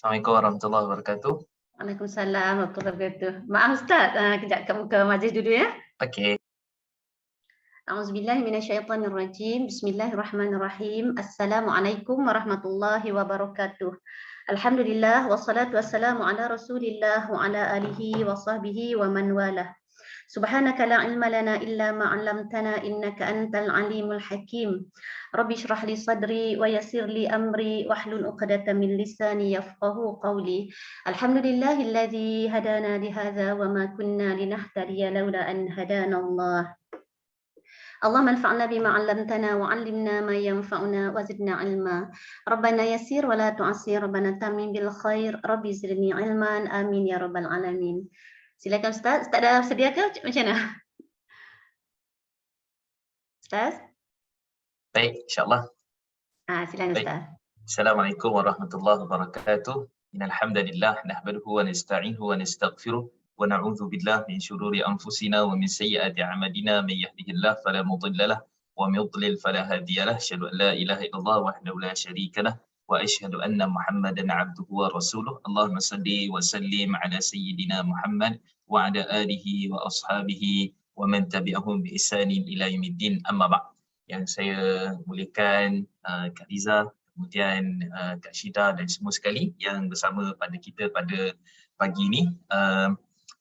Assalamualaikum warahmatullahi wabarakatuh. Waalaikumsalam warahmatullahi wabarakatuh. Maaf Ustaz, kejap ke majlis dulu ya. Okey, A'udzubillahi minasyaitonirrajim. Bismillahirrahmanirrahim. Assalamualaikum warahmatullahi wabarakatuh. Alhamdulillah wassalatu wassalamu ala Rasulillah wa ala alihi wa sahbihi wa man walah. Subhanaka la ilma lana illa ma 'allamtana innaka antal alimul hakim. Rabbi shrah li sadri wa yassir li amri wahlul 'uqdatam min lisani yafqahu qawli. Alhamdulillahilladzi hadana li hadza wa ma kunna linahtadiya laula an hadana Allah. اللهم انفعنا بما علمتنا وعلمنا ما ينفعنا وزدنا علما ربنا يسير ولا تعسير ربنا تمم بالخير ربي زدني علما آمين يا رب العالمين. Silakan Ustaz. Ustaz dah sedia ke? Macam mana? Ustaz? baik insya-Allah. Silakan Baik. Ustaz. Assalamualaikum warahmatullahi wabarakatuh. Innal hamdalillah nahmaduhu wa nasta'inuhu wa nastaghfiruh wa na'udzu billahi min shururi anfusina wa min sayyiati a'malina may yahdihillahu fala mudilla lahu wa may yudlil fala hadiya lahu. Asyhadu an la ilaha illallah wahdahu la syarika lahu wa asyhadu anna Muhammadan 'abduhu wa rasuluh. Allahumma shalli wa sallim ala sayyidina Muhammad wa ala alihi wa ashabihi wa man tabi'ahum bi ihsanin ila yaumiddin. Amma ba'd. Yang saya muliakan Kak Riza, kemudian Kak Syida dan semua sekali yang bersama pada kita pada pagi ini.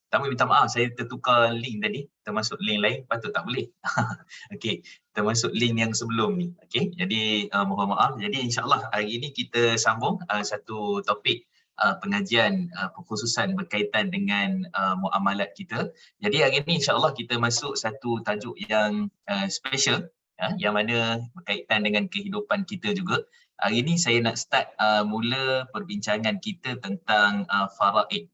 Pertama minta maaf saya tertukar link tadi, termasuk link lain, patut tak boleh. Okey, termasuk link yang sebelum ni. Okey, jadi mohon maaf. Jadi insya-Allah hari ini kita sambung satu topik pengajian pengkhususan berkaitan dengan muamalat kita. Jadi hari ini insya-Allah kita masuk satu tajuk yang special, yang mana berkaitan dengan kehidupan kita juga. Hari ini saya nak start mula perbincangan kita tentang faraid,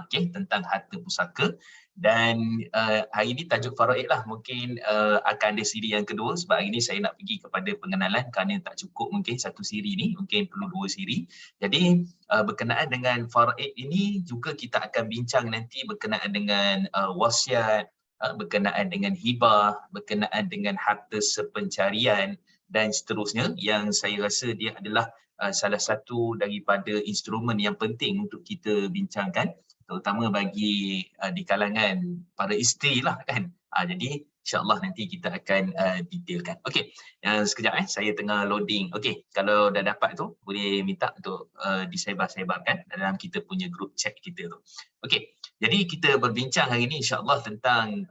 okey, tentang harta pusaka. Dan hari ini tajuk faraid lah, mungkin akan ada siri yang kedua sebab hari ini saya nak pergi kepada pengenalan kerana tak cukup mungkin satu siri ni, mungkin perlu dua siri. Jadi berkenaan dengan faraid ini juga kita akan bincang nanti berkenaan dengan wasiat, berkenaan dengan hibah, berkenaan dengan harta sepencarian dan seterusnya, yang saya rasa dia adalah salah satu daripada instrumen yang penting untuk kita bincangkan, terutama bagi di kalangan para isteri lah kan. Jadi insya-Allah nanti kita akan detailkan. Okey, sekejap saya tengah loading. Okey, kalau dah dapat tu boleh minta untuk disebar-sebarkan dalam kita punya group chat kita tu. Okey, jadi kita berbincang hari ini insya-Allah tentang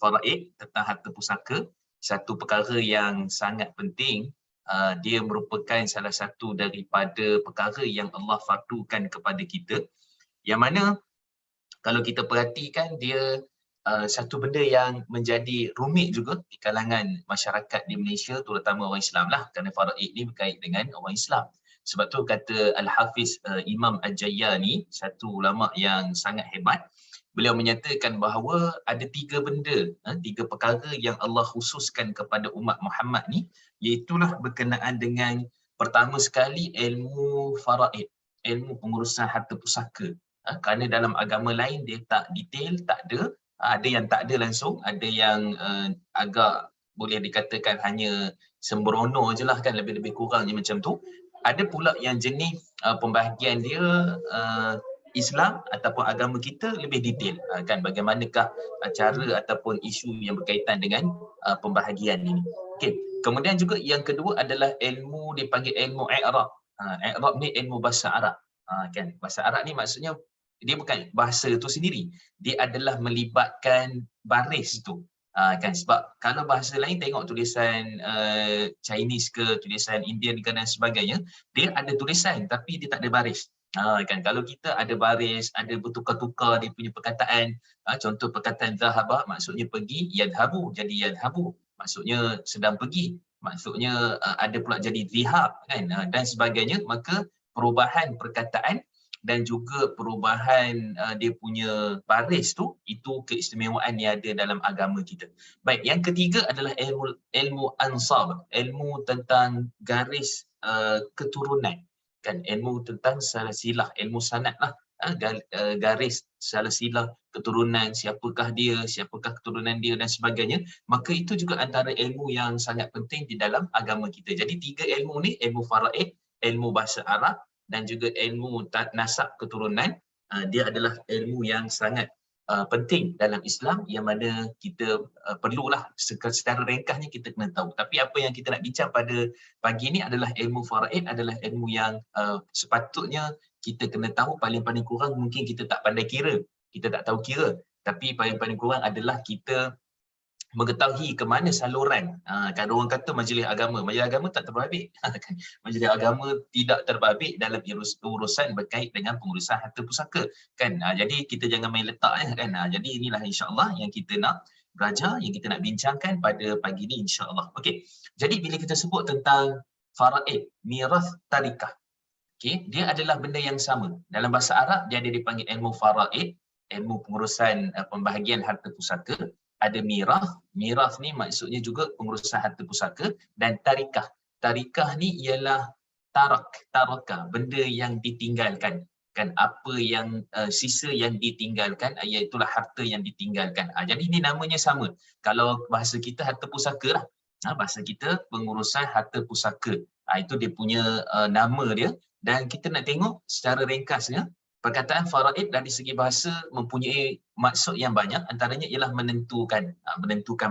faraid, tentang harta pusaka, satu perkara yang sangat penting. Dia merupakan salah satu daripada perkara yang Allah fardukan kepada kita, yang mana kalau kita perhatikan dia satu benda yang menjadi rumit juga di kalangan masyarakat di Malaysia, terutama orang Islam lah, kerana faraid ni berkait dengan orang Islam. Sebab tu kata Al-Hafiz Imam Al-Jayyani, satu ulama yang sangat hebat, beliau menyatakan bahawa ada tiga benda, tiga perkara yang Allah khususkan kepada umat Muhammad ni, iaitulah berkenaan dengan pertama sekali ilmu faraid, ilmu pengurusan harta pusaka. Kerana dalam agama lain dia tak detail, tak ada yang tak ada langsung, ada yang agak boleh dikatakan hanya sembrono je lah kan, lebih-lebih kurangnya macam tu. Ada pula yang jenis pembahagian dia Islam ataupun agama kita lebih detail, kan, bagaimanakah cara ataupun isu yang berkaitan dengan pembahagian ini. Okey, kemudian juga yang kedua adalah ilmu dipanggil ilmu i'rab. I'rab ni ilmu bahasa Arab. Kan, bahasa Arab ni maksudnya dia bukan bahasa tu sendiri, dia adalah melibatkan baris tu. Kan, sebab kalau bahasa lain tengok tulisan Chinese ke tulisan Indian ke dan sebagainya, dia ada tulisan tapi dia tak ada baris. Kan, kalau kita ada baris, ada bertukar-tukar dia punya perkataan. Contoh perkataan zahaba maksudnya pergi, yadhabu jadi yadhabu maksudnya sedang pergi, maksudnya ada pula jadi zihab kan, dan sebagainya. Maka perubahan perkataan dan juga perubahan dia punya baris tu, itu keistimewaan yang ada dalam agama kita. Baik, yang ketiga adalah ilmu ansab, ilmu tentang garis keturunan, kan, ilmu tentang silsilah, ilmu sanad lah, garis silsilah keturunan, siapakah dia, siapakah keturunan dia dan sebagainya. Maka itu juga antara ilmu yang sangat penting di dalam agama kita. Jadi tiga ilmu ni, ilmu faraid, ilmu bahasa Arab dan juga ilmu nasab keturunan, dia adalah ilmu yang sangat penting dalam Islam, yang mana kita perlulah secara ringkasnya kita kena tahu. Tapi apa yang kita nak bincang pada pagi ini adalah ilmu faraid, adalah ilmu yang sepatutnya kita kena tahu. Paling-paling kurang mungkin kita tak pandai kira, kita tak tahu kira, tapi paling-paling kurang adalah kita mengetahui ke mana saluran. Kan orang kata majlis agama tak terbabit. Majlis agama tidak terbabit dalam urusan berkait dengan pengurusan harta pusaka, kan. Jadi kita jangan main letak, kan. Jadi inilah insya-Allah yang kita nak belajar, yang kita nak bincangkan pada pagi ini insya-Allah. Okey. Jadi bila kita sebut tentang faraid, mirath, tarikah, okey, dia adalah benda yang sama. Dalam bahasa Arab dia ada dipanggil ilmu faraid, ilmu pengurusan pembahagian harta pusaka. Ada mirath, mirath ni maksudnya juga pengurusan harta pusaka, dan tarikah. Tarikah ni ialah taraka, benda yang ditinggalkan, kan, apa yang sisa yang ditinggalkan, iaitulah harta yang ditinggalkan. Jadi ini namanya sama. Kalau bahasa kita harta pusaka lah. Bahasa kita pengurusan harta pusaka. Itu dia punya nama dia, dan kita nak tengok secara ringkasnya. Perkataan faraid dari segi bahasa mempunyai maksud yang banyak, antaranya ialah menentukan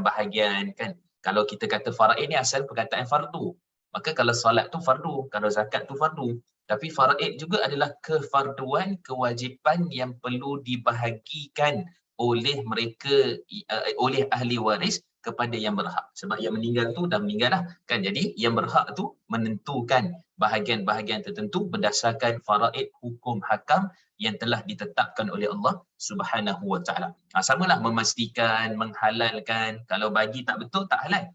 bahagian, kan. Kalau kita kata faraid ni asal perkataan fardu, maka kalau solat tu fardu, kalau zakat tu fardu. Tapi faraid juga adalah kefarduan, kewajipan yang perlu dibahagikan oleh mereka, oleh ahli waris kepada yang berhak. Sebab yang meninggal tu dah meninggal dah, kan. Jadi yang berhak tu menentukan bahagian-bahagian tertentu berdasarkan faraid, hukum hakam yang telah ditetapkan oleh Allah Subhanahu wa taala. Samalah memastikan, menghalalkan. Kalau bagi tak betul, tak halal.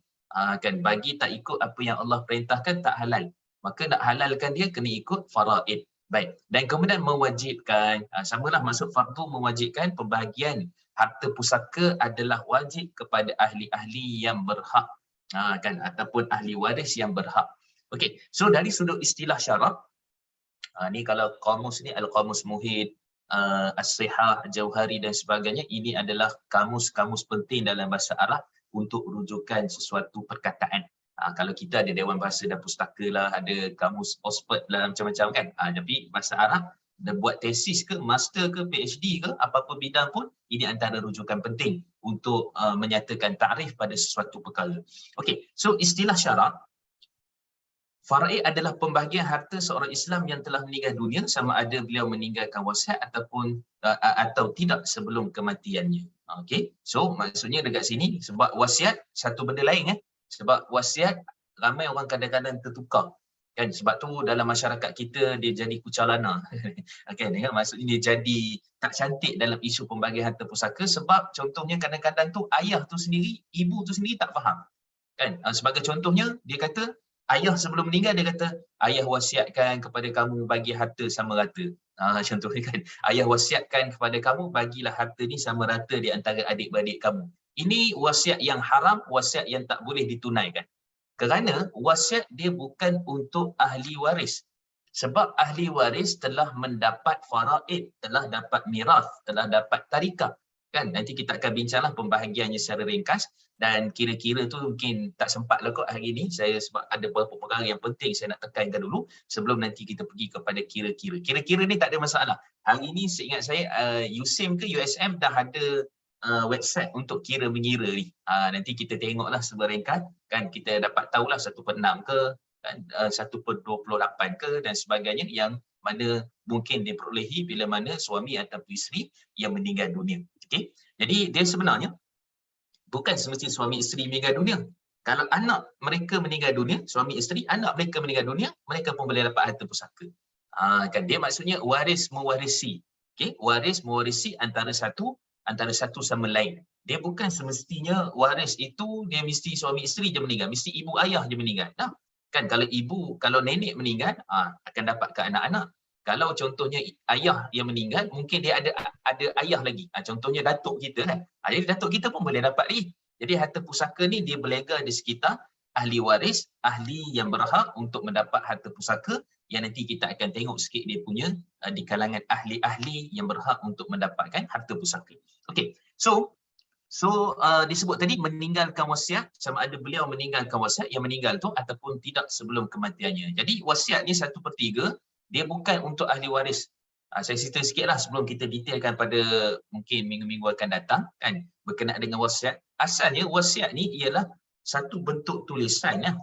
Kan, bagi tak ikut apa yang Allah perintahkan, tak halal. Maka nak halalkan dia kena ikut faraid. Baik. Dan kemudian mewajibkan, samalah maksud fardu, mewajibkan pembahagian harta pusaka adalah wajib kepada ahli-ahli yang berhak, kan, ataupun ahli waris yang berhak. Okey, so dari sudut istilah syarak, ni kalau kamus ni Al-Qamus Muhit, As-Sihah, Jauhari dan sebagainya, ini adalah kamus-kamus penting dalam bahasa Arab untuk rujukan sesuatu perkataan. Kalau kita ada Dewan Bahasa dan Pustaka lah, ada kamus Oxford lah, macam-macam, kan. Tapi bahasa Arab, dia buat tesis ke, master ke, PhD ke, apa-apa bidang pun, ini antara rujukan penting untuk menyatakan takrif pada sesuatu perkara. Okey, so istilah syarak, faraid adalah pembahagian harta seorang Islam yang telah meninggal dunia, sama ada beliau meninggalkan wasiat ataupun atau tidak sebelum kematiannya. Okey, so maksudnya dekat sini, sebab wasiat satu benda lain, sebab wasiat ramai orang kadang-kadang tertukar, kan. Sebab tu dalam masyarakat kita dia jadi kucalana. Okey, kan, maksudnya dia jadi tak cantik dalam isu pembahagian harta pusaka, sebab contohnya kadang-kadang tu ayah tu sendiri, ibu tu sendiri tak faham, kan. Sebagai contohnya, dia kata ayah sebelum meninggal, dia kata ayah wasiatkan kepada kamu bagi harta sama rata. Contohnya, kan, ayah wasiatkan kepada kamu bagilah harta ni sama rata di antara adik-beradik kamu. Ini wasiat yang haram, wasiat yang tak boleh ditunaikan. Kerana wasiat dia bukan untuk ahli waris. Sebab ahli waris telah mendapat faraid, telah dapat mirath, telah dapat tarikah, kan. Nanti kita akan bincanglah pembahagiannya secara ringkas, dan kira-kira tu mungkin tak sempat lah kot hari ni saya, sebab ada beberapa perkara yang penting saya nak tekankan dulu sebelum nanti kita pergi kepada kira-kira. Kira-kira ni tak ada masalah. Hari ni seingat saya USIM ke USM dah ada website untuk kira mengira ni. Nanti kita tengoklah seberingkat, kan, kita dapat tahulah 1/6 ke, kan, 1/28 ke dan sebagainya, yang mana mungkin diperolehi bila mana suami atau isteri yang meninggal dunia. Okey. Jadi dia sebenarnya bukan semestinya suami isteri meninggal dunia. Kalau anak mereka meninggal dunia, suami isteri, anak mereka meninggal dunia, mereka pun boleh dapat harta pusaka. Kan, dia maksudnya waris mewarisi. Okey, waris mewarisi antara satu sama lain. Dia bukan semestinya waris itu dia mesti suami isteri je meninggal, mesti ibu ayah je meninggal. Kan, kalau nenek meninggal, akan dapat ke anak-anak. Kalau contohnya ayah yang meninggal, mungkin dia ada ayah lagi. Contohnya datuk kita, kan. Jadi datuk kita pun boleh dapat lagi. Jadi harta pusaka ni dia berlega di sekitar ahli waris, ahli yang berhak untuk mendapat harta pusaka, yang nanti kita akan tengok sikit dia punya di kalangan ahli-ahli yang berhak untuk mendapatkan harta pusaka. Okey. So disebut tadi meninggalkan wasiat, sama ada beliau meninggalkan wasiat, yang meninggal tu ataupun tidak sebelum kematiannya. Jadi wasiat ni 1/3 dia bukan untuk ahli waris. Saya cerita sikitlah sebelum kita detailkan pada mungkin minggu-minggu akan datang kan, berkenaan dengan wasiat. Asalnya wasiat ni ialah satu bentuk tulisan ya.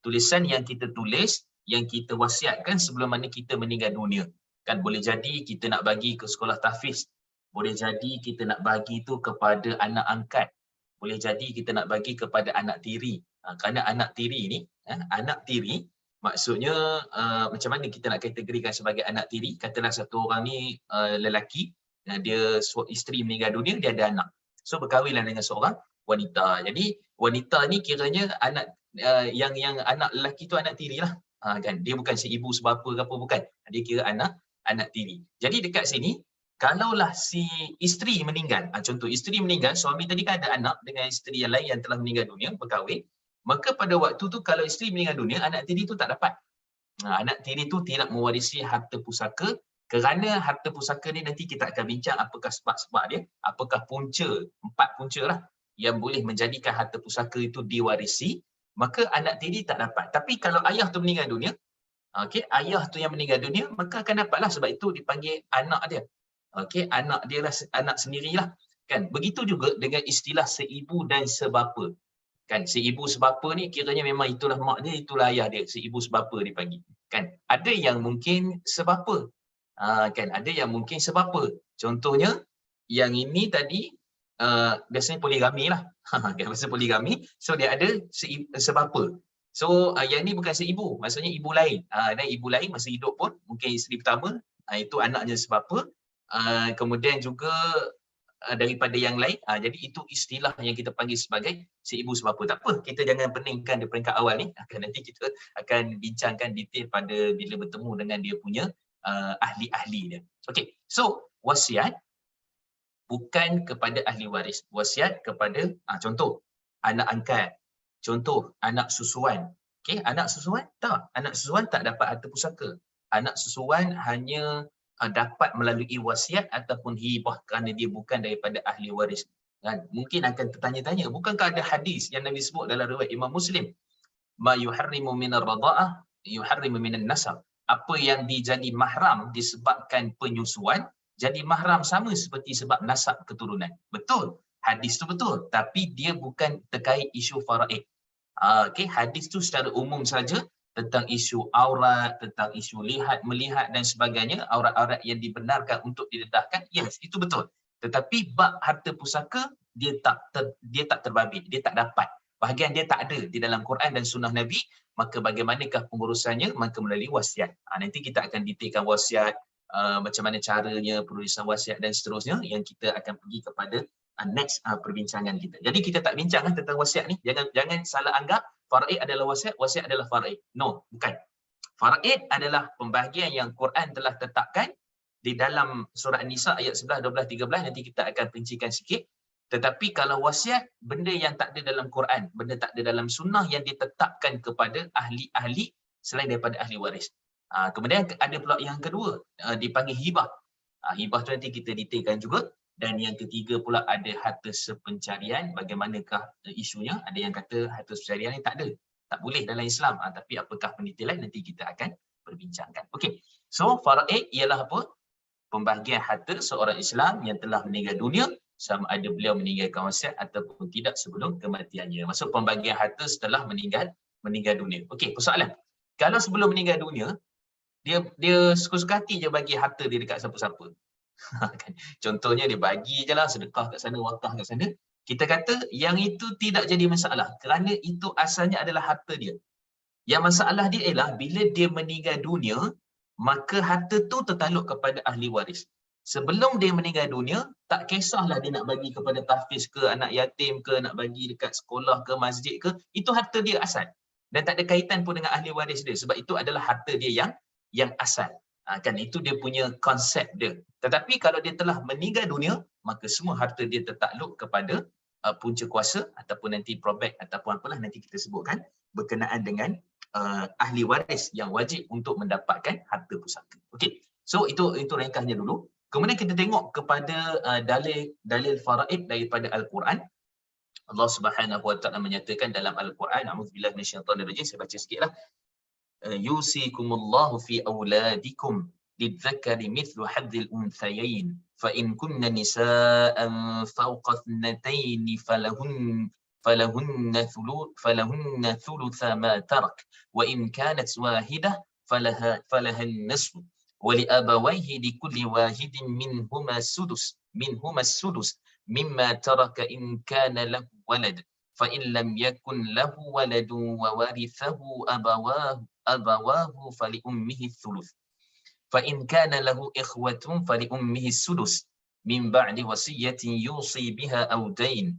Tulisan yang kita tulis, yang kita wasiatkan sebelum mana kita meninggal dunia. Kan boleh jadi kita nak bagi ke sekolah tahfiz, boleh jadi kita nak bagi tu kepada anak angkat, boleh jadi kita nak bagi kepada anak tiri. Kerana anak tiri ni, anak tiri maksudnya macam mana kita nak kategorikan sebagai anak tiri. Katalah satu orang ni lelaki, dia isteri meninggal dunia, dia ada anak, so berkahwinlah dengan seorang wanita. Jadi wanita ni kiranya anak yang anak lelaki tu anak tiri lah, kan, dia bukan si ibu sebapa ke apa, bukan, dia kira anak tiri. Jadi dekat sini kalaulah si isteri meninggal, contoh isteri meninggal, suami tadi kan ada anak dengan isteri yang lain yang telah meninggal dunia, berkahwin, maka pada waktu tu kalau isteri meninggal dunia, anak tiri tu tak dapat. Anak tiri tu tidak mewarisi harta pusaka, kerana harta pusaka ni nanti kita akan bincang apakah sebab-sebab dia, apakah punca, 4 punca lah yang boleh menjadikan harta pusaka itu diwarisi, maka anak tiri tak dapat. Tapi kalau ayah tu meninggal dunia, okey, ayah tu yang meninggal dunia, maka akan dapatlah, sebab itu dipanggil anak dia. Okey, anak dia lah, anak sendirilah. Kan, begitu juga dengan istilah seibu dan sebapa. Kan, seibu sebapa ni kiranya memang itulah mak dia, itulah ayah dia, seibu sebapa dipanggil. Kan, ada yang mungkin sebapa. Kan, ada yang mungkin sebapa. Contohnya yang ini tadi biasanya poligami lah. Kan, biasa poligami, so dia ada sebapa. So yang ni bukan seibu, maksudnya ibu lain. Dan ibu lain masa hidup pun mungkin isteri pertama, itu anaknya sebapa. Kemudian juga daripada yang lain, jadi itu istilah yang kita panggil sebagai seibu sebapa. Tak apa, kita jangan peningkan di peringkat awal ni, nanti kita akan bincangkan detail pada bila bertemu dengan dia punya ahli-ahli dia. Okey, so wasiat bukan kepada ahli waris, wasiat kepada contoh anak angkat, contoh anak susuan. Okey, anak susuan tak, anak susuan tak dapat harta pusaka. Anak susuan hanya dapat melalui wasiat ataupun hibah kerana dia bukan daripada ahli waris. Kan, mungkin akan tertanya-tanya, bukankah ada hadis yang Nabi sebut dalam riwayat Imam Muslim, ma yuharrimu minar radha'ah yuharrimu minan nasab, apa yang dijadi mahram disebabkan penyusuan jadi mahram sama seperti sebab nasab keturunan. Betul, hadis tu betul, tapi dia bukan terkait isu faraid. Okey, hadis tu secara umum saja tentang isu aurat, tentang isu lihat, melihat dan sebagainya, aurat-aurat yang dibenarkan untuk didedahkan, yes, itu betul. Tetapi bab harta pusaka, dia tak terbabit, dia tak dapat. Bahagian dia tak ada di dalam Quran dan sunnah Nabi, maka bagaimanakah pengurusannya? Maka melalui wasiat. Nanti kita akan detailkan wasiat, macam mana caranya, penulisan wasiat dan seterusnya, yang kita akan pergi kepada next perbincangan kita. Jadi kita tak bincang tentang wasiat ni, jangan salah anggap faraid adalah wasiat, wasiat adalah faraid. No, bukan. Faraid adalah pembahagian yang Quran telah tetapkan di dalam surah An-Nisa ayat 11, 12, 13, nanti kita akan perincikan sikit. Tetapi kalau wasiat, benda yang tak ada dalam Quran, benda tak ada dalam sunnah yang ditetapkan kepada ahli-ahli selain daripada ahli waris. Kemudian ada pula yang kedua, dipanggil hibah. Hibah tu nanti kita detailkan juga. Dan yang ketiga pula ada harta sepencarian. Bagaimanakah isunya? Ada yang kata harta sepencarian ni tak ada, tak boleh dalam Islam. Tapi apakah pendetailan, nanti kita akan perbincangkan. Okey, so faraid ialah apa? Pembahagian harta seorang Islam yang telah meninggal dunia, sama ada beliau meninggalkan wasiat ataupun tidak sebelum kematiannya. Maksud pembahagian harta setelah meninggal dunia. Okey, persoalan, kalau sebelum meninggal dunia, dia suka-suka hati je bagi harta dia dekat siapa-siapa. Contohnya dia bagi je lah, sedekah kat sana, wakaf kat sana. Kita kata yang itu tidak jadi masalah kerana itu asalnya adalah harta dia. Yang masalah dia ialah bila dia meninggal dunia, maka harta tu tertakluk kepada ahli waris. Sebelum dia meninggal dunia, tak kisahlah dia nak bagi kepada tahfiz ke, anak yatim ke, nak bagi dekat sekolah ke, masjid ke, itu harta dia asal. Dan tak ada kaitan pun dengan ahli waris dia, sebab itu adalah harta dia yang asal. Kan, itu dia punya konsep dia. Tetapi kalau dia telah meninggal dunia, maka semua harta dia tertakluk kepada punca kuasa ataupun nanti probek ataupun apalah nanti kita sebutkan berkenaan dengan ahli waris yang wajib untuk mendapatkan harta pusaka. Okey. So itu ringkasnya dulu. Kemudian kita tengok kepada dalil faraid daripada Al-Quran. Allah Subhanahu Wa Taala menyatakan dalam Al-Quran, a'udzubillahi minasyaitanir rajim, saya baca sikitlah. yusikumullahu fi auladikum lidzakari mithlu hadzil unthayain fa in kunna nisaan fawqa ithnatayn falahunna thulutha ma tarak wa in kanat wahidah falaha an-nisf wa li abawayhi likulli wahidin minhuma as-sudus mimma taraka in kana lahu walad fa in lam yakun lahu waladun wa warithahu abawahu fali ummihi thuluth fa in kana lahu ikhwatun fali ummihi sudus min ba'di wasiyatin yusi biha aw dayn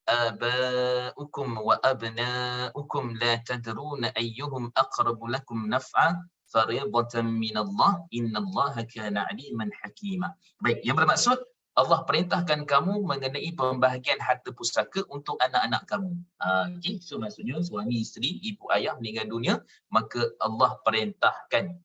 آباؤكم وأبناؤكم لا تدرون أيهم أقرب لكم نفعا فريضة من الله إن الله كان عليما حكيما. Baik, yang bermaksud Allah perintahkan kamu mengenai pembahagian harta pusaka untuk anak-anak kamu. Okay. So maksudnya suami isteri, ibu ayah meninggal dunia, maka Allah perintahkan,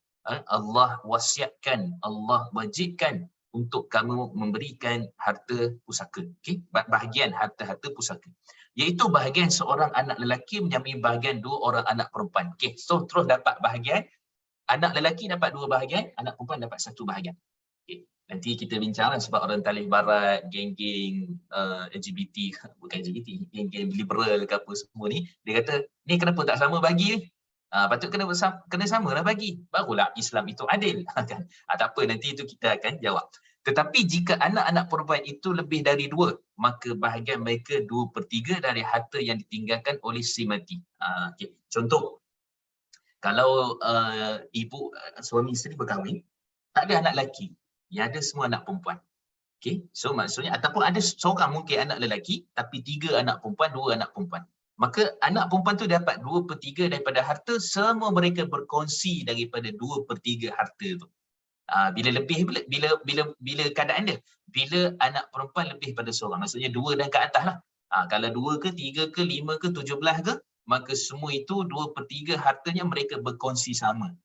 Allah wasiatkan, Allah wajibkan untuk kamu memberikan harta pusaka. Okay? Bahagian harta-harta pusaka. Iaitu bahagian seorang anak lelaki menyamai bahagian dua orang anak perempuan. Okay? So terus dapat bahagian, anak lelaki dapat dua bahagian, anak perempuan dapat satu bahagian. Okay? Nanti kita bincanglah sebab orang Talib Barat, geng-geng LGBT, bukan LGBT, geng-geng liberal ke apa semua ni, dia kata, ni kenapa tak sama bagi? Patut kena samalah bagi. Barulah Islam itu adil. Kan? Tak apa, nanti itu kita akan jawab. Tetapi jika anak-anak perempuan itu lebih dari dua, maka bahagian mereka 2/3 dari harta yang ditinggalkan oleh si mati. Okay. Contoh, kalau suami isteri berkahwin, tak ada anak lelaki, yang ada semua anak perempuan. Okay. So maksudnya, ataupun ada seorang mungkin anak lelaki, tapi 3 anak perempuan, 2 anak perempuan. Maka anak perempuan tu dapat 2/3 daripada harta, semua mereka berkongsi daripada 2/3 harta tu. Bila lebih, bila keadaan dia, bila anak perempuan lebih pada seorang, maksudnya 2 dan ke atas lah. Kalau 2 ke, 3 ke, 5 ke, 17 ke, maka semua itu 2/3 hartanya mereka berkongsi sama.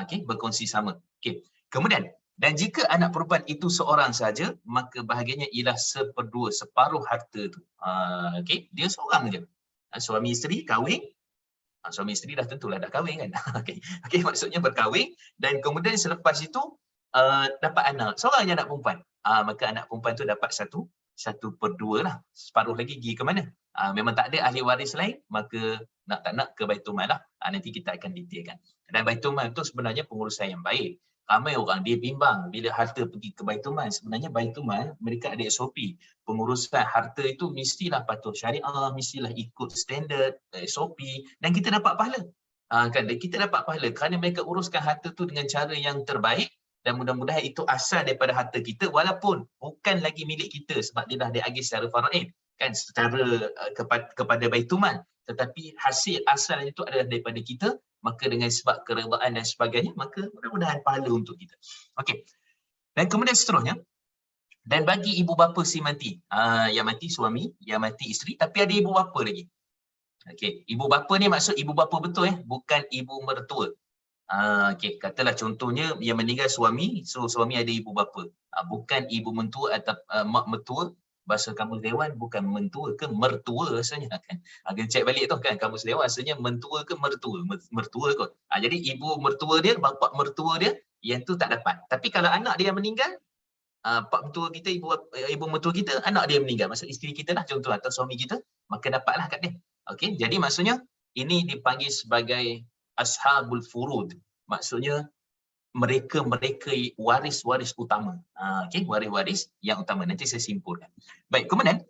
Okay, berkongsi sama. Okay. Kemudian, dan jika anak perempuan itu seorang saja, maka bahagiannya ialah 1/2, separuh harta tu. Okay, dia seorang je. Suami isteri kahwin, suami isteri dah tentulah dah kahwin kan. Okay, maksudnya berkahwin, dan kemudian selepas itu dapat anak, seorang je anak perempuan. Maka anak perempuan tu dapat 1/2 lah. Separuh lagi pergi ke mana? Memang tak ada ahli waris lain, maka nak tak nak ke Baitul Mal lah. Nanti kita akan detailkan. Dan Baitul Mal tu sebenarnya pengurusan yang baik. Ramai orang dia bimbang bila harta pergi ke Baitul Mal. Sebenarnya Baitul Mal mereka ada SOP. Pengurusan harta itu mestilah patuh syariah, mestilah ikut standard SOP, dan kita dapat pahala. Kan kita dapat pahala kerana mereka uruskan harta tu dengan cara yang terbaik, dan mudah-mudahan itu asal daripada harta kita, walaupun bukan lagi milik kita sebab dia dah diagih secara faraid kan, secara kepada Baitul Mal, tetapi hasil asalnya itu adalah daripada kita, maka dengan sebab keredaan dan sebagainya, maka mudah-mudahan pahala untuk kita. Okey. Dan kemudian seterusnya, dan bagi ibu bapa si mati, yang mati suami, yang mati isteri, tapi ada ibu bapa lagi. Okey, ibu bapa ni maksud ibu bapa betul bukan ibu mertua. Okey, katalah contohnya yang meninggal suami, so suami ada ibu bapa. Bukan ibu mentua atau mak mertua. Bahasa Kamus Dewan bukan mentua ke mertua rasanya kan. Kena cek balik tu kan, Kamus Dewan rasanya mentua ke mertua, mertua kot. Jadi ibu mertua dia, bapa mertua dia, yang tu tak dapat. Tapi kalau anak dia yang meninggal, pak mertua kita, ibu mertua kita, anak dia meninggal, maksud isteri kita lah contoh, atau suami kita, maka dapatlah kat dia. Okey, jadi maksudnya ini dipanggil sebagai ashabul furud. Maksudnya mereka waris-waris utama. Okey, waris-waris yang utama. Nanti saya simpulkan. Baik, kemudian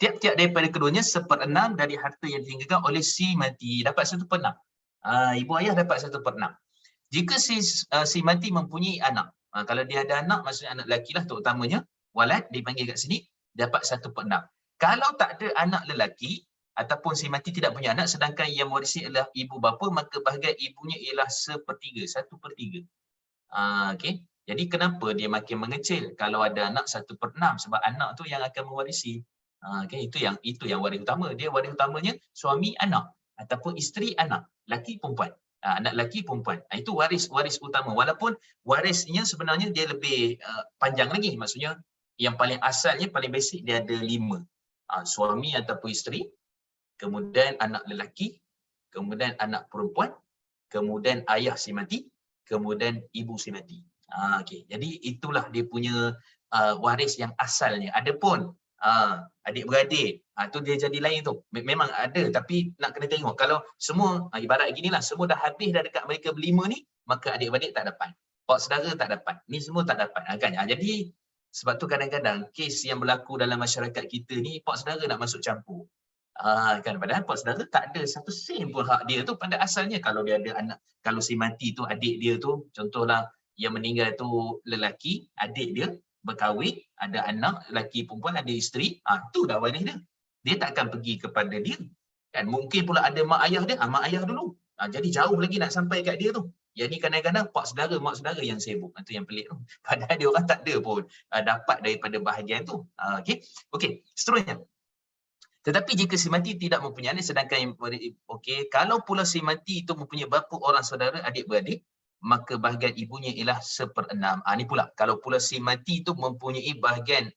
tiap-tiap daripada keduanya 1/6 dari harta yang ditinggalkan oleh si mati, dapat 1/6. Ibu ayah dapat 1/6. Jika si mati mempunyai anak, kalau dia ada anak, maksudnya anak lelaki lah terutamanya, walad dipanggil kat sini, dapat 1/6. Kalau tak ada anak lelaki, ataupun si mati tidak punya anak, sedangkan yang mewarisi adalah ibu bapa, maka bahagian ibunya ialah 1/3. Okey. Jadi kenapa dia makin mengecil? Kalau ada anak 1/6, sebab anak tu yang akan mewarisi. Okay, itu yang waris utama. Dia waris utamanya suami anak, ataupun isteri anak, laki perempuan. Anak laki perempuan. Itu waris utama. Walaupun warisnya sebenarnya dia lebih panjang lagi. Maksudnya yang paling asalnya, paling basic dia ada 5. Suami ataupun isteri, kemudian anak lelaki, kemudian anak perempuan, kemudian ayah si mati, kemudian ibu si mati. Okey. Jadi itulah dia punya waris yang asalnya. Adapun adik-beradik, tu dia jadi lain tu. Memang ada tapi nak kena tengok. Kalau semua ibarat ginilah, semua dah habis dah dekat mereka berlima ni, maka adik-beradik tak dapat. Pak saudara tak dapat. Ni semua tak dapat. Kan? Jadi sebab tu kadang-kadang kes yang berlaku dalam masyarakat kita ni, pak saudara nak masuk campur. Kan, padahal pak saudara tak ada satu sen pun hak dia tu pada asalnya. Kalau dia ada anak, kalau si mati tu adik dia tu, contohlah yang meninggal tu lelaki, adik dia berkahwin, ada anak lelaki perempuan, ada isteri, tu dah waris dia. Dia takkan pergi kepada dia. Kan mungkin pula ada mak ayah dia, mak ayah dulu. Jadi jauh lagi nak sampai kat dia tu. Yang ni kadang-kadang pak saudara, mak saudara yang sibuk. Itu yang pelik tu. Padahal dia orang tak ada pun dapat daripada bahagian tu. Okey, seterusnya. Tetapi jika si mati tidak mempunyai anak, sedangkan kalau pula si mati itu mempunyai bapa orang saudara adik-beradik, maka bahagian ibunya ialah 1/6. Ni pula, kalau pula si mati itu mempunyai bahagian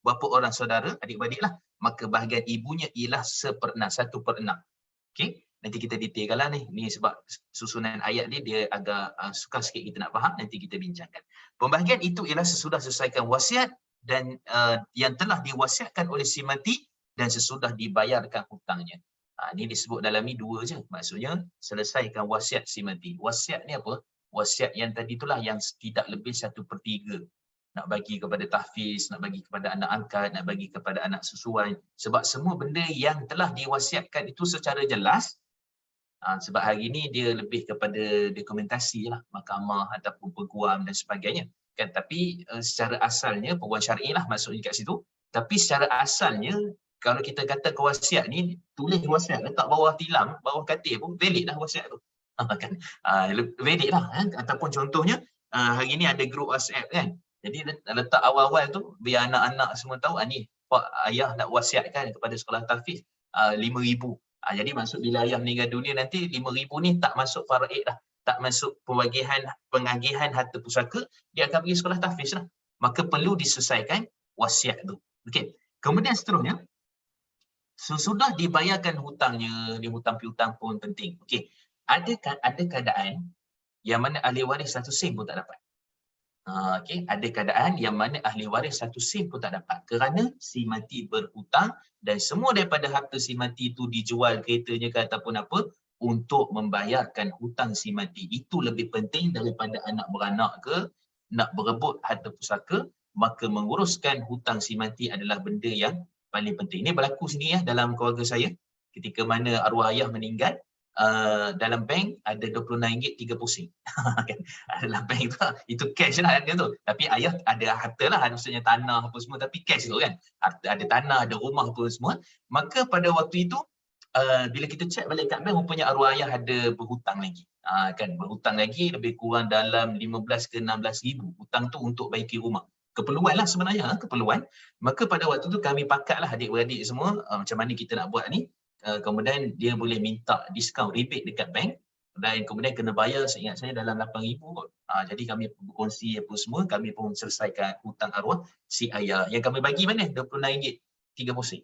bapa orang saudara adik-beradiklah, maka bahagian ibunya ialah 1/6, 1/6. Okey, nanti kita detailkanlah ni. Ni sebab susunan ayat ni dia agak sukar sikit kita nak faham, nanti kita bincangkan. Pembahagian itu ialah sesudah selesaikan wasiat dan yang telah diwasiatkan oleh si mati dan sesudah dibayarkan hutangnya. Ini disebut dalam ni 2 je. Maksudnya selesaikan wasiat si mati. Wasiat ni apa? Wasiat yang tadi itulah yang tidak lebih 1/3. Nak bagi kepada tahfiz, nak bagi kepada anak angkat, nak bagi kepada anak susuan. Sebab semua benda yang telah diwasiatkan itu secara jelas, sebab hari ini dia lebih kepada dokumentasi lah, mahkamah ataupun peguam dan sebagainya. Kan? Tapi secara asalnya, peguam syar'i lah maksudnya kat situ. Tapi secara asalnya, kalau kita kata wasiat ni, tulis wasiat, letak bawah tilam, bawah katil pun, valid lah wasiat tu. Kan? Valid lah. Ataupun contohnya, hari ni ada grup WhatsApp kan. Jadi letak awal-awal tu, biar anak-anak semua tahu, ni pak ayah nak wasiatkan kepada sekolah tahfiz 5,000. Jadi maksud bila ayah meninggal dunia nanti 5,000 ni tak masuk faraid dah. Tak masuk pengagihan harta pusaka, dia akan pergi sekolah tahfiz lah. Maka perlu diselesaikan wasiat tu. Okey. Kemudian seterusnya, sesudah dibayarkan hutangnya, dia hutang piutang pun penting. Okey. Ada keadaan yang mana ahli waris 1 sen pun tak dapat. Okey, ada keadaan yang mana ahli waris 1 sen pun tak dapat kerana si mati berhutang dan semua daripada harta si mati itu dijual keretanya ke ataupun apa untuk membayarkan hutang si mati. Itu lebih penting daripada anak beranak ke nak berebut harta pusaka, maka menguruskan hutang si mati adalah benda yang paling penting. Ini berlaku sendiri ya dalam keluarga saya. Ketika mana arwah ayah meninggal, dalam bank ada RM26 30 sen. Dalam bank itu cash lah dia tu. Tapi ayah ada harta lah, maksudnya tanah apa semua, tapi cash tu kan. Ada tanah, ada rumah pun semua. Maka pada waktu itu, bila kita cek balik kat bank, rupanya arwah ayah ada berhutang lagi. Kan, berhutang lagi lebih kurang dalam 15 ke 16 ribu. Hutang tu untuk baiki rumah. Keperluan lah sebenarnya, keperluan. Maka pada waktu tu kami pakatlah adik-beradik semua macam mana kita nak buat ni. Kemudian dia boleh minta diskaun rebate dekat bank dan kemudian kena bayar seingat saya dalam 8,000 kot. Jadi kami berkongsi apa semua, kami pun selesaikan hutang arwah si ayah. Yang kami bagi mana? RM26 30 sen.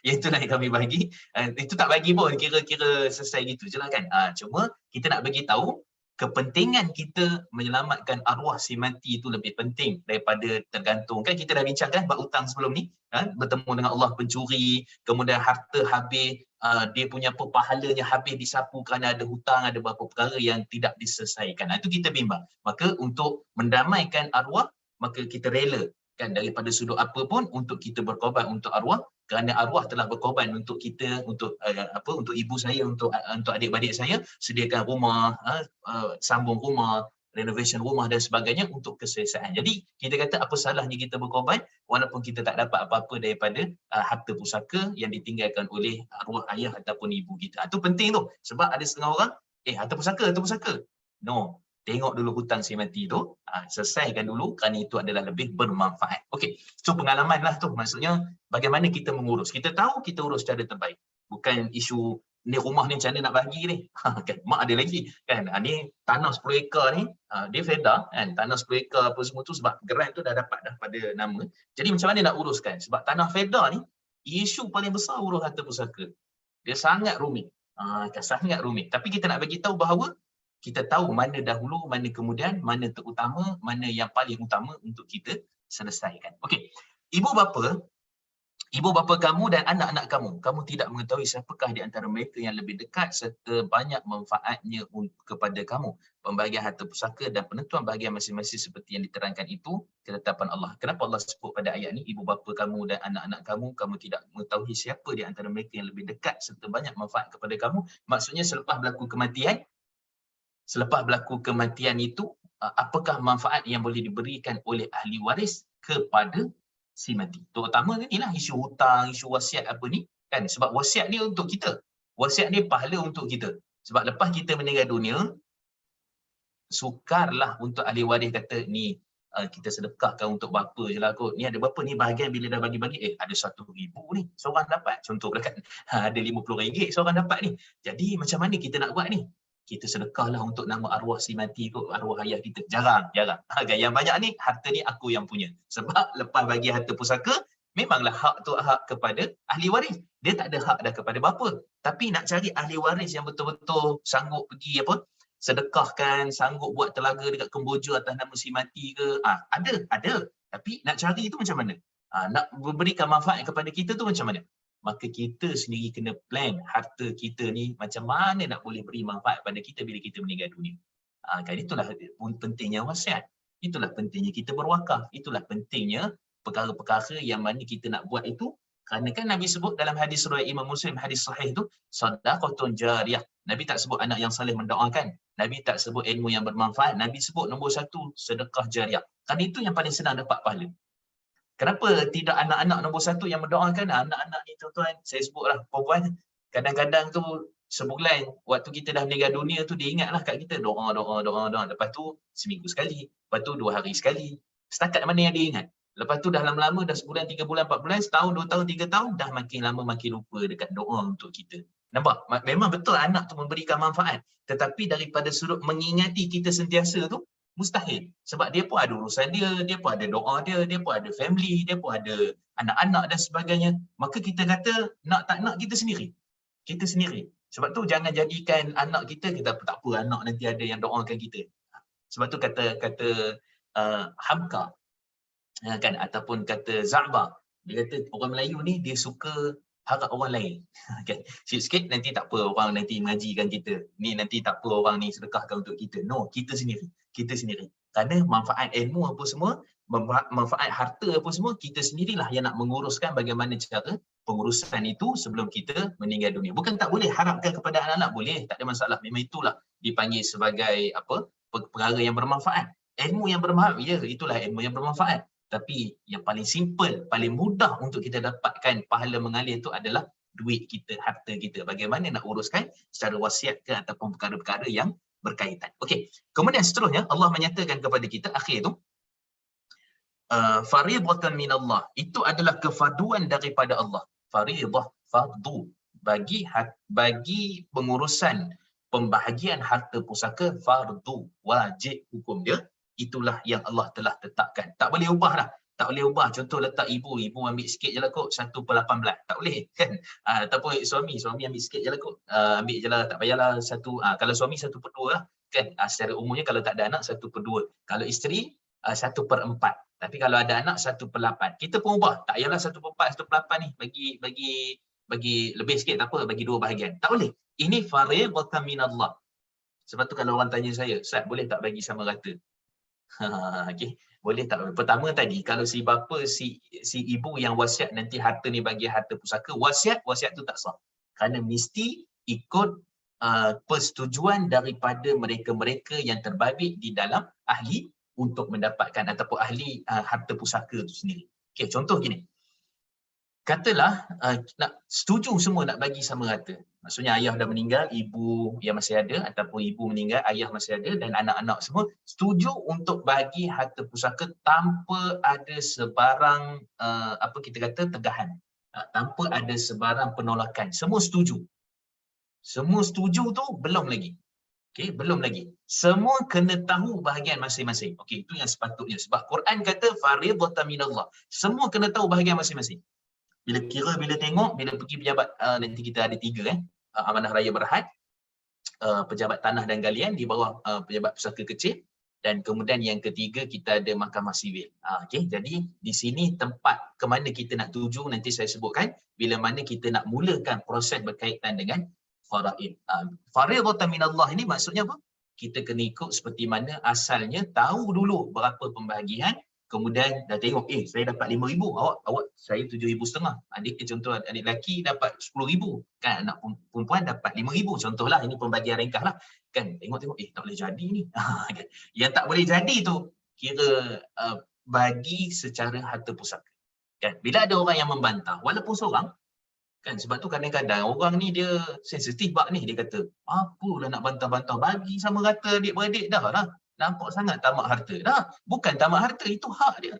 Yang itulah yang kami bagi. Itu tak bagi pun, kira-kira selesai gitu je lah kan. Cuma kita nak bagi tahu kepentingan kita menyelamatkan arwah si mati itu lebih penting daripada tergantung. Kan kita dah bincangkan bab hutang sebelum ni, kan? Bertemu dengan Allah pencuri, kemudian harta habis, dia punya apa pahalanya habis disapu kerana ada hutang, ada beberapa perkara yang tidak diselesaikan. Itu kita bimbang. Maka untuk mendamaikan arwah, maka kita rela kan daripada sudut apa pun untuk kita berkorban untuk arwah, kerana arwah telah berkorban untuk kita, untuk untuk ibu saya, untuk adik-beradik saya, sediakan rumah, sambung rumah, renovation rumah dan sebagainya untuk keselesaan. Jadi kita kata apa salahnya kita berkorban walaupun kita tak dapat apa-apa daripada harta pusaka yang ditinggalkan oleh arwah ayah ataupun ibu kita. Itu penting tu. Sebab ada setengah orang, harta pusaka. No. Tengok dulu hutang si mati tu, selesaikan dulu kerana itu adalah lebih bermanfaat. Okey, so pengalaman lah tu, maksudnya bagaimana kita mengurus. Kita tahu kita urus secara terbaik. Bukan isu ni rumah ni macam mana nak bagi ni. Kan, mak ada lagi. Kan, ni tanah 10 ekar ni, dia feda kan, tanah 10 ekar apa semua tu sebab geran tu dah dapat dah pada nama. Jadi macam mana nak uruskan? Sebab tanah feda ni, isu paling besar urus harta pusaka. Dia sangat rumit. Sangat rumit. Tapi kita nak bagi tahu bahawa kita tahu mana dahulu, mana kemudian, mana terutama, mana yang paling utama untuk kita selesaikan. Okey. Ibu bapa kamu dan anak-anak kamu tidak mengetahui siapakah di antara mereka yang lebih dekat serta banyak manfaatnya kepada kamu. Pembahagian harta pusaka dan penentuan bahagian masing-masing seperti yang diterangkan itu ketetapan Allah. Kenapa Allah sebut pada ayat ni ibu bapa kamu dan anak-anak kamu tidak mengetahui siapa di antara mereka yang lebih dekat serta banyak manfaat kepada kamu? Maksudnya selepas berlaku kematian itu, apakah manfaat yang boleh diberikan oleh ahli waris kepada si mati. Terutama inilah isu hutang, isu wasiat apa ni kan, sebab wasiat ni untuk kita. Wasiat ni pahala untuk kita. Sebab lepas kita meninggal dunia, sukarlah untuk ahli waris kata ni kita sedekahkan untuk bapa je lah kot. Ni ada berapa ni bahagian bila dah bagi-bagi, ada 1,000 ni seorang dapat. Contohlah kan, ada RM50 seorang dapat ni. Jadi macam mana kita nak buat ni? Kita sedekahlah untuk nama arwah si mati kot, arwah ayah kita. Jarang. Yang banyak ni, harta ni aku yang punya. Sebab lepas bagi harta pusaka, memanglah hak tu hak kepada ahli waris. Dia tak ada hak dah kepada bapa. Tapi nak cari ahli waris yang betul-betul sanggup pergi sedekahkan, sanggup buat telaga dekat Kemboja atas nama si mati ke? Ada. Tapi nak cari tu macam mana? Nak memberikan manfaat kepada kita tu macam mana? Maka kita sendiri kena plan harta kita ni macam mana nak boleh beri manfaat pada kita bila kita meninggal dunia. Kan itulah pentingnya wasiat. Itulah pentingnya kita berwakaf. Itulah pentingnya perkara-perkara yang mana kita nak buat itu. Kerana kan Nabi sebut dalam hadis riwayat Imam Muslim, hadis sahih tu, sedekahun jariyah. Nabi tak sebut anak yang saleh mendoakan. Nabi tak sebut ilmu yang bermanfaat. Nabi sebut nombor 1, sedekah jariyah. Kerana itu yang paling senang dapat pahala. Kenapa tidak anak-anak nombor 1 yang mendoakan? Anak-anak ni tuan-tuan, saya sebutlah perempuan, kadang-kadang tu sebulan waktu kita dah meninggal dunia tu dia ingatlah kat kita doa. Lepas tu seminggu sekali, lepas tu 2 hari sekali. Setakat mana yang dia ingat? Lepas tu dah lama-lama, dah sebulan, 3 bulan, 4 bulan, setahun, 2 tahun, 3 tahun, dah makin lama makin lupa dekat doa untuk kita. Nampak? Memang betul anak tu memberikan manfaat. Tetapi daripada sudut mengingati kita sentiasa tu, mustahil. Sebab dia pun ada urusan dia pun ada doa dia pun ada family, dia pun ada anak-anak dan sebagainya. Maka kita kata, nak tak nak kita sendiri. Kita sendiri. Sebab tu jangan jadikan anak kita tak apa, anak nanti ada yang doakan kita. Sebab tu kata Hamka, kan, ataupun kata Za'ba, dia kata orang Melayu ni dia suka harap orang lain. Kan, sikit-sikit nanti tak apa orang nanti mengajikan kita, ni nanti tak apa orang ni sedekahkan untuk kita. No, kita sendiri. Kerana manfaat ilmu apa semua, manfaat harta apa semua, kita sendirilah yang nak menguruskan bagaimana cara pengurusan itu sebelum kita meninggal dunia. Bukan tak boleh harapkan kepada anak-anak, boleh, tak ada masalah. Memang itulah dipanggil sebagai perkara yang bermanfaat. Ilmu yang bermanfaat, ya, itulah ilmu yang bermanfaat. Tapi yang paling simple, paling mudah untuk kita dapatkan pahala mengalir itu adalah duit kita, harta kita. Bagaimana nak uruskan secara wasiat ke ataupun perkara-perkara yang berkaitan. Okey. Kemudian seterusnya Allah menyatakan kepada kita akhir tu, fariidatan minallah. Itu adalah kefarduan daripada Allah. Fariidah, fardu. Bagi pengurusan pembahagian harta pusaka, fardu, wajib hukum dia. Itulah yang Allah telah tetapkan. Tak boleh ubah dah. Tak boleh ubah. Contoh letak ibu ambil sikit je lah kot, 1/18. Tak boleh kan. Ataupun suami ambil sikit je lah kot. Ambil je lah, tak payahlah 1. Kalau suami 1/2 lah kan. Secara umumnya kalau tak ada anak 1/2. Kalau isteri 1/4. Tapi kalau ada anak 1/8. Kita pun ubah. Tak payahlah 1/4, 1/8 ni. Bagi lebih sikit tak apa, bagi 2 bahagian. Tak boleh. Ini fariidatan minallah. Sebab tu kalau orang tanya saya, Ustaz boleh tak bagi sama rata? Okay. Boleh tak? Pertama tadi, kalau si bapa, si ibu yang wasiat nanti harta ni bagi harta pusaka, wasiat tu tak sah. Kerana mesti ikut persetujuan daripada mereka-mereka yang terbabit di dalam ahli untuk mendapatkan ataupun ahli harta pusaka tu sendiri. Okay, contoh gini. Katalah nak setuju semua nak bagi sama rata. Maksudnya ayah dah meninggal, ibu yang masih ada, ataupun ibu meninggal, ayah masih ada dan anak-anak semua setuju untuk bagi harta pusaka tanpa ada sebarang apa kita kata tegahan. Tanpa ada sebarang penolakan. Semua setuju. Semua setuju tu belum lagi. Okey, belum lagi. Semua kena tahu bahagian masing-masing. Okey, itu yang sepatutnya. Sebab Quran kata fariidatan minallah. Semua kena tahu bahagian masing-masing. Bila tengok, bila pergi pejabat, nanti kita ada 3 Amanah Raya Berhad, pejabat tanah dan galian di bawah pejabat pusaka kecil, dan kemudian yang ketiga kita ada mahkamah sivil. Okey, jadi di sini tempat ke mana kita nak tuju nanti saya sebutkan bila mana kita nak mulakan proses berkaitan dengan faraid. Fariidatan minallah ini maksudnya apa? Kita kena ikut seperti mana asalnya, tahu dulu berapa pembahagian, kemudian dah tengok, saya dapat 5,000, awak saya 7,500. Adik contoh, adik lelaki dapat 10,000, kan anak perempuan dapat 5,000 contohlah, ini pembagian ringkas lah. Kan tengok-tengok, tak boleh jadi ni. Kan? Yang tak boleh jadi tu kira bagi secara harta pusaka. Kan bila ada orang yang membantah walaupun seorang, kan sebab tu kadang-kadang orang ni dia sensitif bab ni, dia kata apalah nak bantah-bantah, bagi sama rata adik-beradik dah lah, nampak sangat tamak harta. Dah, bukan tamak harta, itu hak dia.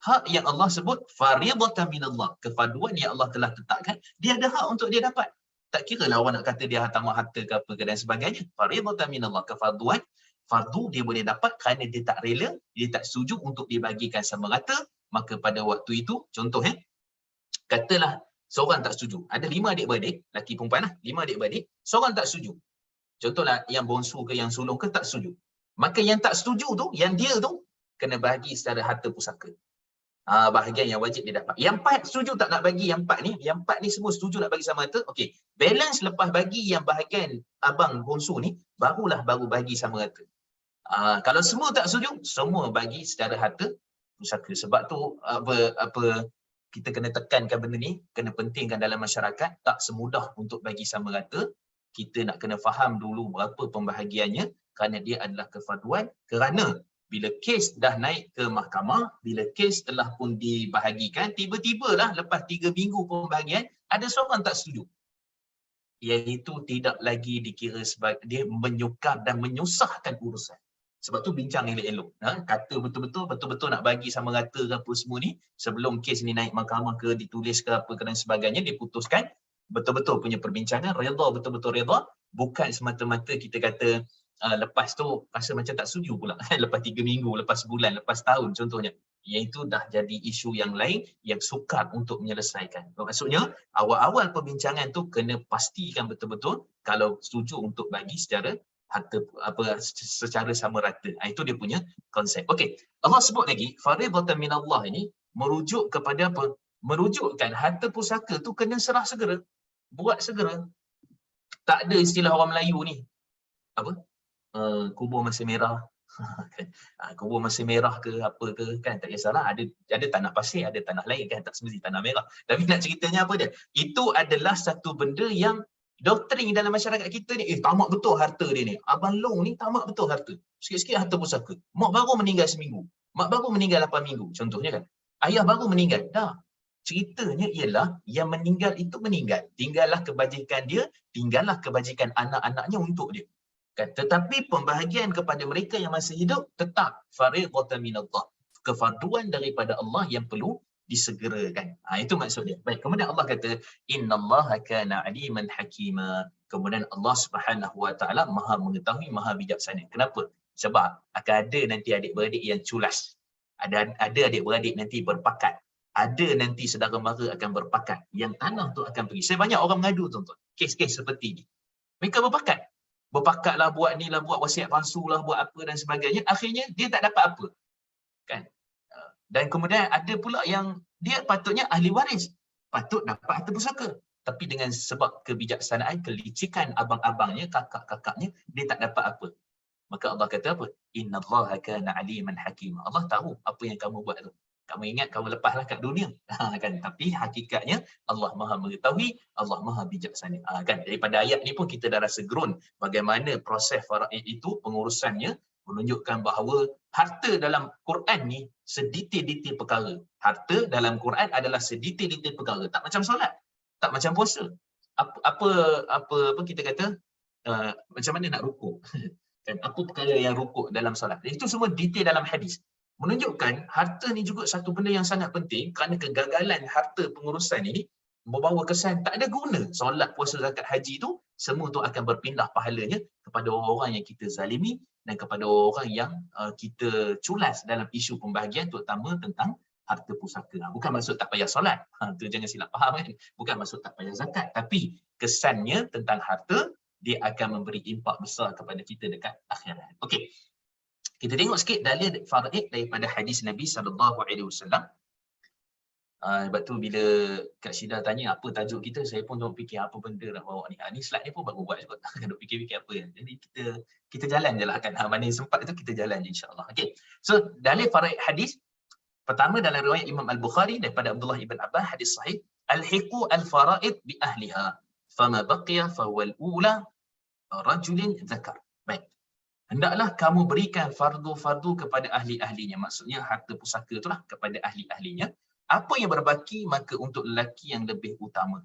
Hak yang Allah sebut fariidatan minallah, kefarduan yang Allah telah tetapkan, dia ada hak untuk dia dapat. Tak kira lah awak nak kata dia tamak harta ke apa ke dan sebagainya. Fariidatan minallah, kefarduan, fardu dia boleh dapat kerana dia tak rela, dia tak setuju untuk dibagikan sama rata. Maka pada waktu itu, contoh katalah seorang tak setuju. Ada 5 adik-beradik, lelaki perempuan lah, 5 adik-beradik, seorang tak setuju. Contohlah yang bongsu ke yang sulung ke tak setuju. Maka yang tak setuju tu, yang dia tu kena bagi secara harta pusaka. Bahagian yang wajib dia dapat. Yang 4 setuju tak nak bagi, yang 4 ni semua setuju nak bagi sama rata. Okey, balance lepas bagi yang bahagian abang bongsu ni, baru bagi sama rata. Kalau semua tak setuju, semua bagi secara harta pusaka. Sebab tu apa kita kena tekankan benda ni, kena pentingkan dalam masyarakat, tak semudah untuk bagi sama rata. Kita nak kena faham dulu berapa pembahagiannya, kerana dia adalah kefarduan. Kerana bila kes dah naik ke mahkamah, bila kes telah pun dibahagikan, tiba-tibalah lepas 3 minggu pembahagian, ada seorang tak setuju. Iaitu tidak lagi dikira sebagai dia menyukar dan menyusahkan urusan. Sebab tu bincang elok-elok. Kata betul-betul nak bagi sama rata ke apa semua ni, sebelum kes ni naik mahkamah ke, ditulis ke apa ke dan sebagainya, diputuskan, betul-betul punya perbincangan, redha, betul-betul redha. Bukan semata-mata kita kata lepas tu rasa macam tak setuju pula. Lepas 3 minggu, lepas sebulan, lepas tahun contohnya. Iaitu dah jadi isu yang lain yang sukar untuk menyelesaikan. Maksudnya, awal-awal perbincangan tu kena pastikan betul-betul kalau setuju untuk bagi secara harta secara sama rata. Itu dia punya konsep. Okey, Allah sebut lagi fariidatan minallah ini merujuk kepada apa? Merujukkan harta pusaka tu kena serah segera. Buat segera. Tak ada istilah orang Melayu ni. Apa? Kubur masih merah. Kubur masih merah ke apa ke, kan tak kisahlah, ada tanah pasir, ada tanah lain, kan tak semesti tanah merah. Tapi nak ceritanya apa dia? Itu adalah satu benda yang doktrin dalam masyarakat kita ni, tamak betul harta dia ni. Abang Long ni tamak betul harta. Sikit-sikit harta pusaka. Mak baru meninggal seminggu. Mak baru meninggal 8 minggu. Contohnya kan. Ayah baru meninggal. Dah. Ceritanya ialah yang meninggal itu meninggal. Tinggallah kebajikan dia, tinggallah kebajikan anak-anaknya untuk dia. Kan? Tetapi pembahagian kepada mereka yang masih hidup tetap fariidatan minallah. Kefarduan daripada Allah yang perlu disegerakan. Itu maksud dia. Baik, kemudian Allah kata innallaha kana aliman hakima. Kemudian Allah Subhanahu wa taala Maha mengetahui, Maha bijaksana. Kenapa? Sebab akan ada nanti adik-beradik yang culas. Ada adik-beradik nanti berpakat. Ada nanti saudara mara akan berpakat. Yang tanah tu akan pergi. Saya banyak orang mengadu tuan-tuan. Kes-kes seperti ni. Mereka berpakat. Berpakatlah, buat ni lah, buat wasiat palsu lah, buat apa dan sebagainya. Akhirnya dia tak dapat apa. Kan? Dan kemudian ada pula yang dia patutnya ahli waris, patut dapat harta pusaka, tapi dengan sebab kebijaksanaan, kelicikan abang-abangnya, kakak-kakaknya, dia tak dapat apa. Maka Allah kata apa? Innallaha kana aliman hakim. Allah tahu apa yang kamu buat tu. Kamu ingat kamu lepaslah kat dunia. Kan? Tapi hakikatnya Allah Maha mengetahui, Allah Maha bijaksana. Kan? Daripada ayat ni pun kita dah rasa gerun bagaimana proses faraid itu pengurusannya, menunjukkan bahawa harta dalam Quran ni sedetail-detail perkara. Harta dalam Quran adalah sedetail-detail perkara. Tak macam solat, tak macam puasa. Apa kita kata macam mana nak rukuk. Kan? Apa perkara yang rukuk dalam solat. Itu semua detail dalam hadis. Menunjukkan harta ni juga satu benda yang sangat penting, kerana kegagalan harta pengurusan ini membawa kesan tak ada guna. Solat, puasa, zakat, haji tu semua tu akan berpindah pahalanya kepada orang-orang yang kita zalimi dan kepada orang yang kita culas dalam isu pembahagian, terutama tentang harta pusaka. Bukan maksud tak payah solat. Tu jangan silap faham kan. Bukan maksud tak payah zakat, tapi kesannya tentang harta, dia akan memberi impak besar kepada kita dekat akhirat. Okey. Kita tengok sikit dalil faraid daripada hadis Nabi SAW. Sebab tu bila Kak Syida tanya apa tajuk kita, saya pun tengok fikir apa benda nak bawa ni. Ni slide ni pun baru buat juga. Kena fikir-fikir apa. Jadi kita jalan je lah kan. Mana yang sempat tu kita jalan je insyaAllah. Okay. So dalil faraid hadis. Pertama dalam riwayat Imam Al-Bukhari daripada Abdullah ibn Abbas, hadis sahih. Al-hiqu al-faraid bi ahliha. Fama baqiya fahuwa al-ula rajulin zakar. Baik. Hendaklah kamu berikan fardu-fardu kepada ahli-ahlinya. Maksudnya harta pusaka itulah kepada ahli-ahlinya. Apa yang berbaki maka untuk lelaki yang lebih utama.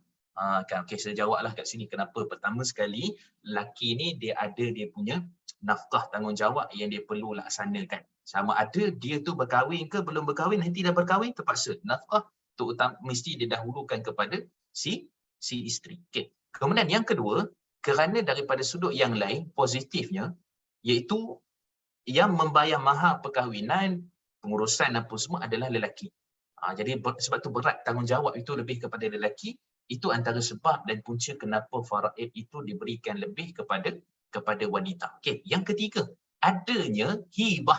Kan, okay, saya jawablah kat sini kenapa. Pertama sekali, lelaki ni dia punya nafkah tanggungjawab yang dia perlu laksanakan. Sama ada dia tu berkahwin ke belum berkahwin, nanti dah berkahwin terpaksa nafkah tu mesti didahulukan kepada si isteri. Okay. Kemudian yang kedua, kerana daripada sudut yang lain positifnya, iaitu yang membayar mahar perkahwinan, pengurusan apa semua adalah lelaki. Jadi sebab tu berat tanggungjawab itu lebih kepada lelaki. Itu antara sebab dan punca kenapa faraid itu diberikan lebih kepada wanita. Okey, yang ketiga, adanya hibah.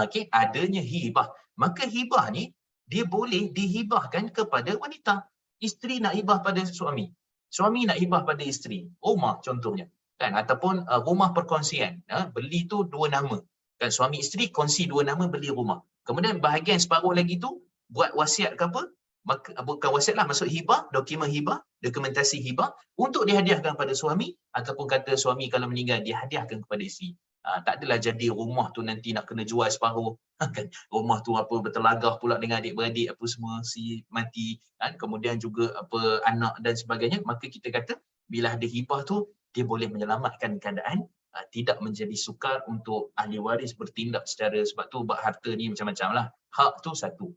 Okey, adanya hibah. Maka hibah ni dia boleh dihibahkan kepada wanita. Isteri nak hibah pada suami. Suami nak hibah pada isteri. Rumah contohnya. Kan, ataupun rumah perkongsian. Beli tu dua nama. Kan, suami isteri kongsi dua nama beli rumah. Kemudian bahagian separuh lagi tu buat wasiat ke apa? Maka bukan wasiat lah, maksud hibah, dokumen hibah, dokumentasi hibah untuk dihadiahkan pada suami, ataupun kata suami kalau meninggal dihadiahkan kepada isteri. Tak adalah jadi rumah tu nanti nak kena jual separuh. Kan? Rumah tu apa bertelagah pula dengan adik-beradik apa semua si mati, kan? Kemudian juga apa anak dan sebagainya. Maka kita kata bila ada hibah tu dia boleh menyelamatkan keadaan, tidak menjadi sukar untuk ahli waris bertindak secara, sebab tu bab harta ni macam-macam lah. Hak tu satu.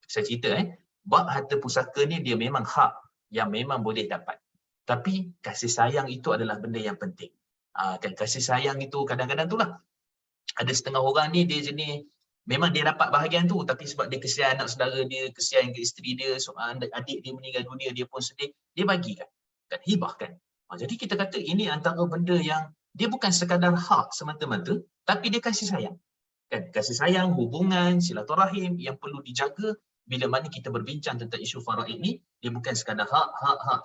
Saya cerita bab harta pusaka ni dia memang hak yang memang boleh dapat. Tapi kasih sayang itu adalah benda yang penting. Kan kasih sayang itu kadang-kadang tu lah. Ada setengah orang ni dia jenis memang dia dapat bahagian tu, tapi sebab dia kesian anak saudara dia, kesian ke isteri dia, adik dia meninggal dunia, dia pun sedih, dia bagikan. Kan hibahkan. Jadi kita kata ini antara benda yang dia bukan sekadar hak semata-mata, tapi dia kasih sayang. Kan? Kasih sayang, hubungan, silaturahim yang perlu dijaga. Bila mana kita berbincang tentang isu faraid ni, dia bukan sekadar hak.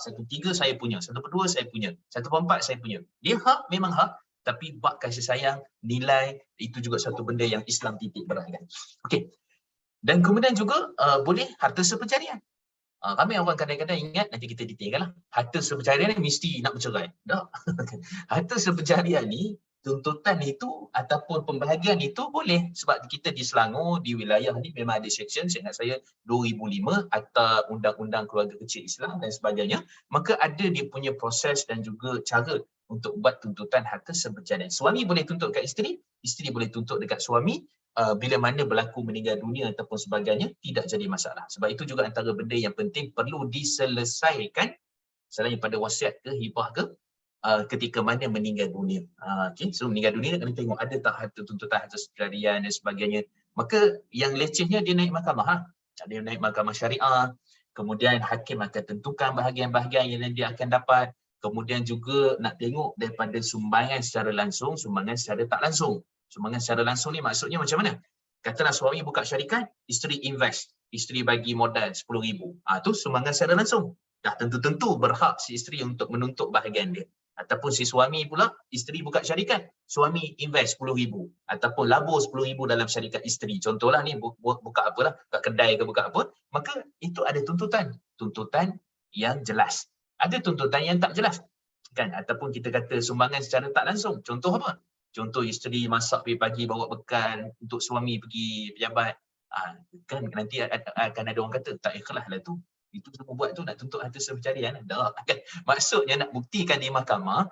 1/3 saya punya, 1/2 saya punya, 1/4 saya punya. Dia hak, memang hak, tapi bab kasih sayang, nilai, itu juga satu benda yang Islam titik beratkan. Okey. Dan kemudian juga boleh harta seperjarian. Ramai orang kadang-kadang ingat, nanti kita detailkan lah, harta seperjarian ni mesti nak bercerai. Tak. Harta seperjarian ni, tuntutan itu ataupun pembahagian itu boleh. Sebab kita di Selangor, di wilayah ni memang ada section, saya ingat saya 2005, Akta Undang-Undang Keluarga Kecil Islam dan sebagainya. Maka ada dia punya proses dan juga cara untuk buat tuntutan harta seperjarian. Suami boleh tuntut kat isteri, isteri boleh tuntut dekat suami. Bila mana berlaku meninggal dunia ataupun sebagainya, tidak jadi masalah. Sebab itu juga antara benda yang penting perlu diselesaikan selain pada wasiat ke hibah ke, ketika mana meninggal dunia. Okay. So meninggal dunia kena tengok ada tak harta tuntutan harta seperjarian dan sebagainya. Maka yang lecehnya dia naik mahkamah. Dia naik mahkamah syariah. Kemudian hakim akan tentukan bahagian-bahagian yang dia akan dapat. Kemudian juga nak tengok daripada sumbangan secara langsung, sumbangan secara tak langsung. Sumbangan secara langsung ni maksudnya macam mana? Katalah suami buka syarikat, isteri invest, isteri bagi modal 10,000. Tu sumbangan secara langsung. Dah tentu-tentu berhak si isteri untuk menuntut bahagian dia. Ataupun si suami pula, isteri buka syarikat, suami invest 10,000 ataupun labur 10,000 dalam syarikat isteri. Contohlah ni buka apalah, buka kedai ke buka apa, maka itu ada tuntutan yang jelas. Ada tuntutan yang tak jelas. Kan? Ataupun kita kata sumbangan secara tak langsung. Contoh apa? Contoh isteri masak pagi-pagi bawa bekal untuk suami pergi pejabat. Kan nanti akan ada orang kata tak ikhlas lah tu. Itu semua buat tu nak tuntut harta seperjarian. Tak. Kan? Maksudnya nak buktikan di mahkamah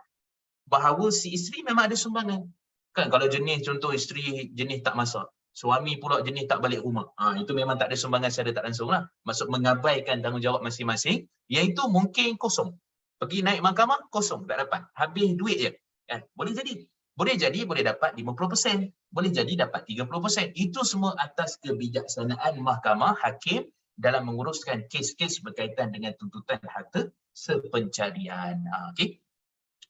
bahawa si isteri memang ada sumbangan. Kan kalau jenis contoh isteri jenis tak masak, suami pula jenis tak balik rumah. Itu memang tak ada sumbangan secara tak langsung lah. Maksud mengabaikan tanggungjawab masing-masing, iaitu mungkin kosong. Pergi naik mahkamah, kosong, tak dapat. Habis duit je. Kan? Boleh jadi. Boleh dapat 50%. Boleh jadi dapat 30%. Itu semua atas kebijaksanaan mahkamah, hakim dalam menguruskan kes-kes berkaitan dengan tuntutan harta sepencarian. Okey.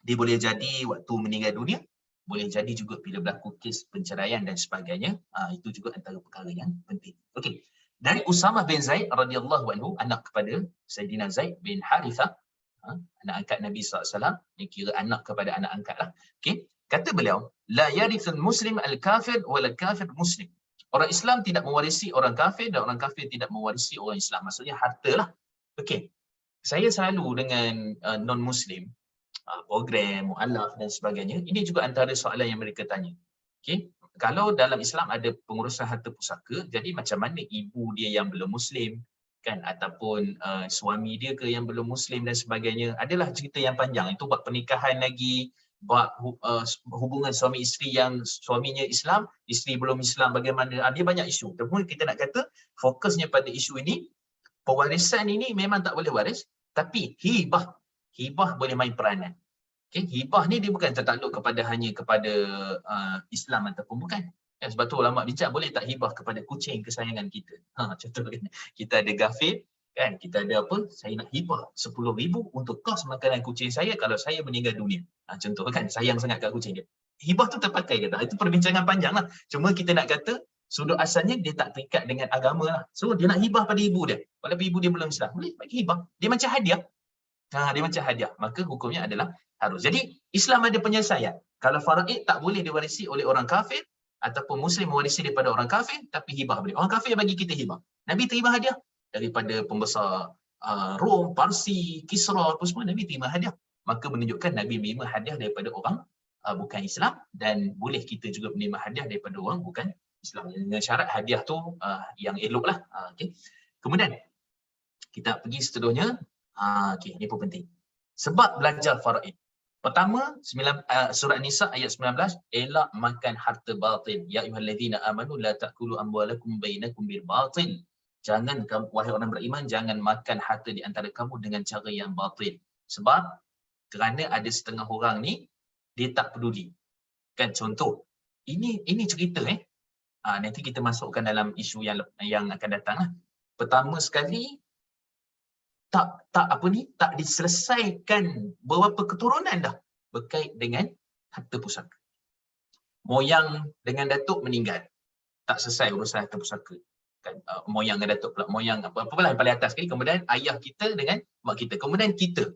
Dia boleh jadi waktu meninggal dunia, boleh jadi juga bila berlaku kes penceraian dan sebagainya. Itu juga antara perkara yang penting. Okey. Dari Usamah bin Zaid radhiyallahu anhu, anak kepada Sayyidina Zaid bin Harithah, anak angkat Nabi SAW, ni kira anak kepada anak angkat lah. Okay. Kata beliau, la yarithul muslim al-kafir wal kafir muslim. Orang Islam tidak mewarisi orang kafir dan orang kafir tidak mewarisi orang Islam. Maksudnya harta lah. Okey. Saya selalu dengan non-Muslim, program, mu'alaf dan sebagainya, ini juga antara soalan yang mereka tanya. Okey. Kalau dalam Islam ada pengurusan harta pusaka, jadi macam mana ibu dia yang belum Muslim, kan, ataupun suami dia ke yang belum Muslim dan sebagainya. Adalah cerita yang panjang. Itu buat pernikahan lagi, buat hubungan suami isteri yang suaminya Islam, isteri belum Islam, bagaimana. Dia banyak isu. Tapi kita nak kata fokusnya pada isu ini, pewarisan ini memang tak boleh waris, tapi hibah boleh main peranan. Okay, hibah ni dia bukan tertakluk kepada hanya kepada Islam ataupun bukan. Ya, sebab tu ulama bincang boleh tak hibah kepada kucing kesayangan kita. Contoh kita ada Gafir, kan, kita ada apa, saya nak hibah 10,000 untuk kos makanan kucing saya kalau saya meninggal dunia. Contoh kan, sayang sangat kat kucing dia. Hibah tu terpakai ke tak? Itu perbincangan panjang lah. Cuma kita nak kata sudut asalnya dia tak terikat dengan agama lah. So dia nak hibah pada ibu dia. Walaupun ibu dia belum Islam, boleh bagi hibah. Dia macam hadiah. Dia macam hadiah. Maka hukumnya adalah harus. Jadi Islam ada penyelesaian. Kalau faraid tak boleh diwarisi oleh orang kafir, ataupun Muslim mewarisi daripada orang kafir, tapi hibah boleh. Orang kafir bagi kita hibah. Nabi terima hadiah daripada pembesar Rom, Parsi, Kisra, apa semua. Nabi terima hadiah. Maka menunjukkan Nabi menerima hadiah daripada orang bukan Islam, dan boleh kita juga menerima hadiah daripada orang bukan Islam. Dengan syarat hadiah tu yang elok lah. Okay. Kemudian kita pergi seterusnya. Okay, ini pun penting. Sebab belajar faraid. Pertama, surah Nisa ayat 19, elak makan harta batil. Ya ayyuhallazina amanu la ta'kulu amwalakum bainakum bil batil. Jangan kamu, wahai orang beriman, jangan makan harta di antara kamu dengan cara yang batil. Sebab kerana ada setengah orang ni dia tak peduli. Kan, contoh. Ini cerita nanti kita masukkan dalam isu yang akan datang lah. Pertama sekali, tak diselesaikan beberapa keturunan dah berkait dengan harta pusaka. Moyang dengan datuk meninggal, tak selesai urusan harta pusaka. Kan, moyang dengan datuk pula, moyang apalah yang paling atas sekali, kemudian ayah kita dengan mak kita, kemudian kita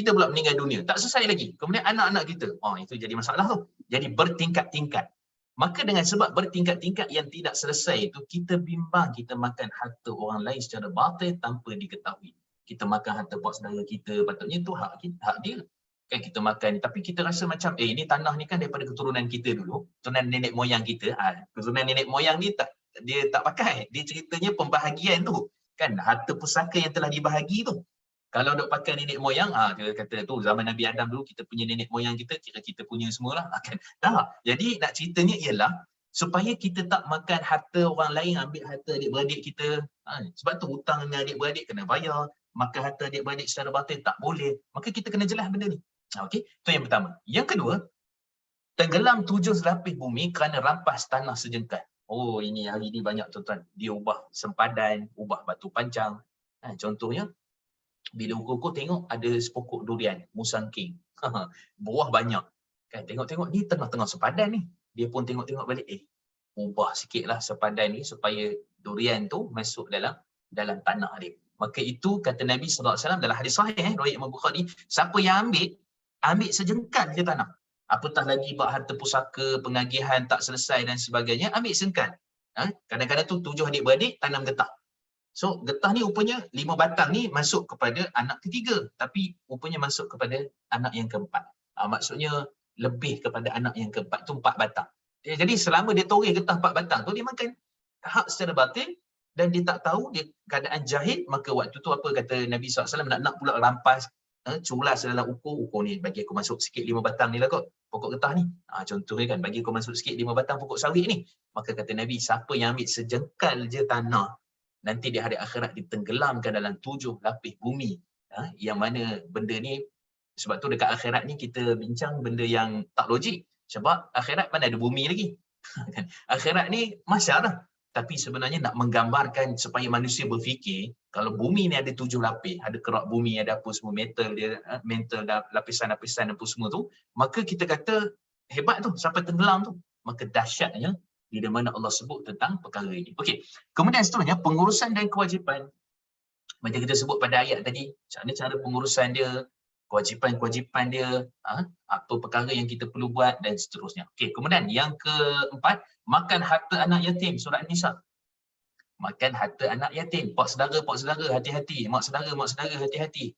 pula meninggal dunia, tak selesai lagi, kemudian anak-anak kita. Itu jadi masalah tu. Jadi bertingkat-tingkat. Maka dengan sebab bertingkat-tingkat yang tidak selesai itu, kita bimbang kita makan harta orang lain secara batil tanpa diketahui. Kita makan harta puak saudara kita, patutnya tu hak dia. Kan kita makan, tapi kita rasa macam ini tanah ni kan daripada keturunan kita dulu, keturunan nenek moyang kita. Keturunan nenek moyang ni dia tak pakai. Dia ceritanya pembahagian tu. Kan harta pusaka yang telah dibahagi tu. Kalau dok pakai nenek moyang, kita kata tu zaman Nabi Adam dulu kita punya nenek moyang kira kita punya semualah. Kan. Jadi nak ceritanya ialah supaya kita tak makan harta orang lain, ambil harta adik-beradik kita. Sebab tu hutang dengan adik-beradik kena bayar. Makan harta adik-beradik secara batil tak boleh. Maka kita kena jelas benda ni. Okey, itu yang pertama. Yang kedua, tenggelam 7 lapis bumi kerana rampas tanah sejengkal. Ini hari ni banyak tuan-tuan. Dia ubah sempadan, ubah batu pancang. Contohnya, bila ukur-ukur tengok ada sepokok durian, musang king. Buah banyak. Kan, tengok-tengok ni tengah-tengah sempadan ni. Dia pun tengok-tengok balik, ubah sikitlah sempadan ni supaya durian tu masuk dalam tanah dia. Maka itu kata Nabi SAW dalam hadis sahih riwayat Imam Bukhari, siapa yang ambil sejengkal je tanah. Apatah lagi bab harta pusaka, pengagihan tak selesai dan sebagainya, ambil sejengkal. Kadang-kadang tu 7 adik-beradik tanam getah. So getah ni rupanya 5 batang ni masuk kepada anak ketiga, tapi rupanya masuk kepada anak yang keempat. Maksudnya lebih kepada anak yang keempat tu 4 batang. Jadi selama dia toreh getah 4 batang tu, dia makan hak secara batil. Dan dia tak tahu, dia keadaan jahil. Maka waktu tu apa kata Nabi SAW, nak pula rampas, culas dalam ukur ni, bagi aku masuk sikit 5 batang ni lah kot, pokok getah ni. Contohnya kan, bagi aku masuk sikit 5 batang pokok sawit ni. Maka kata Nabi, siapa yang ambil sejengkal je tanah, nanti di hari akhirat ditenggelamkan dalam 7 lapis bumi. Yang mana benda ni, sebab tu dekat akhirat ni kita bincang benda yang tak logik. Sebab akhirat mana ada bumi lagi. Akhirat ni mahsyar lah. Tapi sebenarnya nak menggambarkan supaya manusia berfikir, kalau bumi ni ada 7 lapis, ada kerak bumi, ada apa semua, metal dia, metal lapisan-lapisan apa semua tu, maka kita kata hebat tu, sampai tenggelam tu. Maka dahsyatnya bila mana Allah sebut tentang perkara ini. Okey. Kemudian seterusnya pengurusan dan kewajipan. Macam kita sebut pada ayat tadi, macam mana cara pengurusan dia, kewajipan-kewajipan dia, apa perkara yang kita perlu buat dan seterusnya. Okey, kemudian yang keempat, makan harta anak yatim, surah An-Nisa. Makan harta anak yatim, pak saudara hati-hati, mak saudara hati-hati.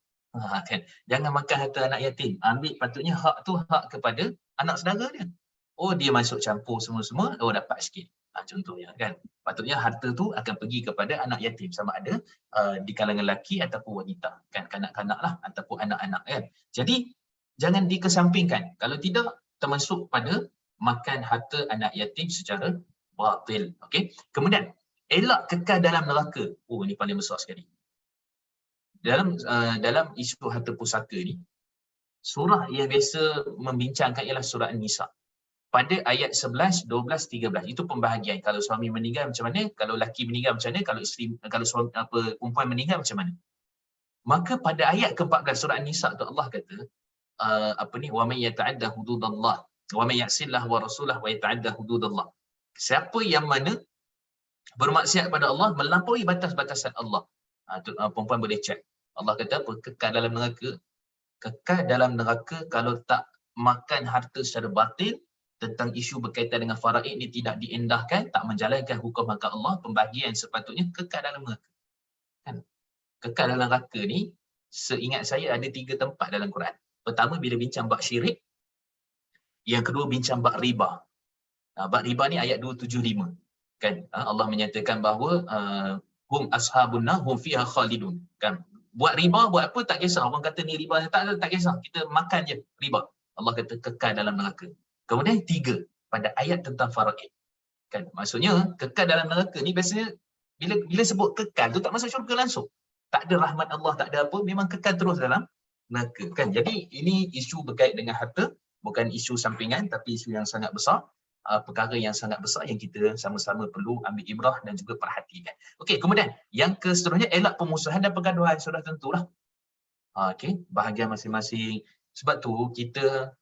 Kan. Jangan makan harta anak yatim. Ambil patutnya hak tu hak kepada anak saudara dia. Oh, dia masuk campur semua-semua, oh dapat sikit. Contohnya kan. Patutnya harta tu akan pergi kepada anak yatim, sama ada di kalangan lelaki ataupun wanita, kan, kanak-kanak lah ataupun anak-anak kan. Jadi jangan dikesampingkan. Kalau tidak, termasuk pada makan harta anak yatim secara batil. Okey. Kemudian elak kekal dalam neraka. Oh, ini paling besar sekali. Dalam isu harta pusaka ni, surah yang biasa membincangkan ialah surah An-Nisa. Pada ayat 11, 12, 13 itu pembahagian. Kalau suami meninggal macam mana, kalau lelaki meninggal macam mana, kalau suami perempuan meninggal macam mana. Maka pada ayat ke-14 surah An-Nisa tu Allah kata wa may yata'adda hududallah wa may ya'sillah wa rasulah wa yata'adda hududallah. Siapa yang mana bermaksiat pada Allah, melampaui batas-batasan Allah. Perempuan boleh cek. Allah kata apa? Kekal dalam neraka. Kekal dalam neraka kalau tak makan harta secara batil, tentang isu berkaitan dengan faraid ni tidak diendahkan, tak menjalankan hukum hak Allah, pembahagian sepatutnya kekal dalam neraka. Kan? Kekal dalam neraka ni, seingat saya ada 3 tempat dalam Quran. Pertama bila bincang bab syirik, yang kedua bincang bab riba. Bab riba ni ayat 275. Kan? Allah menyatakan bahawa hum ashabun nar hum fiha khalidun. Kan? Buat riba, buat apa tak kisah. Orang kata ni riba, tak kisah. Kita makan je riba. Allah kata kekal dalam neraka. Kemudian 3 pada ayat tentang faraid. Kan? Maksudnya kekal dalam neraka ni biasanya bila sebut kekal tu tak masuk syurga langsung. Tak ada rahmat Allah, tak ada apa, memang kekal terus dalam neraka. Kan? Jadi ini isu berkait dengan harta, bukan isu sampingan tapi isu yang sangat besar. Perkara yang sangat besar yang kita sama-sama perlu ambil ibrah dan juga perhatikan. Okey, kemudian yang seterusnya elak pemusuhan dan pergaduhan, sudah tentulah. Okey, bahagian masing-masing. Sebab tu kita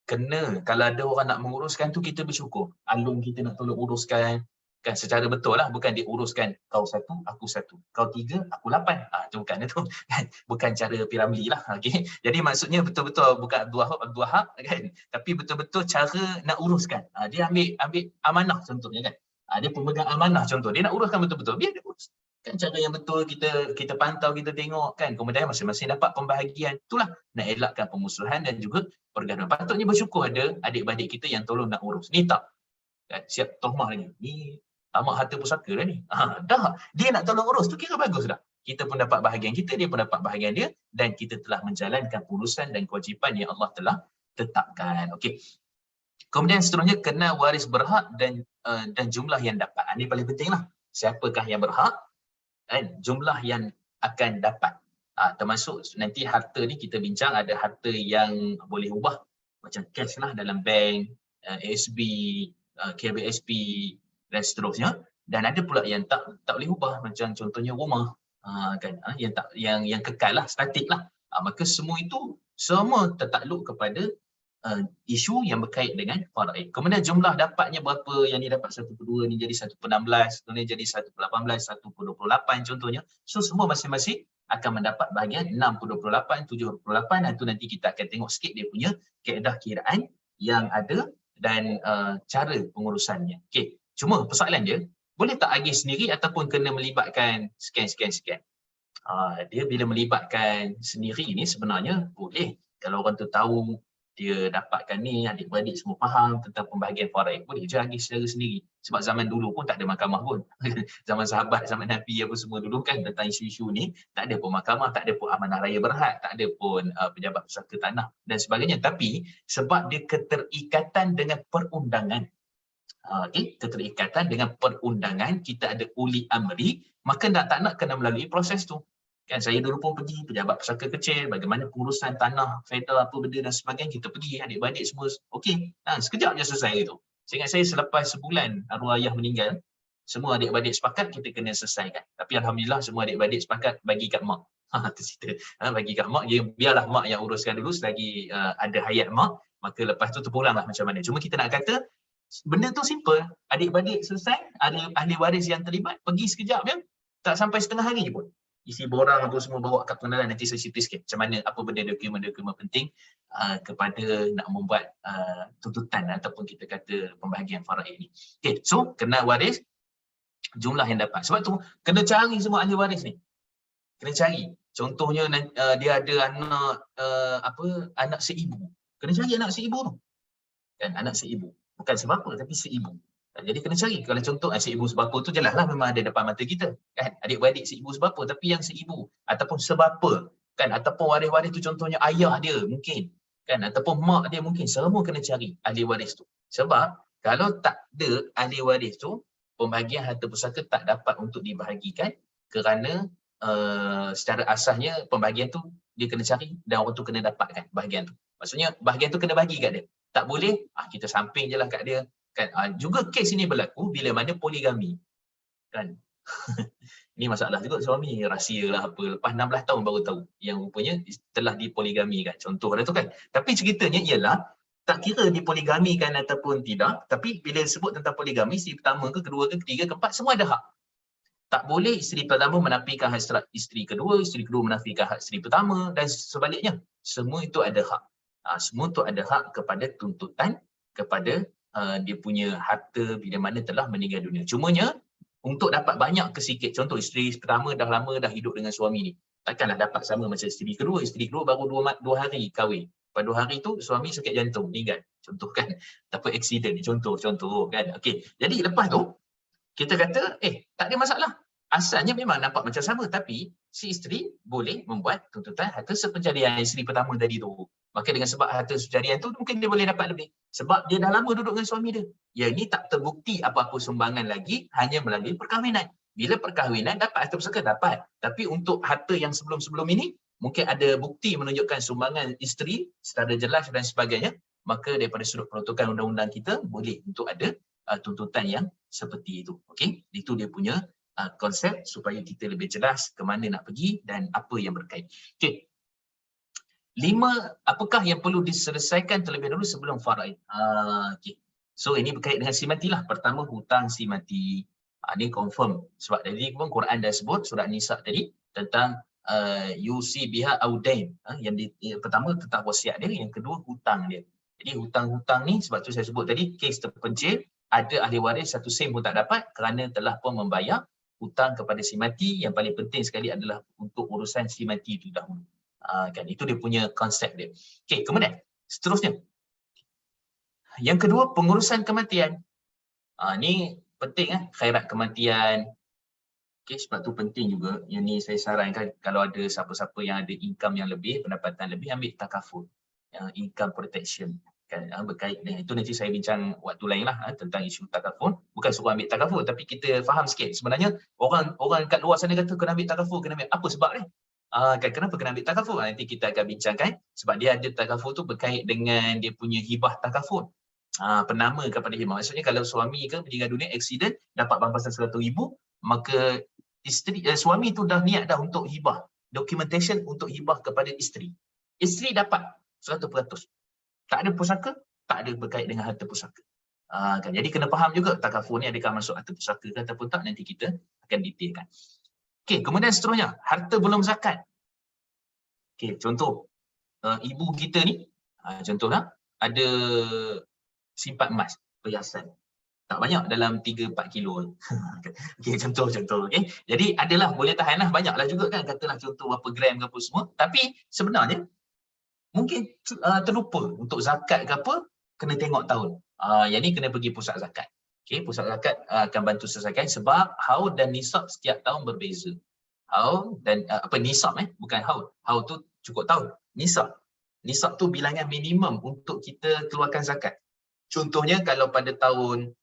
kena, kalau ada orang nak menguruskan tu kita bersyukur. Alung kita nak tolong uruskan kan secara betul lah, bukan diuruskan kau 1 aku 1, kau 3 aku 8. Itu bukan itu kan, bukan cara piramli lah. Okey, jadi maksudnya betul-betul bukan dua hak kan, tapi betul-betul cara nak uruskan. Dia ambil amanah contohnya kan. Dia pemegang amanah contoh, dia nak uruskan betul-betul, biar dia urus kan, cara yang betul kita pantau, kita tengok kan, kemudian masing-masing dapat pembahagian. Itulah nak elakkan pemusuhan dan juga pergaduhan. Patutnya bersyukur ada adik-beradik kita yang tolong nak urus. Ni tak kan, siap tohmah lagi ni tamak harta pusaka dah ni. Dah dia nak tolong urus tu kira bagus dah. Kita pun dapat bahagian kita, dia pun dapat bahagian dia, dan kita telah menjalankan urusan dan kewajipan yang Allah telah tetapkan. Okey. Kemudian seterusnya kenal waris berhak dan jumlah yang dapat. Ini paling pentinglah. Siapakah yang berhak dan jumlah yang akan dapat. Termasuk nanti harta ni kita bincang, ada harta yang boleh ubah macam cash lah dalam bank, ASB, KBSP dan seterusnya, dan ada pula yang tak boleh ubah macam contohnya rumah kan, yang kekal lah, statik lah. Maka semua itu semua tertakluk kepada isu yang berkait dengan faraid. Kemudian jumlah dapatnya berapa, yang ni dapat 1/2, ni jadi 1/16, ni jadi 1/18, 1/28 contohnya. So semua masing-masing akan mendapat bahagian 6/28, 7/28. Itu nanti kita akan tengok sikit dia punya kaedah kiraan yang ada dan cara pengurusannya. Okey, cuma persoalan dia, boleh tak agih sendiri ataupun kena melibatkan sekian. Dia bila melibatkan sendiri ni sebenarnya boleh. Kalau orang tu tahu dia dapatkan ni, adik-beradik semua faham tentang pembahagian faraid, boleh je agih secara sendiri. Sebab zaman dulu pun tak ada mahkamah pun. Zaman sahabat, zaman Nabi apa semua dulu kan, tentang isu-isu ni tak ada pun mahkamah, tak ada pun amanah raya berhad, tak ada pun pejabat pusaka tanah dan sebagainya. Tapi sebab dia keterikatan dengan perundangan, keterikatan dengan perundangan, kita ada uli amri, maka tak nak kena melalui proses tu. Kan saya dulu pun pergi pejabat pusaka kecil, bagaimana pengurusan tanah, federal apa benda dan sebagainya, kita pergi adik-beradik semua okey. Sekejap je selesai itu. Saya ingat saya selepas sebulan arwah ayah meninggal, semua adik-beradik sepakat kita kena selesaikan. Tapi alhamdulillah semua adik-beradik sepakat bagi kat mak. Tu cerita. Bagi kat mak, biarlah mak yang uruskan dulu selagi ada hayat mak, maka lepas tu terpulanglah macam mana. Cuma kita nak kata benda tu simple. Adik-beradik selesai, ada ahli waris yang terlibat, pergi sekejap je, tak sampai setengah hari pun. Isi borang apa semua bawa kat pengadilan, nanti saya cerita sikit macam mana, apa benda dokumen-dokumen penting kepada nak membuat tuntutan ataupun kita kata pembahagian faraid ni. Okay, so kenal waris, jumlah yang dapat. Sebab tu kena cari semua ahli waris ni. Kena cari. Contohnya dia ada anak anak seibu. Kena cari anak seibu tu. Kan, anak seibu. Bukan sebapa tapi seibu. Jadi kena cari. Kalau contoh seibu sebapa tu jelaslah memang ada depan mata kita. Kan, adik-beradik seibu sebapa, tapi yang seibu ataupun sebapa, kan, ataupun waris-waris tu contohnya ayah dia mungkin, kan, ataupun mak dia mungkin, semua kena cari ahli waris tu. Sebab kalau tak ada ahli waris tu, pembahagian harta pusaka tak dapat untuk dibahagikan kerana secara asasnya pembahagian tu dia kena cari dan orang tu kena dapatkan bahagian tu. Maksudnya bahagian tu kena bagi kat dia. Tak boleh kita samping je lah kat dia. Kan, juga kes ini berlaku bila mana poligami. Kan. Ini masalah juga, suami rahsia lah apa. Lepas 16 tahun baru tahu yang rupanya telah dipoligamikan. Contoh dah tu kan. Tapi ceritanya ialah tak kira dipoligamikan ataupun tidak, tapi bila sebut tentang poligami, isteri pertama ke, kedua ke, ketiga, keempat, semua ada hak. Tak boleh isteri pertama menafikan hak isteri kedua menafikan hak isteri pertama dan sebaliknya. Semua itu ada hak. Semua itu ada hak kepada tuntutan, kepada dia punya harta bila mana telah meninggal dunia. Cumanya untuk dapat banyak ke sikit, contoh isteri pertama dah lama dah hidup dengan suami ni, takkanlah dapat sama macam isteri kedua baru 2 hari kahwin. Pada 2 hari tu suami sakit jantung, meninggal. Contoh kan, ataupun accident, contoh kan. Okey. Jadi lepas tu kita kata tak ada masalah. Asalnya memang nampak macam sama, tapi si isteri boleh membuat tuntutan harta sepenjadian isteri pertama tadi tu. Maka dengan sebab harta sepenjadian tu mungkin dia boleh dapat lebih. Sebab dia dah lama duduk dengan suami dia. Yang ini tak terbukti apa-apa sumbangan lagi, hanya melalui perkahwinan. Bila perkahwinan dapat harta pusaka, dapat. Tapi untuk harta yang sebelum-sebelum ini, mungkin ada bukti menunjukkan sumbangan isteri secara jelas dan sebagainya, maka daripada sudut peruntukan undang-undang kita boleh untuk ada tuntutan yang seperti itu. Okey, itu dia punya konsep supaya kita lebih jelas ke mana nak pergi dan apa yang berkait. Okey. 5, apakah yang perlu diselesaikan terlebih dahulu sebelum faraid? Okey. So ini berkait dengan simati lah. Pertama, hutang simati. Ini confirm. Sebab tadi pun Quran dah sebut surat Nisa tadi tentang yusi biha audain. Yang pertama tentang wasiat dia, yang kedua hutang dia. Jadi hutang-hutang ni sebab tu saya sebut tadi kes terpencil, ada ahli waris 1 sen pun tak dapat kerana telah pun membayar hutang kepada si mati. Yang paling penting sekali adalah untuk urusan si mati itu dahulu. Kan, itu dia punya konsep dia. Okey, kemudian seterusnya. Yang kedua, pengurusan kematian. Ni penting khairat kematian. Okey, sebab tu penting juga. Yang ni saya sarankan kalau ada siapa-siapa yang ada income yang lebih, pendapatan lebih, ambil takaful. Income protection. Kan, berkait dengan itu nanti saya bincang waktu lain lah tentang isu takaful. Bukan suruh ambil takaful, tapi kita faham sikit. Sebenarnya orang kat luar sana kata kena ambil takaful, kena ambil. Apa sebab ni? Kenapa kena ambil takaful? Nanti kita akan bincangkan. Sebab dia ada takaful tu berkait dengan dia punya hibah takaful. Penama kepada hibah. Maksudnya kalau suami ke meninggal dunia, accident, dapat bampasan 100,000, maka suami tu dah niat dah untuk hibah. Documentation untuk hibah kepada isteri. Isteri dapat 100%. Tak ada pusaka, tak ada berkait dengan harta pusaka. Kan? Jadi kena faham juga takaful ni adakah masuk harta pusaka ke ataupun tak, nanti kita akan detailkan. Okey, kemudian seterusnya, harta belum zakat. Okey, contoh ibu kita ni, contohlah ada simpan emas, perhiasan. Tak banyak, dalam 3-4 kilo. Okey, contoh. Okey. Jadi adalah, boleh tahanlah, banyaklah juga kan, katalah contoh berapa gram ke apa semua. Tapi sebenarnya mungkin terlupa untuk zakat ke apa, kena tengok tahun. Yang ni kena pergi pusat zakat. Okey, pusat zakat akan bantu selesaikan sebab haul dan nisab setiap tahun berbeza. Haul dan nisab bukan haul. Haul tu cukup tahun. Nisab tu bilangan minimum untuk kita keluarkan zakat. Contohnya kalau pada tahun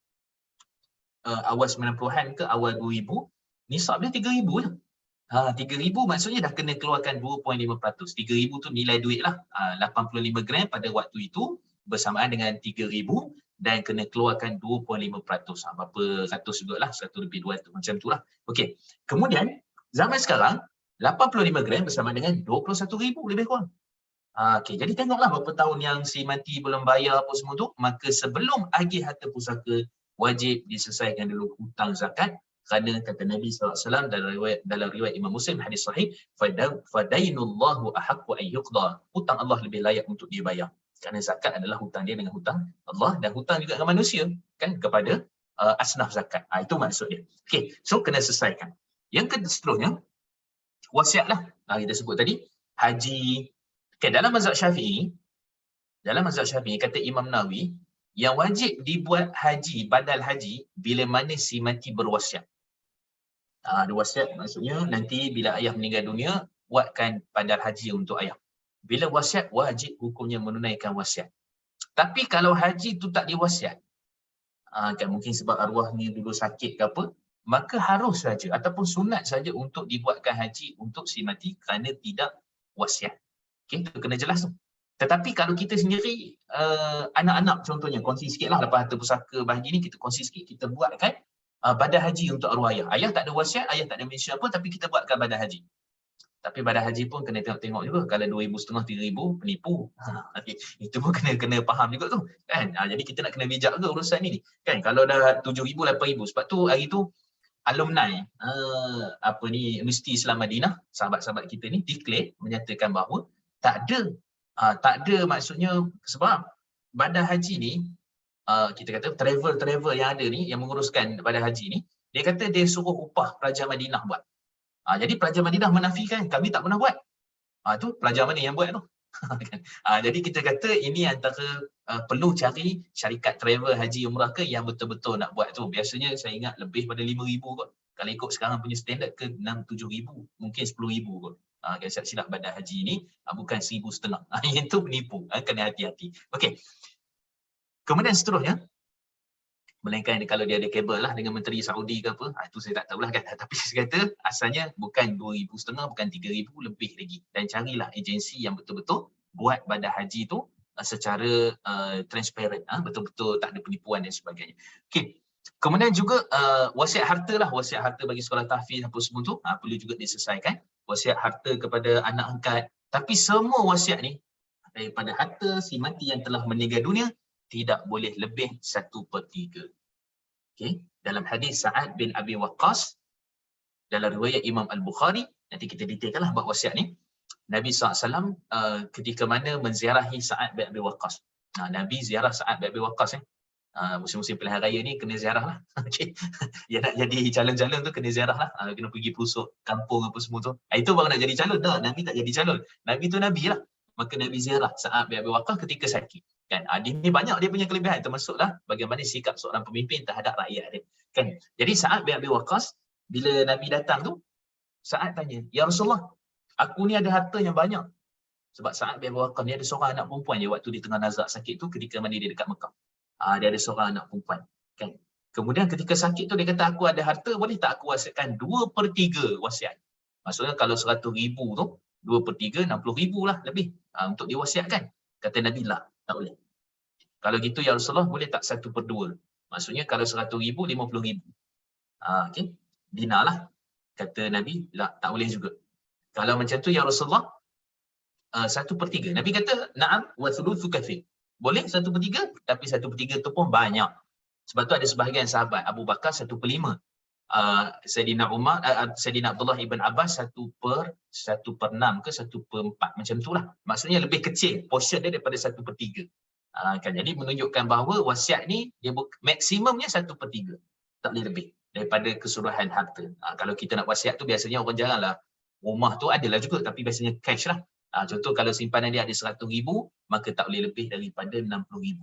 awal 90-an ke awal 2000, nisab dia 3,000 je. 3,000 maksudnya dah kena keluarkan 2.5%. 3,000 tu nilai duit lah. 85 gram pada waktu itu bersamaan dengan 3,000. dan kena keluarkan 25%. Berapa ratus jugalah, 100 lebih 200 macam itulah. Okey. Kemudian zaman sekarang 85 gram bersama dengan 21,000 lebih kurang. Okey, jadi tengoklah berapa tahun yang si mati belum bayar apa semua tu, maka sebelum agih harta pusaka wajib diselesaikan dulu hutang zakat, kerana kata Nabi SAW dalam riwayat Imam Muslim hadis sahih, fadainullahu ahaqqu an yuqda, hutang Allah lebih layak untuk dibayar, kerana zakat adalah hutang dia dengan hutang Allah, dan hutang juga dengan manusia kan kepada asnaf zakat. Itu maksud dia. Okey, so kena selesaikan. Yang seterusnya wasiatlah. Kita sebut tadi haji. Okay, dalam mazhab Syafi'i kata Imam Nawawi, yang wajib dibuat haji, badal haji bila mana si mati berwasiat. Ada wasiat maksudnya nanti bila ayah meninggal dunia buatkan badal haji untuk ayah. Bila wasiat wajib hukumnya menunaikan wasiat. Tapi kalau haji tu tak diwasiat, kan mungkin sebab arwah ni dulu sakit ke apa, maka harus saja ataupun sunat saja untuk dibuatkan haji untuk si mati kerana tidak wasiat. Okey, itu kena jelas tu. Tetapi kalau kita sendiri, anak-anak contohnya, kongsi sikit lah lepas harta pusaka bahagi ni, kita kongsi sikit, kita buatkan badal haji untuk arwah ayah. Ayah tak ada wasiat, ayah tak ada mention apa, tapi kita buatkan badal haji. Tapi badal haji pun kena tengok-tengok juga, kalau 2,500, 3,000, penipu. Itu pun kena faham juga tu. Kan? Jadi kita nak kena bijak ke urusan ni. Kan? Kalau dah 7,000, 8,000, sebab tu hari tu, alumni Universiti Islam Madinah, sahabat-sahabat kita ni declare, menyatakan bahawa tak ada maksudnya, sebab badal haji ni kita kata travel yang ada ni yang menguruskan badal haji ni, dia kata dia suruh upah pelajar Madinah buat. Jadi pelajar Madinah menafikan, kami tak pernah buat. Tu pelajar mana yang buat tu? Jadi kita kata ini antara perlu cari syarikat travel haji umrah ke yang betul-betul nak buat tu. Biasanya saya ingat lebih pada 5,000 kot. Kalau ikut sekarang punya standard ke 6-7,000, mungkin 10,000 kot. Saya silap badal haji ni bukan 1,500. Yang tu penipu. Kena hati-hati. Okey. Kemudian seterusnya, melainkan kalau dia ada kabel lah dengan Menteri Saudi ke apa, itu saya tak tahulah kan. Tapi saya kata asalnya bukan 2,500, bukan 3,000, lebih lagi. Dan carilah agensi yang betul-betul buat badal haji tu secara transparent, betul-betul tak ada penipuan dan sebagainya. Okey. Kemudian juga wasiat harta lah, wasiat harta bagi sekolah tahfiz apa semua tu perlu juga diselesaikan. Wasiat harta kepada anak angkat. Tapi semua wasiat ni daripada harta si mati yang telah meninggal dunia tidak boleh lebih 1/3. Okey, dalam hadis Sa'ad bin Abi Waqqas dalam riwayat Imam Al-Bukhari, nanti kita detailkanlah bab wasiat ni. Nabi SAW ketika mana menziarahi Sa'ad bin Abi Waqqas. Nabi ziarah Sa'ad bin Abi Waqqas musim-musim pilihan raya ni kena ziarah lah. Okey. Ya nak jadi calon-calon tu kena ziarah lah. Kena pergi pusuk kampung apa semua tu. Itu baru nak jadi calon. Dah, Nabi tak jadi calon. Nabi tu Nabi lah. Maka Nabi ziarah Sa'ad bin Abi Waqqas ketika sakit. Kan? Dia banyak dia punya kelebihan, termasuklah bagaimana sikap seorang pemimpin terhadap rakyat dia. Kan? Jadi Sa'ad bin Abi Waqqas bila Nabi datang tu, Sa'ad tanya, "Ya Rasulullah, aku ni ada harta yang banyak." Sebab Sa'ad bin Abi Waqqas ni ada seorang anak perempuan je waktu di tengah nazak sakit tu ketika mana dia dekat Mekah. Dia ada seorang anak perempuan. Kan? Kemudian ketika sakit tu dia kata, "Aku ada harta, boleh tak aku wasiatkan 2/3 wasiat?" Maksudnya kalau 100,000 tu 2/3 60,000 lah lebih untuk diwasiatkan. Kata Nabi, "La, tak boleh." Kalau gitu ya Rasulullah, boleh tak 1/2? Maksudnya kalau 100,000, 50,000. Okey. Dinar lah. Kata Nabi, "La, tak boleh juga." Kalau macam tu ya Rasulullah, 1/3. Nabi kata, "Na'am wa thuluthu kathir." Boleh 1/3, tapi 1/3 tu pun banyak. Sebab tu ada sebahagian sahabat, Abu Bakar 1/5. Sayyidina Umar, Sayyidina Abdullah ibn Abbas 1/6 ke 1/4 macam itulah. Maksudnya lebih kecil portion dia daripada 1/3. Kan, jadi menunjukkan bahawa wasiat ni dia maksimumnya 1/3. Tak boleh lebih daripada keseluruhan harta. Kalau kita nak wasiat tu biasanya orang jaranglah. Rumah tu adalah juga tapi biasanya cash lah. Contoh kalau simpanan dia ada 100,000, maka tak boleh lebih daripada 60,000.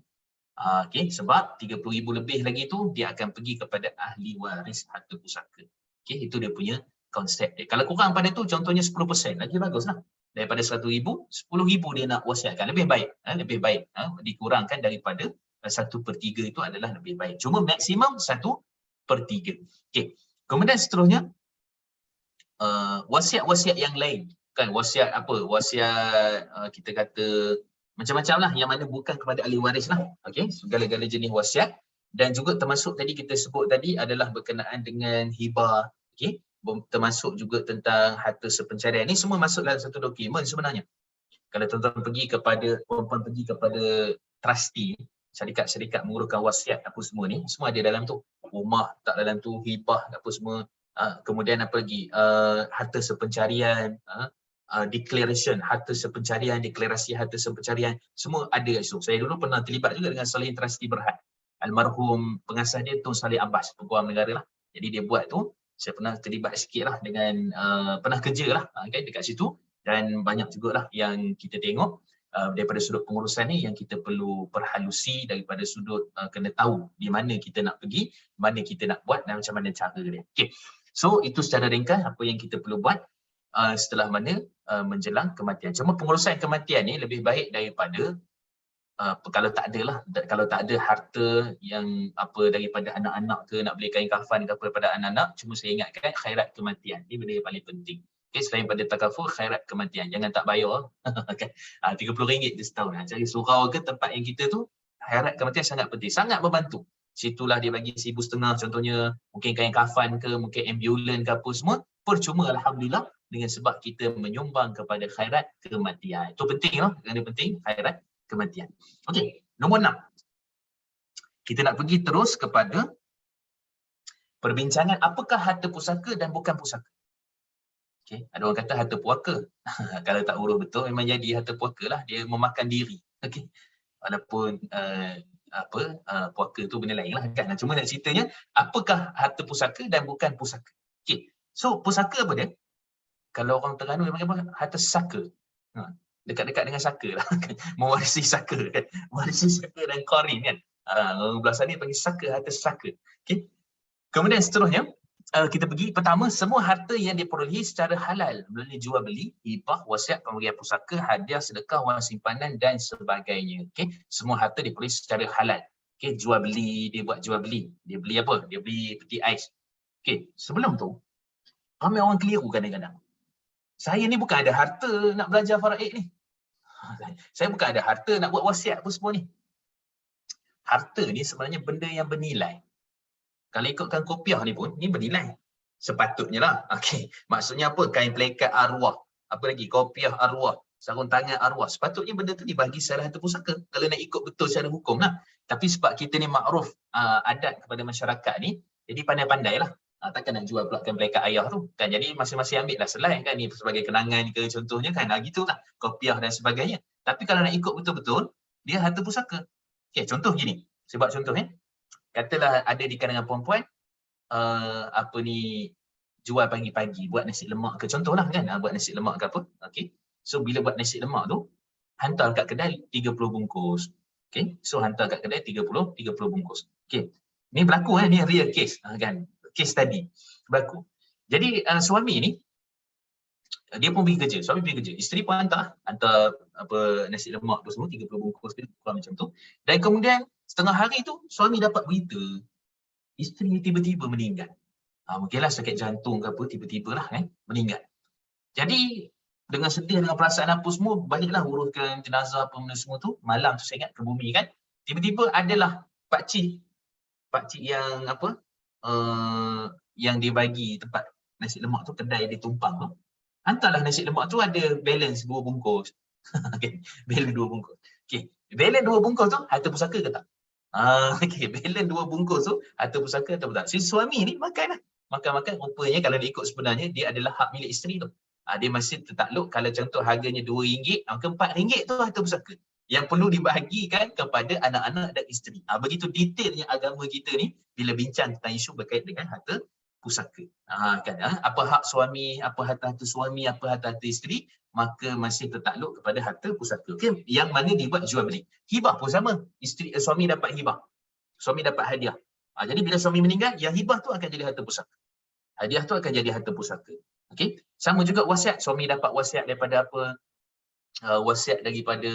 Okey, sebab 30,000 lebih lagi tu dia akan pergi kepada ahli waris harta pusaka. Okey, itu dia punya konsep dia. Kalau kurang pada tu contohnya 10% lagi baguslah. Daripada 100,000, 10,000 dia nak wasiatkan. Lebih baik. Lebih baik. Dikurangkan daripada 1/3 itu adalah lebih baik. Cuma maksimum 1/3. Okey. Kemudian seterusnya, wasiat-wasiat yang lain. Kan wasiat apa? Wasiat kita kata macam-macam lah yang mana bukan kepada ahli waris lah. Okey, segala-gala jenis wasiat. Dan juga termasuk tadi kita sebut tadi adalah berkenaan dengan hibah. Okey, termasuk juga tentang harta sepencarian. Ini semua masuk dalam satu dokumen sebenarnya. Kalau tuan-tuan puan-puan pergi kepada trustee, syarikat-syarikat menguruskan wasiat apa semua ni, semua ada dalam tu. Rumah tak dalam tu, hibah apa semua. Kemudian apa lagi? Harta sepencarian, declaration harta sepencarian, deklarasi harta sepencarian, semua ada kat situ. Saya dulu pernah terlibat juga dengan Salihin Trustee Berhad. Almarhum pengasas dia Tun Salih Abbas, Peguam Negara lah. Jadi dia buat tu, saya pernah terlibat sikit lah dengan, pernah kerja lah kan, dekat situ. Dan banyak jugalah yang kita tengok daripada sudut pengurusan ni yang kita perlu perhalusi daripada sudut kena tahu di mana kita nak pergi, mana kita nak buat dan macam mana cara dia. Okay. So itu secara ringkas apa yang kita perlu buat setelah mana menjelang kematian. Cuma pengurusan kematian ni lebih baik daripada kalau tak ada harta yang apa daripada anak-anak ke, nak beli kain kafan ke apa daripada anak-anak, cuma saya ingatkan khairat kematian. Ini benda yang paling penting. Okay, selain pada takaful, khairat kematian. Jangan tak bayar. Okay. RM30 je setahun. Cari surau ke tempat yang kita tu, khairat kematian sangat penting. Sangat membantu. Situlah dia bagi RM1,500 contohnya. Mungkin kain kafan ke, mungkin ambulan ke apa semua. Percuma Alhamdulillah dengan sebab kita menyumbang kepada khairat kematian. Itu penting lah. Yang penting khairat kematian. Okey, nombor 6. Kita nak pergi terus kepada perbincangan apakah harta pusaka dan bukan pusaka. Okey, ada orang kata harta puaka. Kalau tak urus betul memang jadi harta puaka lah, dia memakan diri. Okey. Walaupun puaka tu benda lain lah kan. Cuma nak ceritanya apakah harta pusaka dan bukan pusaka. Okey. So pusaka apa dia? Kalau orang Terengganu dia panggil apa? Harta saka. Dekat-dekat dengan saka lah. Mewarisi saka kan. Mewarisi saka dan korin kan. Orang belah sana panggil saka, harta saka. Okay. Kemudian seterusnya, kita pergi. Pertama, semua harta yang diperolehi secara halal melalui jual beli, hibah, wasiat, pemberian pusaka, hadiah, sedekah, wang simpanan dan sebagainya. Okay. Semua harta diperolehi secara halal. Okay. Jual beli, dia buat jual beli. Dia beli apa? Dia beli peti ais. Okay. Sebelum tu, ramai orang keliru kadang-kadang. Saya ni bukan ada harta nak belajar faraid ni. Saya bukan ada harta nak buat wasiat apa semua ni. Harta ni sebenarnya benda yang bernilai. Kalau ikutkan kopiah ni pun, ni bernilai. Sepatutnya lah. Okay. Maksudnya apa? Kain pelekat arwah. Apa lagi? Kopiah arwah. Sarung tangan arwah. Sepatutnya benda tu dibagi secara harta pusaka. Kalau nak ikut betul secara hukum lah. Tapi sebab kita ni makruf adat kepada masyarakat ni, jadi pandai-pandai lah. Takkan nak jual pula kain pelekat ayah tu kan, jadi masing-masing ambil lah selai kan, ni sebagai kenangan ke contohnya kan, gitulah kopiah dan sebagainya. Tapi kalau nak ikut betul-betul dia harta pusaka. Okey, contoh gini, saya buat contoh katalah ada di kalangan perempuan jual pagi-pagi buat nasi lemak ke contohlah kan, buat nasi lemak ke apa. Okey, so bila buat nasi lemak tu hantar kat kedai 30 bungkus. Okey, so hantar kat kedai 30 bungkus. Okey, ni berlaku ni real case kan, case tadi berlaku. Jadi suami ni dia pun pergi kerja, suami pergi kerja, isteri pun hantar apa nasi lemak tu semua 30 bungkus kurang macam tu. Dan kemudian setengah hari tu suami dapat berita isteri tiba-tiba meninggal. Mungkinlah sakit jantung ke apa, tiba-tibalah meninggal. Jadi dengan sedih, dengan perasaan apa semua, baliklah uruskan jenazah apa benda semua tu. Malam tu saya ingat ke bumi kan, tiba-tiba adalah pakcik yang apa yang dia bagi tempat nasi lemak tu, kedai dia tumpang tu, hantarlah nasi lemak tu ada balance 2 bungkus. Okay, balance 2 bungkus. Okay, balance 2 bungkus tu harta pusaka ke tak? Okay, balance 2 bungkus tu harta pusaka atau tak? Si suami ni makan rupanya kalau dia ikut sebenarnya dia adalah hak milik isteri tu. Dia masih tertakluk kalau contoh harganya RM2, maka RM4 tu harta pusaka yang perlu dibahagikan kepada anak-anak dan isteri. Begitu detailnya agama kita ni bila bincang tentang isu berkait dengan harta pusaka. Apa hak suami, apa harta suami, apa harta isteri, maka masih tertakluk kepada harta pusaka. Okay? Yang mana dibuat jual beli. Hibah pun sama. Suami dapat hibah. Suami dapat hadiah. Jadi bila suami meninggal, yang hibah tu akan jadi harta pusaka. Hadiah tu akan jadi harta pusaka. Okay? Sama juga wasiat. Suami dapat wasiat daripada apa? Wasiat daripada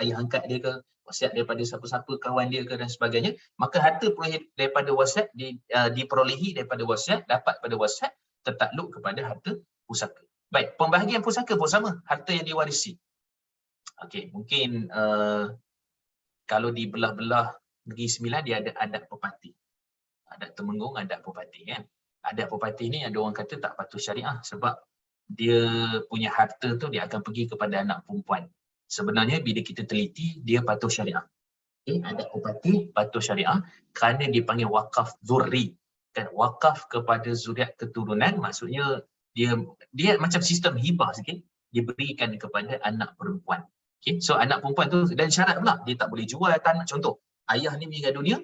ayah angkat dia ke, wasiat daripada siapa-siapa kawan dia ke dan sebagainya, maka harta daripada wasiat diperolehi daripada wasiat, dapat pada wasiat, tertakluk kepada harta pusaka. Baik, pembahagian pusaka pun sama, harta yang diwarisi. Okey, mungkin kalau di belah-belah Negeri Sembilan dia ada adat pepati. Adat Temenggung, adat pepati kan. Adat pepati ni ada orang kata tak patuh syariah sebab dia punya harta tu dia akan pergi kepada anak perempuan. Sebenarnya bila kita teliti dia patuh syariah. Okay, adat pepati patuh syariah kerana dipanggil wakaf zurri. Kan wakaf kepada zuriat keturunan maksudnya dia macam sistem hibah sikit diberikan kepada anak perempuan. Okay, so anak perempuan tu dan syarat pula dia tak boleh jual tanah. Contoh, ayah ni meninggal dunia,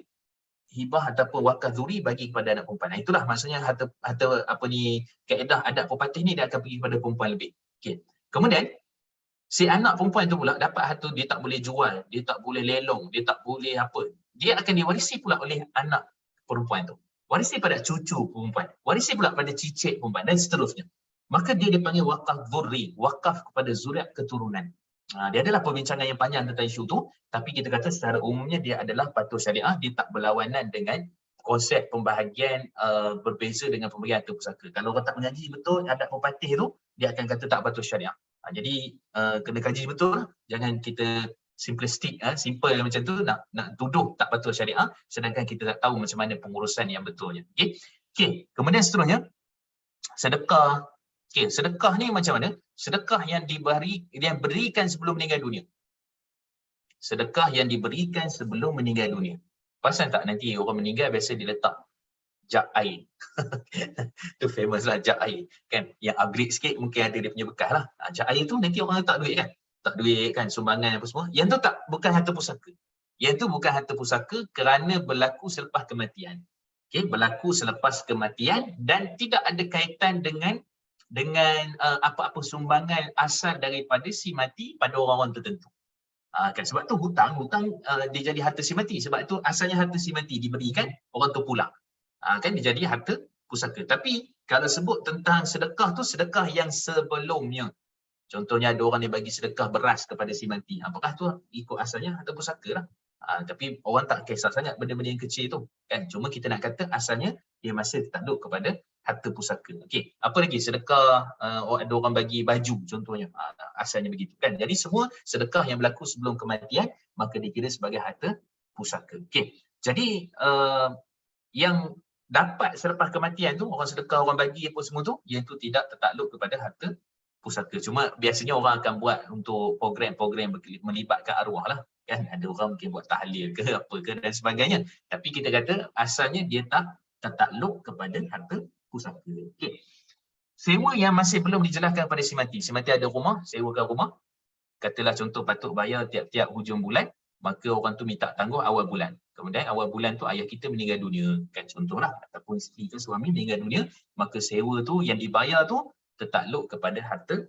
hibah ataupun wakaf zuri bagi kepada anak perempuan. Itulah maksudnya harta apa ni kaedah adat pepatih ni dia akan pergi kepada perempuan lebih. Okey. Kemudian si anak perempuan tu pula dapat harta dia tak boleh jual, dia tak boleh lelong, dia tak boleh apa. Dia akan diwarisi pula oleh anak perempuan tu. Warisi pada cucu perempuan, warisi pula pada cicit perempuan dan seterusnya. Maka dia dipanggil wakaf zurri, wakaf kepada zuriat keturunan. Dia adalah perbincangan yang panjang tentang isu tu, tapi kita kata secara umumnya dia adalah patuh syariah, dia tak berlawanan dengan konsep pembahagian berbeza dengan pemberian harta pusaka. Kalau orang tak mengaji betul adat pepatih tu, dia akan kata tak patuh syariah. Jadi kena kaji betul, jangan kita simplistik, simple macam tu nak tuduh tak patuh syariah sedangkan kita tak tahu macam mana pengurusan yang betulnya. Okey. Kemudian seterusnya sedekah. Okey, sedekah ni macam mana? Sedekah yang diberikan sebelum meninggal dunia. Sedekah yang diberikan sebelum meninggal dunia. Pasal tak nanti orang meninggal biasa dia letak jak air. Tu famous lah jak air. Kan? Yang upgrade sikit mungkin ada dia punya bekas lah. Jak air tu nanti orang letak duit kan? Tak duit kan, sumbangan apa semua. Yang tu tak, bukan harta pusaka. Yang tu bukan harta pusaka kerana berlaku selepas kematian. Okay, berlaku selepas kematian dan tidak ada kaitan dengan apa-apa sumbangan asal daripada si mati pada orang-orang tertentu. Kan sebab tu hutang dia jadi harta si mati. Sebab tu asalnya harta si mati diberikan orang tu pulang. Kan dia jadi harta pusaka. Tapi kalau sebut tentang sedekah tu sedekah yang sebelumnya. Contohnya ada orang yang bagi sedekah beras kepada si mati. Apakah tu ikut asalnya harta pusaka lah. Tapi orang tak kisah sangat benda-benda yang kecil tu. Kan? Cuma kita nak kata asalnya dia masih takluk kepada harta pusaka. Okey, apa lagi? Sedekah ada orang bagi baju contohnya. Asalnya begitu kan. Jadi semua sedekah yang berlaku sebelum kematian maka dikira sebagai harta pusaka. Okey. Jadi yang dapat selepas kematian tu orang sedekah, orang bagi apa semua tu, yang tu tidak tertakluk kepada harta pusaka. Cuma biasanya orang akan buat untuk program-program melibatkan arwah lah. Kan ada orang mungkin buat tahlil ke apa ke dan sebagainya. Tapi kita kata asalnya dia tak tertakluk kepada harta pusaka. Okey. Sewa yang masih belum dijelaskan pada si mati. Si mati ada rumah, sewakan rumah. Katalah contoh patut bayar tiap-tiap hujung bulan, maka orang tu minta tangguh awal bulan. Kemudian awal bulan tu ayah kita meninggal dunia. Kan contohlah ataupun isteri ke suami meninggal dunia, maka sewa tu yang dibayar tu tertakluk kepada harta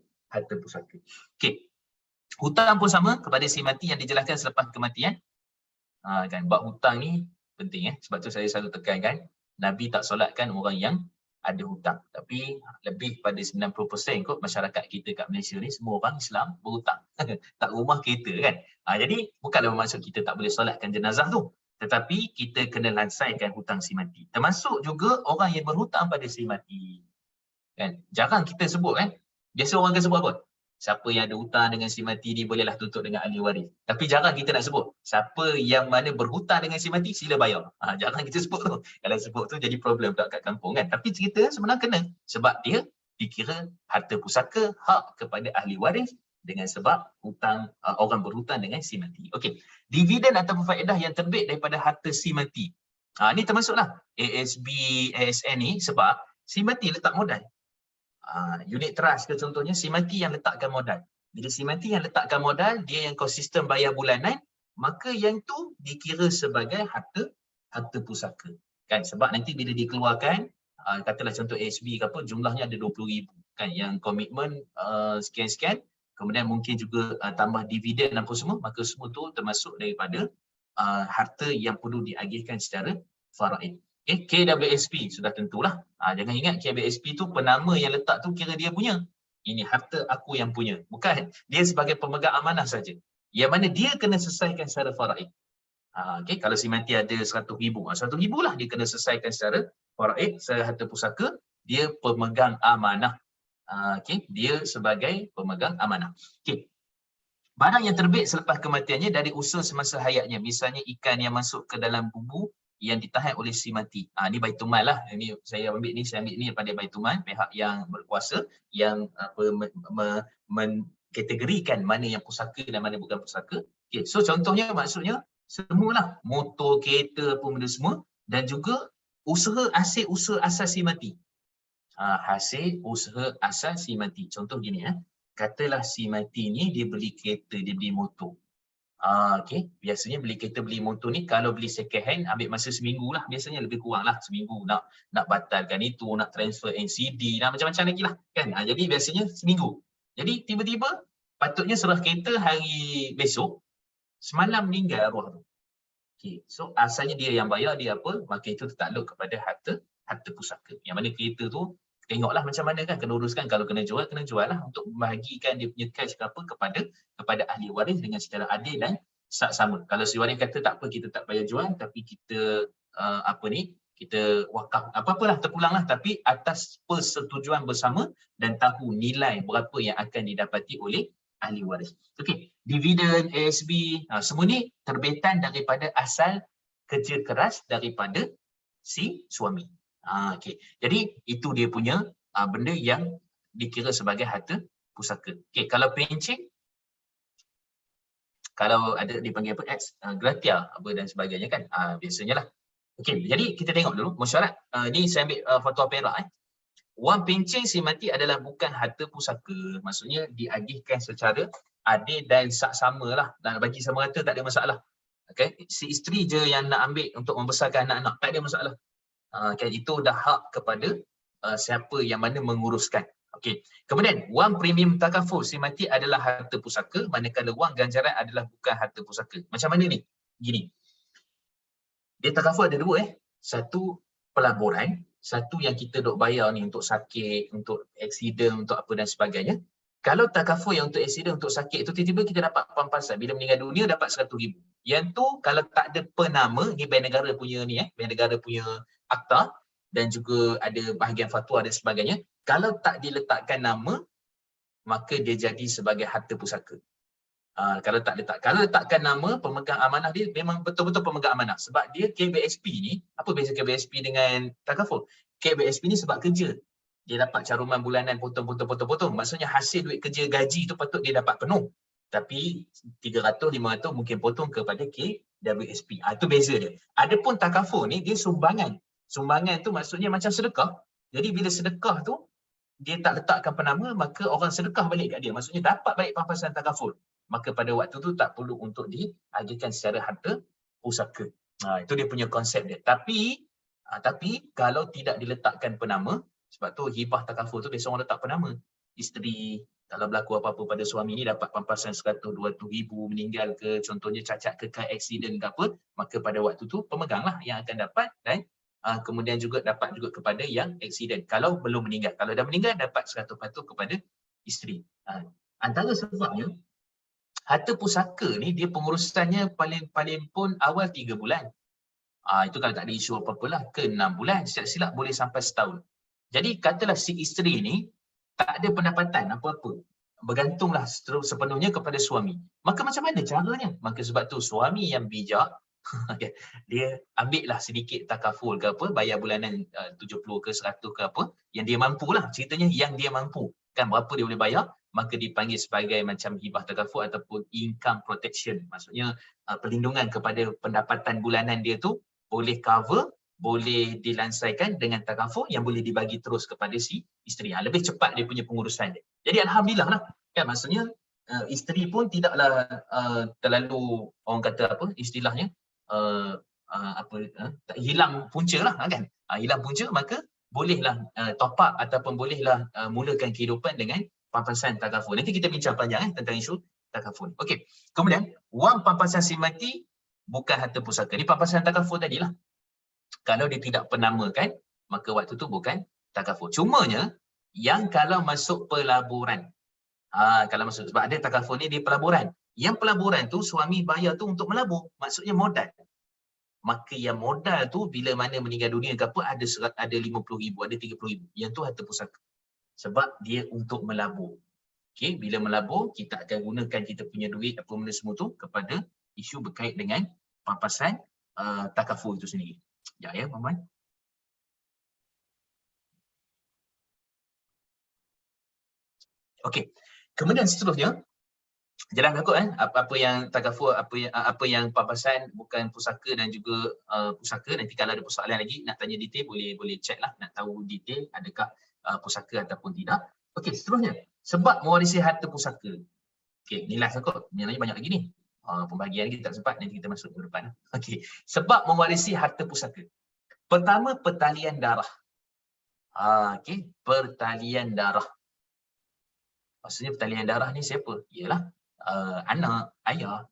pusaka. Okey. Hutang pun sama kepada si mati yang dijelaskan selepas kematian. Kan bab hutang ni penting sebab tu saya selalu tekankan Nabi tak solatkan orang yang ada hutang. Tapi lebih pada 90% kot masyarakat kita kat Malaysia ni semua orang Islam berhutang. Tak rumah kereta kan. Jadi bukanlah bermaksud kita tak boleh solatkan jenazah tu. Tetapi kita kena lansaikan hutang si mati. Termasuk juga orang yang berhutang pada si mati. Kan? Jarang kita sebut kan. Biasa orang akan sebut apa? Siapa yang ada hutang dengan si mati ni bolehlah tuntut dengan ahli waris. Tapi jarang kita nak sebut. Siapa yang mana berhutang dengan si mati sila bayar. Jarang kita sebut tu. Kalau sebut tu jadi problem pula kat kampung kan. Tapi cerita sebenarnya kena. Sebab dia dikira harta pusaka hak kepada ahli waris dengan sebab hutang orang berhutang dengan si mati. Okey. Dividen ataupun faedah yang terbit daripada harta si mati. Ni termasuklah ASB, ASN ni sebab si mati letak modal. Unit trust ke contohnya, si mati yang letakkan modal. Bila si mati yang letakkan modal, dia yang konsisten bayar bulanan, maka yang tu dikira sebagai harta pusaka. Kan? Sebab nanti bila dikeluarkan, katalah contoh ASB ke apa, jumlahnya ada 20,000. Kan? Yang komitmen sekian-sekian, kemudian mungkin juga tambah dividen apa semua, maka semua tu termasuk daripada harta yang perlu diagihkan secara faraid. KWSP sudah tentulah. Jangan ingat KWSP tu penama yang letak tu kira dia punya. Ini harta aku yang punya. Bukan. Dia sebagai pemegang amanah saja. Yang mana dia kena selesaikan secara faraid. Kalau si mati ada 100,000. 100,000 lah dia kena selesaikan secara faraid, secara harta pusaka. Dia pemegang amanah. Dia sebagai pemegang amanah. Barang yang terbit selepas kematiannya dari usaha semasa hayatnya. Misalnya ikan yang masuk ke dalam bumbu yang ditahan oleh si mati. Ni Baitul Mal lah. Ini saya ambil ni daripada Baitul Mal, pihak yang berkuasa yang mengkategorikan mana yang pusaka dan mana bukan pusaka. Okay. So contohnya maksudnya semualah motor, kereta, apa benda semua, dan juga usaha asas si mati. Hasil usaha asas si mati. Contoh gini, katalah si mati ni dia beli kereta, dia beli motor. Okay. Biasanya beli kereta, beli motor ni kalau beli second hand ambil masa seminggu lah. Biasanya lebih kurang lah seminggu nak batalkan itu, nak transfer NCD, macam-macam lagi lah. Kan? Jadi biasanya seminggu. Jadi tiba-tiba patutnya serah kereta hari besok, semalam meninggal arwah tu. Okay. So asalnya dia yang bayar, dia apa, maka itu tertakluk kepada harta pusaka. Yang mana kereta tu tengoklah macam mana kan, kena uruskan. Kalau kena jual lah untuk membahagikan dia punya cash ke apa kepada ahli waris dengan secara adil dan sama. Kalau si waris kata tak apa, kita tak payah jual, tapi kita kita wakaf apa-apalah, terpulanglah, tapi atas persetujuan bersama dan tahu nilai berapa yang akan didapati oleh ahli waris. Okey, dividen, ASB, semua ni terbitan daripada asal kerja keras daripada si suami. Okey. Jadi itu dia punya benda yang dikira sebagai harta pusaka. Okey, kalau pencen, kalau ada dipanggil apa, gratia apa dan sebagainya kan, biasanya lah. Okey, jadi kita tengok dulu mesyuarat. Ni saya ambil fatwa Perak. Wang pencen si mati adalah bukan harta pusaka. Maksudnya diagihkan secara adil dan saksama lah. Dan bagi sama rata tak ada masalah. Okay? Si isteri je yang nak ambil untuk membesarkan anak-anak, tak ada masalah. Okay? Itu dah hak kepada siapa yang mana menguruskan. Okay. Kemudian, wang premium takaful si mati adalah harta pusaka, manakala wang ganjaran adalah bukan harta pusaka. Macam mana ni? Gini. Dia takaful ada dua. Satu pelaburan, satu yang kita dok bayar ni untuk sakit, untuk aksiden, untuk apa dan sebagainya. Kalau takaful yang untuk aksiden, untuk sakit tu tiba-tiba kita dapat pampasan. Bila meninggal dunia dapat 100,000. Yang tu kalau tak ada penama, ni Bank Negara punya ni, Bank Negara punya akta dan juga ada bahagian fatwa dan sebagainya. Kalau tak diletakkan nama, maka dia jadi sebagai harta pusaka. Kalau letakkan nama, pemegang amanah dia memang betul-betul pemegang amanah. Sebab dia KBSP ni, apa beza KBSP dengan takaful? KBSP ni sebab kerja. Dia dapat caruman bulanan potong. Maksudnya hasil duit kerja gaji tu patut dia dapat penuh. Tapi 300, 500 mungkin potong kepada KWSP. Itu beza dia. Adapun takaful ni dia sumbangan. Sumbangan tu maksudnya macam sedekah. Jadi bila sedekah tu, dia tak letakkan penama, maka orang sedekah balik kat dia. Maksudnya dapat balik pampasan takaful. Maka pada waktu tu tak perlu untuk diagihkan secara harta pusaka. Itu dia punya konsep dia. Tapi kalau tidak diletakkan penama, sebab tu hibah takaful tu biasa orang letak penama. Isteri, kalau berlaku apa-apa pada suami ni dapat pampasan 100-200,000, meninggal ke, contohnya cacat ke, aksiden ke apa, maka pada waktu tu pemeganglah yang akan dapat dan kemudian juga dapat juga kepada yang aksiden. Kalau belum meninggal. Kalau dah meninggal dapat 100% kepada isteri. Antara sebabnya, harta pusaka ni dia pengurusannya paling pun awal 3 bulan. Itu kalau tak ada isu apa-apa lah, ke 6 bulan. Silap-silap boleh sampai setahun. Jadi katalah si isteri ni tak ada pendapatan apa-apa. Bergantunglah sepenuhnya kepada suami. Maka macam mana caranya? Maka sebab tu suami yang bijak, dia ambil lah sedikit takaful ke apa, bayar bulanan 70 ke 100 ke apa, yang dia mampu lah. Ceritanya yang dia mampu. Kan berapa dia boleh bayar, maka dipanggil sebagai macam hibah takaful ataupun income protection. Maksudnya perlindungan kepada pendapatan bulanan dia tu boleh cover, boleh dilansaikan dengan takaful yang boleh dibagi terus kepada si isteri. Lebih cepat dia punya pengurusan dia. Jadi alhamdulillah lah. Kan maksudnya isteri pun tidaklah terlalu, orang kata apa istilahnya, hilang punca lah kan. Hilang punca, maka bolehlah top up ataupun bolehlah mulakan kehidupan dengan pampasan takaful. Nanti kita bincang panjang tentang isu takaful. Okey. Kemudian wang pampasan si mati bukan harta pusaka. Ni pampasan takaful tadilah. Kalau dia tidak penamakan, maka waktu tu bukan takaful. Cumanya yang kalau masuk pelaburan. Kalau masuk, sebab ada takaful ni dia pelaburan. Yang pelaburan tu suami bayar tu untuk melabur. Maksudnya modal. Maka yang modal tu bila mana meninggal dunia ke apa, ada 50,000, ada 30,000. Yang tu harta pusaka. Sebab dia untuk melabur. Okey, bila melabur kita akan gunakan kita punya duit apa benda semua tu kepada isu berkait dengan papasan takaful itu sendiri. Ya Muhammad. Okey. Kemudian seterusnya jalan berikut apa yang takaful, apa yang papasan bukan pusaka dan juga pusaka. Nanti kalau ada persoalan lagi nak tanya detail boleh check lah nak tahu detail adakah pusaka ataupun tidak. Okey, seterusnya sebab mewarisi harta pusaka. Okey, ni last kot. Ni banyak lagi ni. Pembahagian kita tak sempat, nanti kita masuk ke depan. Okey, sebab mewarisi harta pusaka. Pertama, pertalian darah. Okey, pertalian darah. Maksudnya pertalian darah ni siapa? Ialah anak, ayah,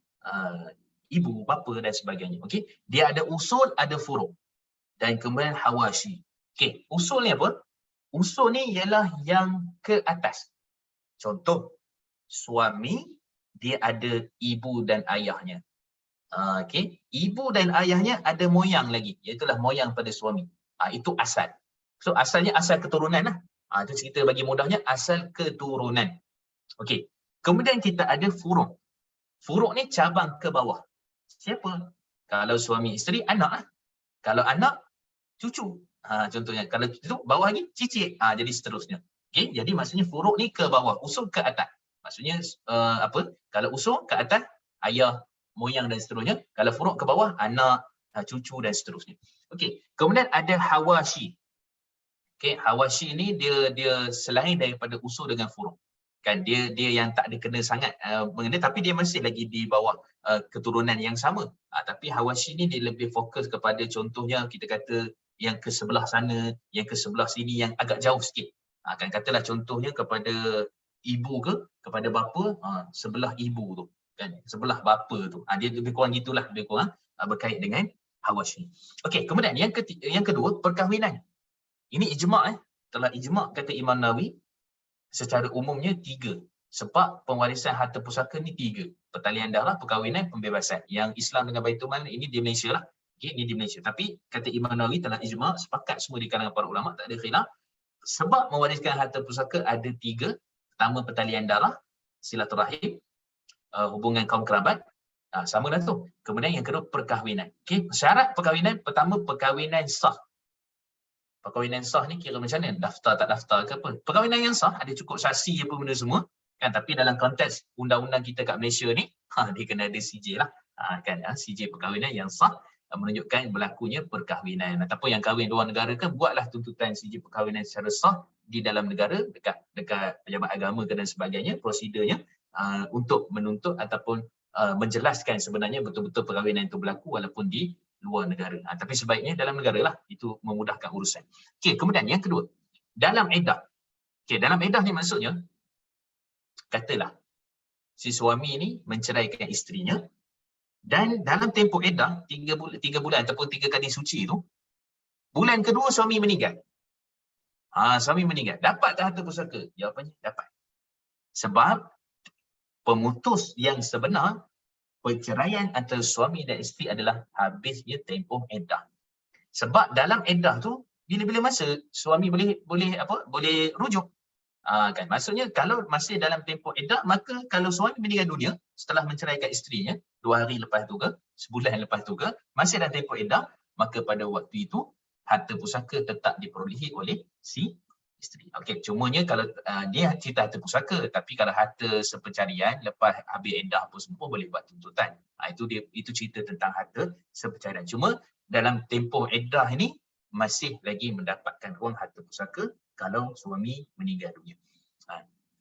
ibu, bapa dan sebagainya. Okey, dia ada usul, ada furuk. Dan kemudian hawashi. Okey, usul ni apa? Usul ni ialah yang ke atas. Contoh, suami dia ada ibu dan ayahnya. Okey, ibu dan ayahnya ada moyang lagi, iaitu moyang pada suami. Itu asal. So asalnya asal keturunan lah. Itu cerita bagi mudahnya asal keturunan. Okey. Kemudian kita ada furuk. Furuk ni cabang ke bawah. Siapa? Kalau suami isteri, anak lah. Kalau anak, cucu. Contohnya kalau cucu bawah lagi cicit. Jadi seterusnya. Okey, jadi maksudnya furuk ni ke bawah, usul ke atas. Maksudnya apa? Kalau usul ke atas, ayah, moyang dan seterusnya. Kalau furuk ke bawah, anak, cucu dan seterusnya. Okey, kemudian ada hawashi. Okey, hawashi ni dia selain daripada usul dengan furuk. Kan dia yang tak ada kena sangat mengena, tapi dia masih lagi di bawah keturunan yang sama. Tapi hawashi ni dia lebih fokus kepada contohnya kita kata yang ke sebelah sana, yang ke sebelah sini yang agak jauh sikit. Kan katalah contohnya kepada ibu ke kepada bapa, sebelah ibu tu kan, sebelah bapa tu. Dia lebih kurang gitulah, lebih kurang berkait dengan hawashi. Okey, kemudian yang kedua perkahwinan. Ini ijma' telah ijma' kata Imam Nawawi secara umumnya 3. Sebab pewarisan harta pusaka ni 3. Pertalian darah, perkahwinan, pembebasan. Yang Islam dengan Baitul Mal ini di Malaysia lah. Okay, ini di Malaysia. Tapi kata Imam Nawawi telah ijma', sepakat semua di kalangan para ulama, tak ada khilaf. Sebab mewariskan harta pusaka ada 3. Pertama pertalian darah, silaturahim, hubungan kaum kerabat. Sama dah tu. Kemudian yang kedua perkahwinan. Okay, syarat perkahwinan, pertama perkahwinan sah. Perkahwinan sah ni kira macam mana? Daftar tak daftar ke apa? Perkahwinan yang sah ada cukup saksi apa benda semua. Kan? Tapi dalam konteks undang-undang kita kat Malaysia ni, dia kena ada CJ lah. Kan? CJ perkahwinan yang sah menunjukkan berlakunya perkahwinan. Ataupun yang kahwin luar negara kan, buatlah tuntutan CJ perkahwinan secara sah di dalam negara, dekat pejabat agama dan sebagainya, prosedurnya untuk menuntut ataupun menjelaskan sebenarnya betul-betul perkahwinan itu berlaku walaupun di luar negara. Tapi sebaiknya dalam negara lah, itu memudahkan urusan. Okey, kemudian yang kedua, dalam iddah. Okey, dalam iddah ni maksudnya, katalah si suami ni menceraikan isterinya dan dalam tempoh iddah 3 bulan ataupun 3 kali suci tu, bulan kedua suami meninggal. Suami meninggal. Dapat tak harta pusaka? Jawapannya dapat. Sebab pemutus yang sebenar, perceraian antara suami dan isteri adalah habisnya tempoh iddah. Sebab dalam iddah tu bila-bila masa suami boleh rujuk. Kan maksudnya kalau masih dalam tempoh iddah, maka kalau suami meninggal dunia setelah menceraikan isterinya 2 hari lepas tu ke, sebulan lepas tu ke, masih dalam tempoh iddah, maka pada waktu itu harta pusaka tetap diperolehi oleh si isteri. Okey, cumanya kalau dia cerita harta pusaka, tapi kalau harta sepercarian lepas habis iddah apa semua boleh buat tuntutan. Itu cerita tentang harta sepercarian. Cuma dalam tempoh iddah ini masih lagi mendapatkan ruang harta pusaka kalau suami meninggal dunia.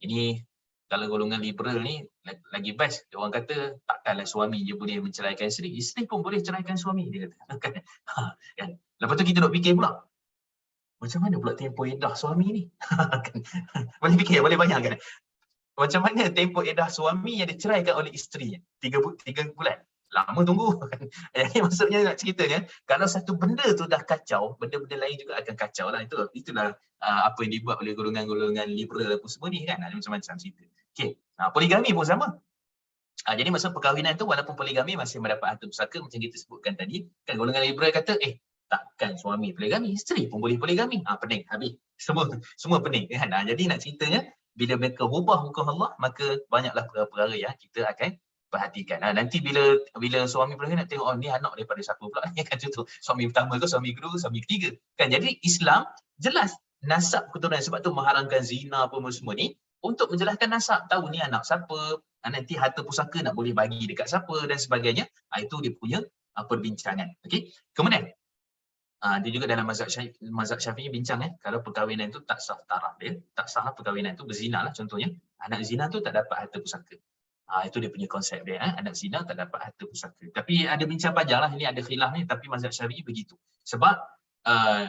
Ini kalau golongan liberal ni lagi best. Dia orang kata takkanlah suami je boleh menceraikan isteri, isteri pun boleh ceraikan suami, dia kata. Kan? Lepas tu kita duk fikir pula, macam mana pula tempoh iddah suami ni? Boleh fikir, boleh bayangkan. Macam mana tempoh iddah suami yang diceraikan oleh isterinya? 3 bulan. Lama tunggu. Jadi maksudnya nak ceritanya, kalau satu benda tu dah kacau, benda-benda lain juga akan kacau lah. Itulah apa yang dibuat oleh golongan-golongan liberal apa semua ni kan. Ada macam-macam cerita. Okay. Poligami pun sama. Jadi maksud perkahwinan tu walaupun poligami masih mendapat harta pusaka macam kita sebutkan tadi. Kan golongan liberal kata, takkan suami poligami, isteri pun boleh poligami. Pening, habis. Semua pening kan. Jadi nak ceritanya, bila mereka rubah hukum Allah, maka banyaklah perkara-perkara yang kita akan perhatikan. Nanti bila suami pula nak tengok, ni anak daripada siapa pula ni kan, contoh suami pertama ke, suami kedua, suami ketiga kan. Jadi Islam jelas nasab keturunan, sebab tu mengharamkan zina apa semua ni untuk menjelaskan nasab, tahu ni anak siapa, nanti harta pusaka nak boleh bagi dekat siapa dan sebagainya. Itu dia punya perbincangan. Okey. Kemudian dia juga dalam mazhab Syafi'i bincang kalau perkahwinan itu tak sah taraf dia, tak sah perkahwinan itu, berzina lah contohnya. Anak zina tu tak dapat harta pusaka. Itu dia punya konsep dia, anak zina tak dapat harta pusaka. Tapi ada bincang panjang lah, ini ada khilaf ni, tapi mazhab Syafi'i begitu. Sebab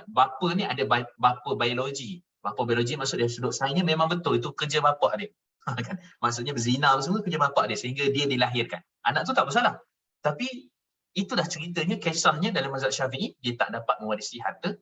bapa ni ada bapa biologi. Bapa biologi maksud dari sudut sainsnya memang betul itu kerja bapa dia. Kan? Maksudnya berzina semua kerja bapa dia sehingga dia dilahirkan. Anak tu tak bersalah. Tapi itulah ceritanya, kisahnya dalam mazhab Syafi'i, dia tak dapat mewarisi harta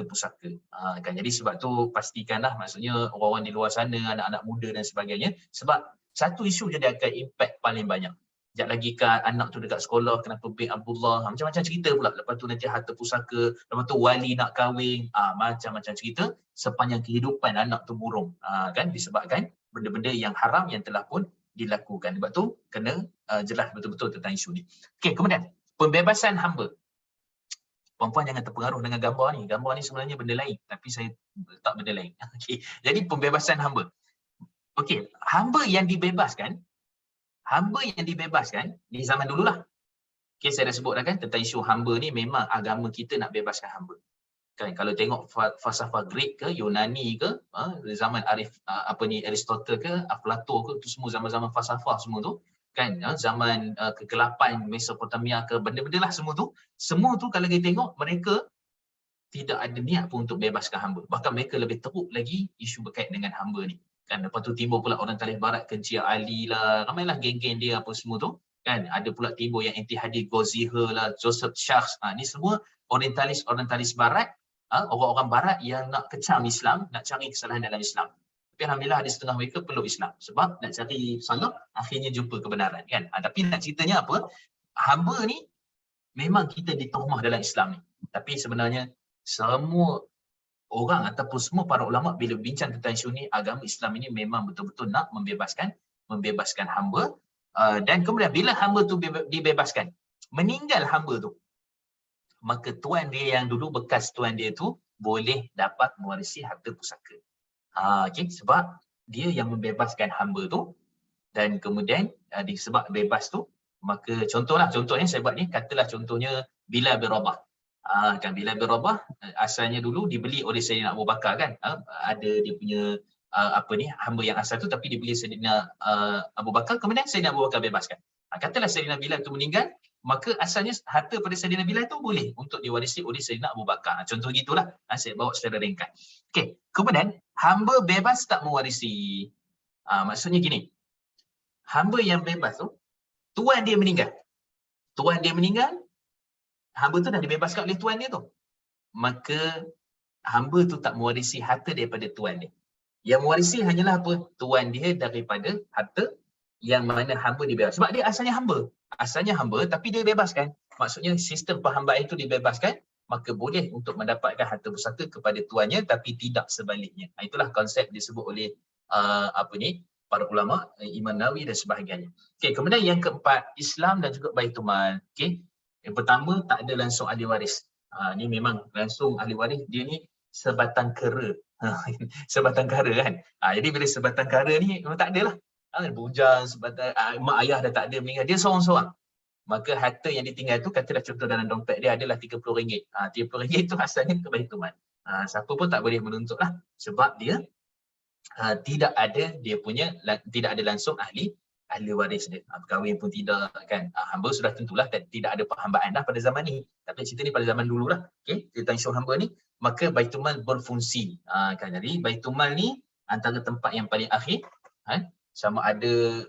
pusaka. Kan? Jadi sebab tu pastikanlah, maksudnya orang-orang di luar sana, anak-anak muda dan sebagainya, sebab satu isu je dia akan impact paling banyak. Sekejap lagi kan anak tu dekat sekolah, kenapa bin Abdullah, macam-macam cerita pula. Lepas tu nanti harta pusaka, lepas tu wali nak kahwin, macam-macam cerita sepanjang kehidupan anak tu burung. Kan disebabkan benda-benda yang haram yang telah pun dilakukan. Sebab tu kena jelas betul-betul tentang isu ni. Okey, kemudian pembebasan hamba. Puan-puan jangan terpengaruh dengan gambar ni. Gambar ni sebenarnya benda lain, tapi saya letak benda lain. Okey, jadi pembebasan hamba. Okey, hamba yang dibebaskan di zaman dululah. Okey, saya dah sebut dah kan tentang isu hamba ni, memang agama kita nak bebaskan hamba. Kan kalau tengok falsafah Greek ke, Yunani ke, zaman Aristotle ke, Aflatun ke, itu semua zaman-zaman falsafah semua tu, kan zaman kegelapan Mesopotamia ke, benda-benda lah semua tu kalau kita tengok, mereka tidak ada niat pun untuk bebaskan hamba. Bahkan mereka lebih teruk lagi isu berkait dengan hamba ni. Kan lepas tu timbul pula orang Talib Barat, Kencia Ali lah, ramailah geng-geng dia apa semua tu. Kan ada pula timbul yang Intihadi Goziher lah, Joseph Schacht. Ni semua orientalis Barat, orang-orang Barat yang nak kecam Islam, nak cari kesalahan dalam Islam. Tapi alhamdulillah ada setengah mereka peluk Islam sebab nak cari salah, akhirnya jumpa kebenaran kan. Tapi nak ceritanya apa? Hamba ni memang kita ditohmah dalam Islam ni. Tapi sebenarnya semua orang ataupun semua para ulama bila bincang tentang isu ni, agama Islam ini memang betul-betul nak membebaskan hamba. Dan kemudian bila hamba tu dibebaskan, meninggal hamba tu, maka tuan dia yang dulu, bekas tuan dia tu boleh dapat mewarisi harta pusaka. Okay? Sebab dia yang membebaskan hamba tu, dan kemudian disebab bebas tu, maka contohnya saya buat ni, katalah contohnya Bilal bin Rabah. Kan Bilal bin Rabah asalnya dulu dibeli oleh Sayyidina Abu Bakar kan. Ada dia punya hamba yang asal tu, tapi dibeli Sayyidina Abu Bakar, kemudian Sayyidina Abu Bakar bebaskan. Katalah Sayyidina Bilal tu meninggal, maka asalnya harta pada Sayyidina Bilal tu boleh untuk diwarisi oleh Sayyidina Abu Bakar. Contoh gitulah, saya bawa secara ringkas. Okey, kemudian hamba bebas tak mewarisi. Maksudnya gini, hamba yang bebas tu, tuan dia meninggal, hamba tu dah dibebaskan oleh tuan dia tu, maka hamba tu tak mewarisi harta daripada tuan dia. Yang mewarisi hanyalah apa? Tuan dia daripada harta yang mana hamba dibebas. Sebab dia asalnya hamba tapi dia bebaskan. Maksudnya sistem perhambaan itu dibebaskan, maka boleh untuk mendapatkan harta pusaka kepada tuannya, tapi tidak sebaliknya. Itulah konsep disebut oleh para ulama, Imam Nawawi dan sebagainya. Okey, kemudian yang keempat, Islam dan juga Baitul Mal. Okey. Yang pertama, tak ada langsung ahli waris. Ni memang langsung ahli waris, dia ni sebatang kera. Sebatang kara kan. Jadi bila sebatang kara ni memang tak ada lah. Bujang, sebatang, mak ayah dah tak ada meninggal, dia seorang-seorang. Maka harta yang ditinggal tu, katalah contoh dalam dompet dia adalah RM30. RM30 tu asalnya ke Baitul Mal. Siapa pun tak boleh menuntut lah. Sebab dia tidak ada langsung ahli waris dia. Berkahwin pun tidak kan. Hamba sudah tentulah tidak ada perhambaan dah pada zaman ni. Tapi cerita ni pada zaman dululah. Okey, tentang isu hamba ni, maka Baitul Mal berfungsi. Kan, jadi Baitul Mal ni antara tempat yang paling akhir, sama ada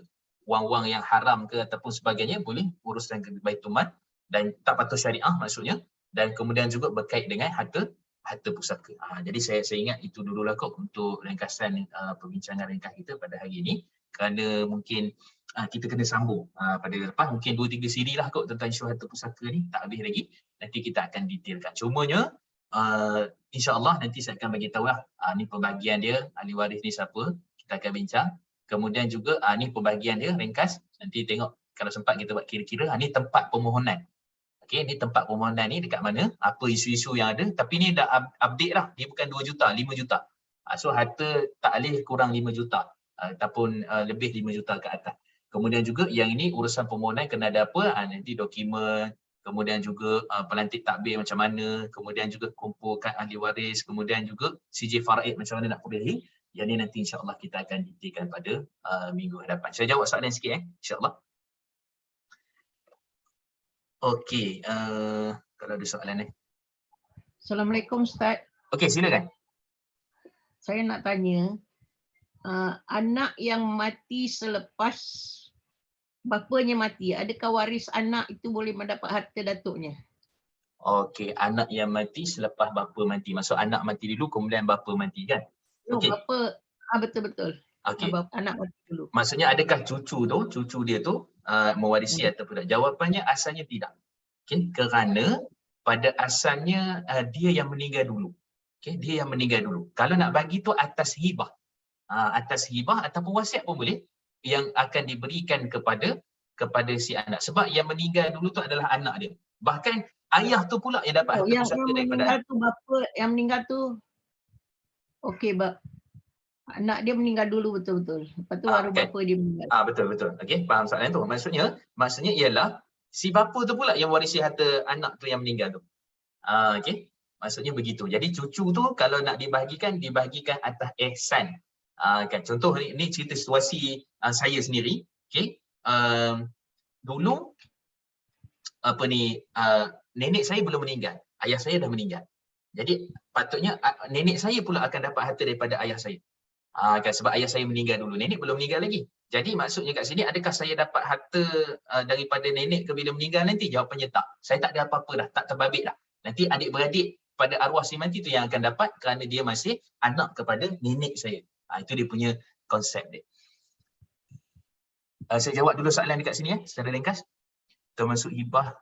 wang-wang yang haram ke ataupun sebagainya boleh uruskan ke Baitul Mal, dan tak patuh syariah maksudnya, dan kemudian juga berkait dengan harta pusaka. Jadi saya ingat itu dululah kot untuk ringkasan perbincangan ringkas kita pada hari ini. Kerana mungkin kita kena sambung pada lepas, mungkin 2-3 siri lah kot tentang isu harta pusaka ni, tak habis lagi. Nanti kita akan detailkan. Cumanya insya-Allah nanti saya akan bagi tahu lah ni pembagian dia, ahli waris ni siapa. Kita kita akan bincang. Kemudian juga ni pembahagian dia ringkas. Nanti tengok kalau sempat kita buat kira-kira. Ni tempat permohonan. Okey, ni tempat permohonan ni dekat mana, apa isu-isu yang ada. Tapi ni dah update dah. Dia bukan 2 juta, 5 juta. So harta taklif kurang 5 juta ataupun lebih 5 juta ke atas. Kemudian juga yang ini urusan permohonan kena ada apa? Nanti dokumen, kemudian juga pelantik takbir macam mana, kemudian juga kumpulkan ahli waris, kemudian juga CJ Faraid macam mana nak perbezai. Yang ni nanti insya-Allah kita akan detailkan pada minggu hadapan. Saya jawab soalan sikit insya-Allah. Okey, kalau ada soalan ni. Assalamualaikum Ustaz. Okey, silakan. Saya nak tanya, anak yang mati selepas bapanya mati, adakah waris anak itu boleh mendapat harta datuknya? Okey, anak yang mati selepas bapa mati. Maksud anak mati dulu kemudian bapa mati kan? Okey. Bapa, betul-betul. Okey. Anak mati dulu. Maksudnya adakah cucu dia tu mewarisi ataupun tak? Jawapannya asalnya tidak. Okey, kerana pada asalnya dia yang meninggal dulu. Okey, dia yang meninggal dulu. Kalau nak bagi tu atas hibah. Atas hibah ataupun wasiat pun boleh, yang akan diberikan kepada si anak. Sebab yang meninggal dulu tu adalah anak dia. Bahkan ayah tu pula yang dapat harta pusaka daripada anak. Bapa yang meninggal tu, okey, anak dia meninggal dulu betul-betul. Lepas tu baru bapa dia meninggal. Betul-betul. Okey, faham soalan tu. Maksudnya ialah si bapa tu pula yang warisi harta anak tu yang meninggal tu. Okey. Maksudnya begitu. Jadi cucu tu kalau nak dibahagikan atas ihsan. Kan contoh ni cerita situasi saya sendiri. Okey. Dulu nenek saya belum meninggal. Ayah saya dah meninggal. Jadi patutnya nenek saya pula akan dapat harta daripada ayah saya. Kan sebab ayah saya meninggal dulu, nenek belum meninggal lagi. Jadi maksudnya kat sini, adakah saya dapat harta daripada nenek ke bila meninggal nanti? Jawapannya tak. Saya tak ada apa-apa dah, tak terbabit dah. Nanti adik-beradik pada arwah si mati tu yang akan dapat kerana dia masih anak kepada nenek saya. Itu dia punya konsep dia. Saya jawab dulu soalan dekat sini secara ringkas. Termasuk hibah,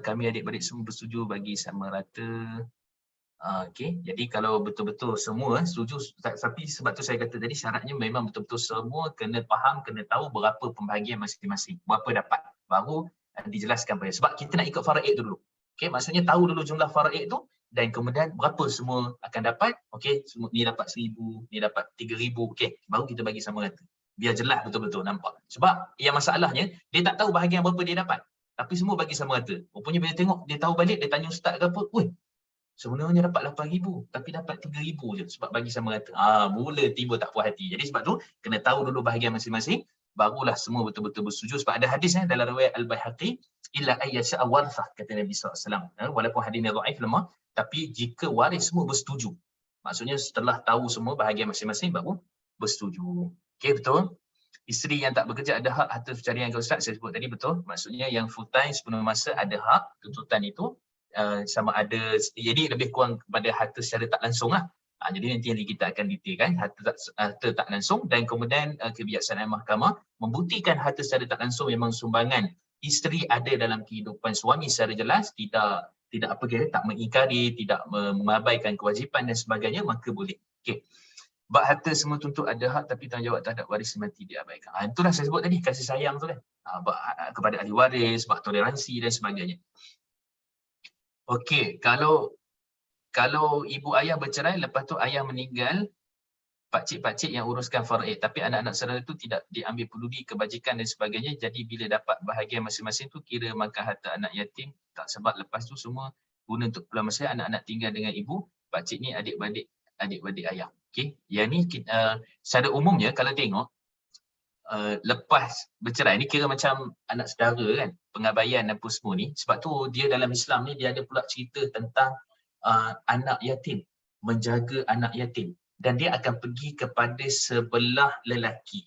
kami adik-beradik semua bersetuju bagi sama rata. Okey, jadi kalau betul-betul semua setuju, tapi sebab tu saya kata tadi syaratnya memang betul-betul semua kena faham, kena tahu berapa pembahagian masing-masing, berapa dapat, baru dijelaskan pada. Sebab kita nak ikut faraid tu dulu. Okey, maksudnya tahu dulu jumlah faraid tu dan kemudian berapa semua akan dapat. Okey, semua ni dapat 1000, ni dapat 3000, okey, baru kita bagi sama rata. Biar jelas betul-betul nampak. Sebab yang masalahnya dia tak tahu bahagian berapa dia dapat. Tapi semua bagi sama rata. Rupanya bila tengok, dia tahu balik, dia tanya ustaz ke apa, "Oi, sebenarnya dapat 8,000 tapi dapat 3,000 je sebab bagi sama rata." Mula tiba tak puas hati. Jadi sebab tu kena tahu dulu bahagian masing-masing, barulah semua betul-betul bersetuju. Sebab ada hadis dalam riwayat Al-Baihaqi, illa ayyasha warthah, kata Nabi SAW. Walaupun hadis ni dhaif lemah, tapi jika waris semua bersetuju. Maksudnya setelah tahu semua bahagian masing-masing baru bersetuju. Okey, betul. Isteri yang tak bekerja ada hak harta pencarian yang Ustaz saya sebut tadi, betul. Maksudnya yang full time sepenuh masa ada hak tuntutan itu. Sama ada, jadi lebih kurang kepada harta secara tak langsung lah. Jadi nanti kita akan detailkan harta tak langsung, dan kemudian kebijaksanaan mahkamah membuktikan harta secara tak langsung memang sumbangan isteri ada dalam kehidupan suami secara jelas, tidak apa kira, tak mengingkari, tidak mengabaikan kewajipan dan sebagainya, maka boleh. Okey. Bab harta semua tuntut ada hak tapi tanggungjawab terhadap waris mati diabaikan. Itulah saya sebut tadi, kasih sayang tu kan. Kepada ahli waris, bab toleransi dan sebagainya. Okey, kalau ibu ayah bercerai, lepas tu ayah meninggal, pakcik-pakcik yang uruskan faraid, tapi anak-anak saudara itu tidak diambil peduli kebajikan dan sebagainya, jadi bila dapat bahagian masing-masing tu kira makan harta anak yatim, tak, sebab lepas tu semua guna untuk pulang masa, anak-anak tinggal dengan ibu, pakcik ni adik-beradik ayah. Okey, yang ni secara umumnya kalau tengok lepas bercerai ni kira macam anak saudara kan, pengabaian apa semua ni. Sebab tu dia dalam Islam ni dia ada pula cerita tentang anak yatim, menjaga anak yatim, dan dia akan pergi kepada sebelah lelaki.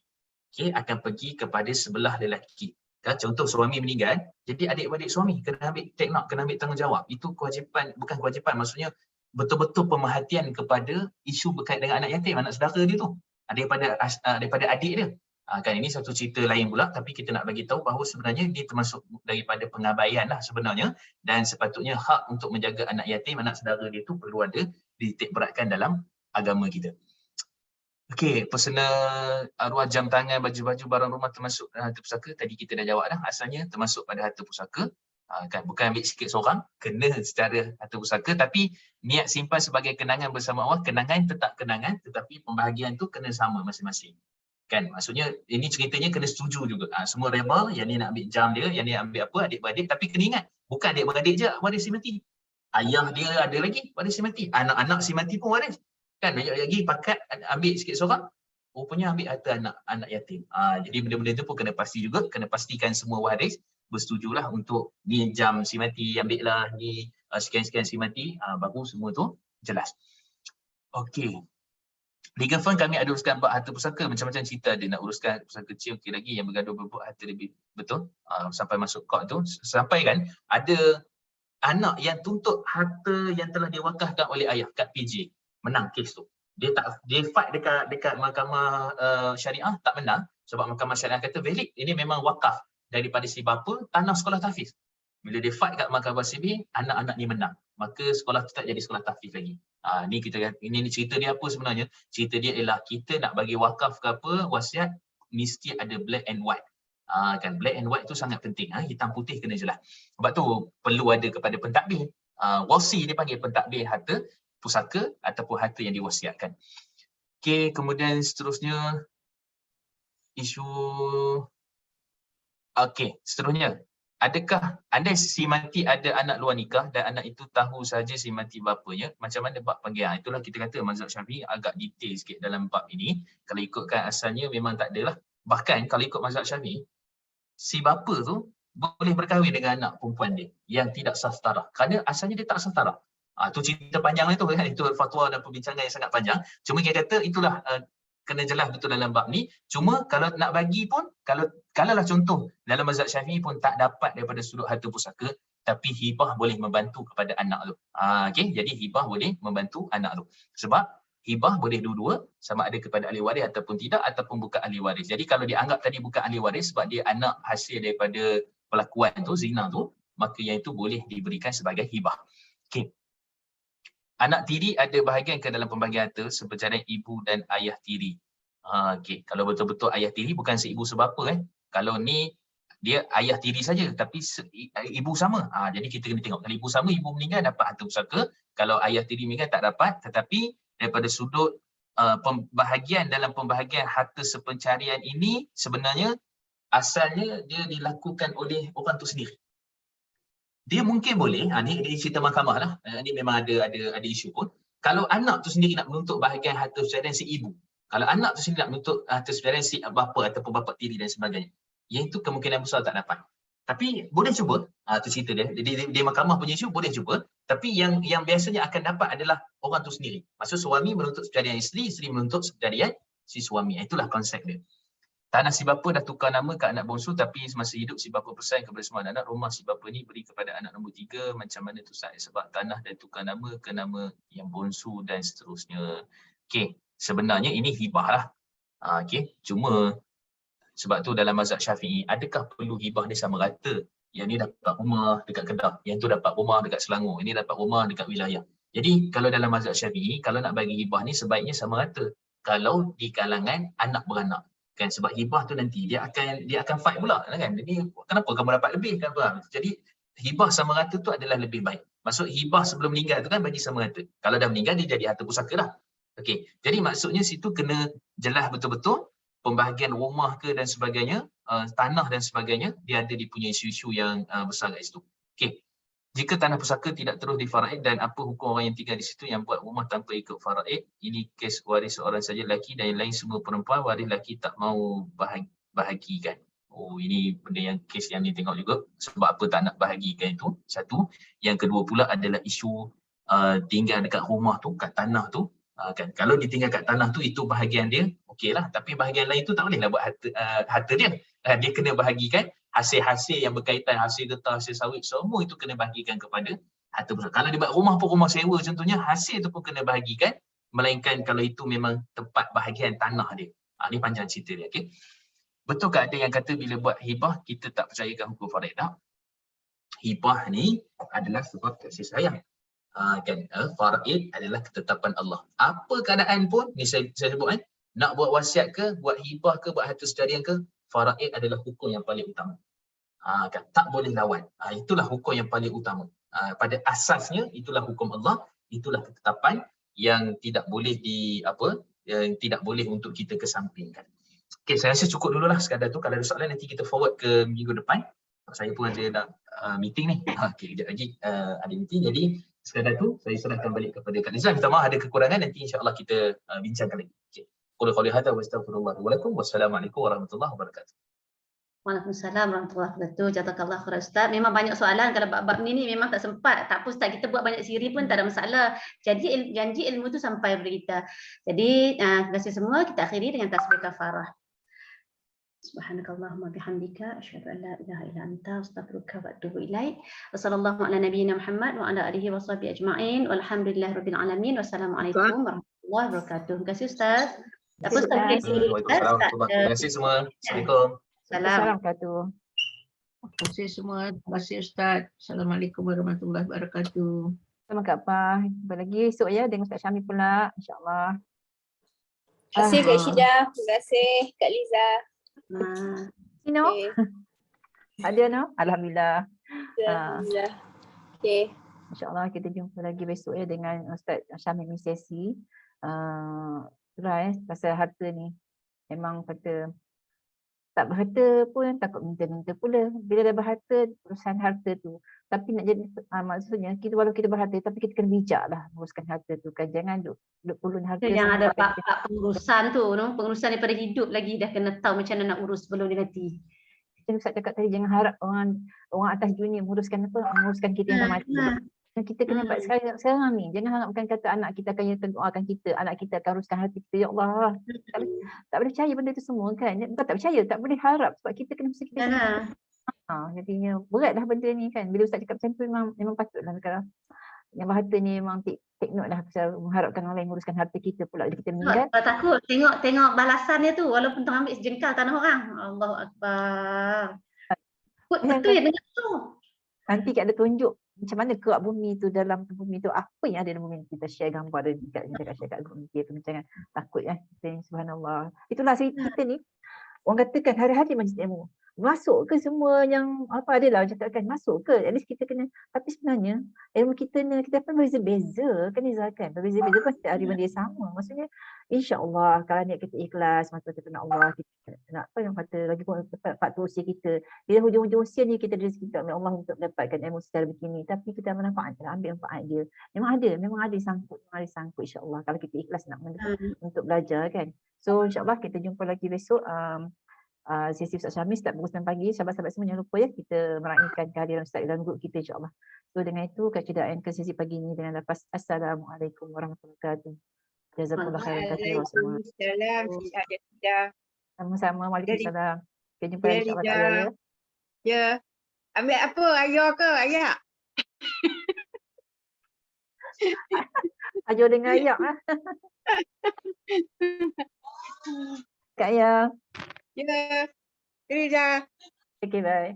Okey, akan pergi kepada sebelah lelaki. Kan contoh suami meninggal, jadi adik-beradik suami kena ambil kena ambil tanggungjawab. Itu kewajipan, bukan kewajipan, maksudnya betul-betul pemerhatian kepada isu berkait dengan anak yatim, anak saudara dia tu, daripada adik dia. Kan ini satu cerita lain pula, tapi kita nak bagi tahu bahawa sebenarnya dia termasuk daripada pengabaian lah sebenarnya, dan sepatutnya hak untuk menjaga anak yatim, anak saudara dia tu perlu ada dititik beratkan dalam agama kita. Okey, personal arwah jam tangan, baju-baju, barang rumah termasuk harta pusaka. Tadi kita dah jawab dah, asalnya termasuk pada harta pusaka. Kan bukan ambil sikit seorang, kena secara harta pusaka, tapi niat simpan sebagai kenangan bersama Allah, kenangan tetap kenangan, tetapi pembahagian tu kena sama masing-masing. Kan, maksudnya ini ceritanya kena setuju juga. Semua rebel, yang ni nak ambil jam dia, yang ni nak ambil apa, adik-beradik, tapi kena ingat, bukan adik-beradik je waris si mati. Ayah dia ada lagi waris si mati, anak-anak si mati pun waris. Kan banyak lagi pakat ambil sikit seorang, rupanya ambil harta anak yatim. Jadi benda-benda tu pun kena pasti juga, kena pastikan semua waris bersetujulah untuk ni jam si mati ambil lah, ni sekian-sekian si mati, baru semua tu jelas. Okey. Legal fund kami ada uruskan bab harta pusaka, macam-macam cerita ada nak uruskan harta pusaka kecil, okey lagi yang bergaduh berebut harta lebih, betul. Sampai masuk court tu, sampai kan ada anak yang tuntut harta yang telah diwakafkan oleh ayah kat PJ, menang kes tu. Dia fight dekat mahkamah syariah, tak menang sebab mahkamah syariah kata valid, ini memang wakaf daripada si bapa tanah sekolah tahfiz. Bila dia fight kat mahkamah sivil, anak-anak ni menang, maka sekolah tu tak jadi sekolah tahfiz lagi. Ni ini cerita dia apa sebenarnya? Cerita dia ialah kita nak bagi wakaf ke apa, wasiat mesti ada black and white. Kan black and white tu sangat penting, hitam putih kena jelas. Sebab tu perlu ada kepada pentadbir. Wasi dia panggil pentadbir harta pusaka ataupun harta yang diwasiatkan. Okey, kemudian seterusnya isu seterusnya, adakah andai si mati ada anak luar nikah dan anak itu tahu saja si mati bapanya, macam mana bab panggil? Itulah kita kata mazhab Syafi'i agak detail sikit dalam bab ini. Kalau ikutkan asalnya memang tak adalah. Bahkan kalau ikut mazhab Syafi'i, si bapa tu boleh berkahwin dengan anak perempuan dia yang tidak sah setara, kerana asalnya dia tak sah setara. Tu cerita panjang itu kan, itu fatwa dan perbincangan yang sangat panjang. Cuma kita kata itulah kena jelas betul dalam bab ni. Cuma kalau nak bagi pun, kalaulah contoh dalam mazhab Syafi'i pun tak dapat daripada sudut harta pusaka, tapi hibah boleh membantu kepada anak tu. Okey, jadi hibah boleh membantu anak tu. Sebab hibah boleh dua-dua, sama ada kepada ahli waris ataupun tidak, ataupun bukan ahli waris. Jadi kalau dianggap tadi bukan ahli waris sebab dia anak hasil daripada pelakuan tu, zina tu, maka yang itu boleh diberikan sebagai hibah. Okey. Anak tiri ada bahagian ke dalam pembahagian harta seperti ibu dan ayah tiri. Okey, kalau betul-betul ayah tiri bukan seibu sebapa. Kalau ni dia ayah tiri saja tapi ibu sama. Jadi kita kena tengok, kalau ibu sama, ibu meninggal dapat harta pusaka. Kalau ayah tiri meninggal tak dapat, tetapi daripada sudut pembahagian dalam pembahagian harta sepencarian ini sebenarnya asalnya dia dilakukan oleh orang tu sendiri. Dia mungkin boleh, ni cerita mahkamah lah, ni memang ada isu pun. Kalau anak tu sendiri nak menuntut bahagian harta sepencarian si ibu, kalau anak tu sendiri nak menuntut harta sepencarian si bapa ataupun bapa tiri dan sebagainya, yang itu kemungkinan besar tak dapat. Tapi boleh cuba, tu cerita dia. Dia mahkamah punya isu, boleh cuba. Tapi yang biasanya akan dapat adalah orang tu sendiri. Maksud suami menuntut sepencarian isteri, isteri menuntut sepencarian si suami. Itulah konsep dia. Tanah si bapa dah tukar nama ke anak bongsu, tapi semasa hidup si bapa pesan kepada semua anak-anak, rumah si bapa ni beri kepada anak nombor 3. Macam mana tu Ustaz? Sebab tanah dah tukar nama ke nama yang bongsu dan seterusnya. Okey, sebenarnya ini hibah lah. Okey, cuma sebab tu dalam mazhab Syafi'i, adakah perlu hibah ni sama rata? Yang ni dapat rumah dekat Kedah, yang tu dapat rumah dekat Selangor, ini dapat rumah dekat wilayah. Jadi kalau dalam mazhab Syafi'i, kalau nak bagi hibah ni sebaiknya sama rata. Kalau di kalangan anak beranak. Kan, sebab hibah tu nanti dia akan fight pula kan. Jadi kenapa kamu dapat lebih kan? Jadi hibah sama rata tu adalah lebih baik. Maksud hibah sebelum meninggal tu kan bagi sama rata. Kalau dah meninggal dia jadi harta pusaka lah. Okey. Jadi maksudnya situ kena jelas betul-betul pembahagian rumah ke dan sebagainya, tanah dan sebagainya, dia ada dipunyai isu-isu yang besar kat situ. Okey. Jika tanah pusaka tidak terus difaraid, dan apa hukum orang yang tinggal di situ yang buat rumah tanpa ikut faraid? Ini kes waris seorang saja lelaki dan yang lain semua perempuan, waris lelaki tak mau bahagikan. Ini benda yang kes yang ni tengok juga. Sebab apa tak nak bahagikan itu? Satu. Yang kedua pula adalah isu tinggal dekat rumah tu, kat tanah tu. Kan, kalau ditinggal kat tanah tu, itu bahagian dia, okeylah. Tapi bahagian lain tu tak bolehlah buat harta dia. Dia kena bahagikan hasil-hasil yang berkaitan, hasil getah, hasil sawit, semua itu kena bahagikan kepada harta pusaka. Kalau dia buat rumah pun rumah sewa contohnya, hasil tu pun kena bahagikan, melainkan kalau itu memang tempat bahagian tanah dia. Ni panjang cerita dia. Okay? Betul ke ada yang kata bila buat hibah kita tak percayakan hukum faraid? Tak. Hibah ni adalah sebab kasih sayang. Kan, faraid adalah ketetapan Allah. Apa keadaan pun, ni saya sebut Nak buat wasiat ke, buat hibah ke, buat harta sekalian ke, faraid adalah hukum yang paling utama. Kan? Tak boleh lawan. Itulah hukum yang paling utama. Pada asasnya itulah hukum Allah, itulah ketetapan yang tidak boleh tidak boleh untuk kita kesampingkan. Okey, saya rasa cukup dululah sekadar tu. Kalau ada soalan nanti kita forward ke minggu depan. Saya pun ada nak meeting ni. Okey, kejap lagi ada meeting. Jadi sekadar tu saya serahkan balik kepada Kak Liza. Minta maaf ada kekurangan, nanti insya-Allah kita bincangkan lagi. Okey. Qul qouli hadza wa astaghfirullah wa lakum. Wassalamualaikum warahmatullahi wabarakatuh. Waalaikumsalam warahmatullahi wabarakatuh. Jazakallah khairan Ustaz. Memang banyak soalan kalau bab-bab ni memang tak sempat. Tak apa Ustaz, kita buat banyak siri pun tak ada masalah. Janji ilmu tu sampai kepada kita. Jadi terima kasih semua. Kita akhiri dengan tasbih kafarah. Subhanakallahumma bihamdika asyhadu an la ilaha illa anta astaghfiruka wa atubu ilaik. Wassallallahu ala nabiyyina Muhammad wa ala alihi washabihi ajma'in. Walhamdulillahirabbil alamin. Wassalamualaikum warahmatullahi wabarakatuh. Terima kasih Ustaz. Apa Ustaz? Waalaikumsalam. Terima kasih semua. Assalamualaikum. Assalamualaikum. Terima kasih semua. Terima kasih Ustaz. Assalamualaikum warahmatullahi wabarakatuh. Sama Kak Pah. Jumpa lagi esok ya dengan Ustaz Syamil pula, insya-Allah. Terima kasih Kak Syida. Terima kasih Kak Liza. Sino? Okay. Ada no? Alhamdulillah. Alhamdulillah. Okey. InsyaAllah kita jumpa lagi besok ya dengan Ustaz Syamil ni sesi. Itulah pasal harta ni. Memang kata tak berharta pun takut minta-minta pula. Bila dah berharta, urusan harta tu. Tapi nak jadi, maksudnya kita walau kita berharta tapi kita kena bijak lah uruskan harta tu kan. Jangan duk pulun harta. Yang ada bab pengurusan tu, no? Pengurusan daripada hidup lagi dah kena tahu macam mana nak urus sebelum dia mati. Ustaz cakap tadi jangan harap orang atas dunia menguruskan kita yang dah mati. Kita kena buat sekarang ni. Jangan harapkan kata anak kita akan doakan kita, anak kita akan uruskan hati kita. Ya Allah, tak boleh percaya benda tu semua kan. Bukan tak percaya, tak boleh harap sebab kita kena mesti kita. Jadinya beratlah benda ni kan. Bila Ustaz cakap macam tu memang patutlah kalau yang berharta ni memang take note lah pasal mengharapkan orang lain menguruskan harta kita pula bila kita meninggal. Takut tengok balasannya tu walaupun tengah ambil sejengkal tanah orang. Allahu akbar. Betul ya dengar tu. Nanti ada tunjuk macam mana kerak bumi tu dalam bumi tu, apa yang ada dalam bumi, kita share gambar dia kita share kat grup media perbincangan. Takut ya kita, subhanallah. Itulah kita ni orang katakan hari-hari majlis ilmu masuk ke semua yang apa adalah cakapkan masuk ke, at least kita kena, tapi sebenarnya ilmu kita ni kita pun berbeza-beza kan Izzah kan, berbeza-beza pun kita hari benda sama. Maksudnya insya-Allah kalau niat kita ikhlas mata kita nak Allah, kita nak apa yang kata lagi pun faktor usia kita, bila hujung-hujung usia ni kita rezeki oleh Allah untuk mendapatkan ilmu secara begini, tapi kita manfaat, ambil manfaat dia. Memang ada sangkut insya-Allah kalau kita ikhlas nak untuk belajar kan. So insya-Allah kita jumpa lagi besok. Sesi Ustaz Syamil start pukul 9 pagi. Sahabat-sahabat semua jangan lupa ya kita meraihkan kehadiran Ustaz dalam grup kita insya-Allah. So dengan itu kita end ke sesi pagi ini dengan lafaz Assalamualaikum warahmatullahi wabarakatuh. Jazakallah khairan katsiran semua. Waalaikumsalam. Sama-sama. Waalaikumsalam. Kita jumpa lagi insya-Allah ta'ala ya. Ya. Ambil apa? Ayah ke? Ayak? Ajar dengan ayak lah. Kak Ayah. Ya. Riza. Okay, bye.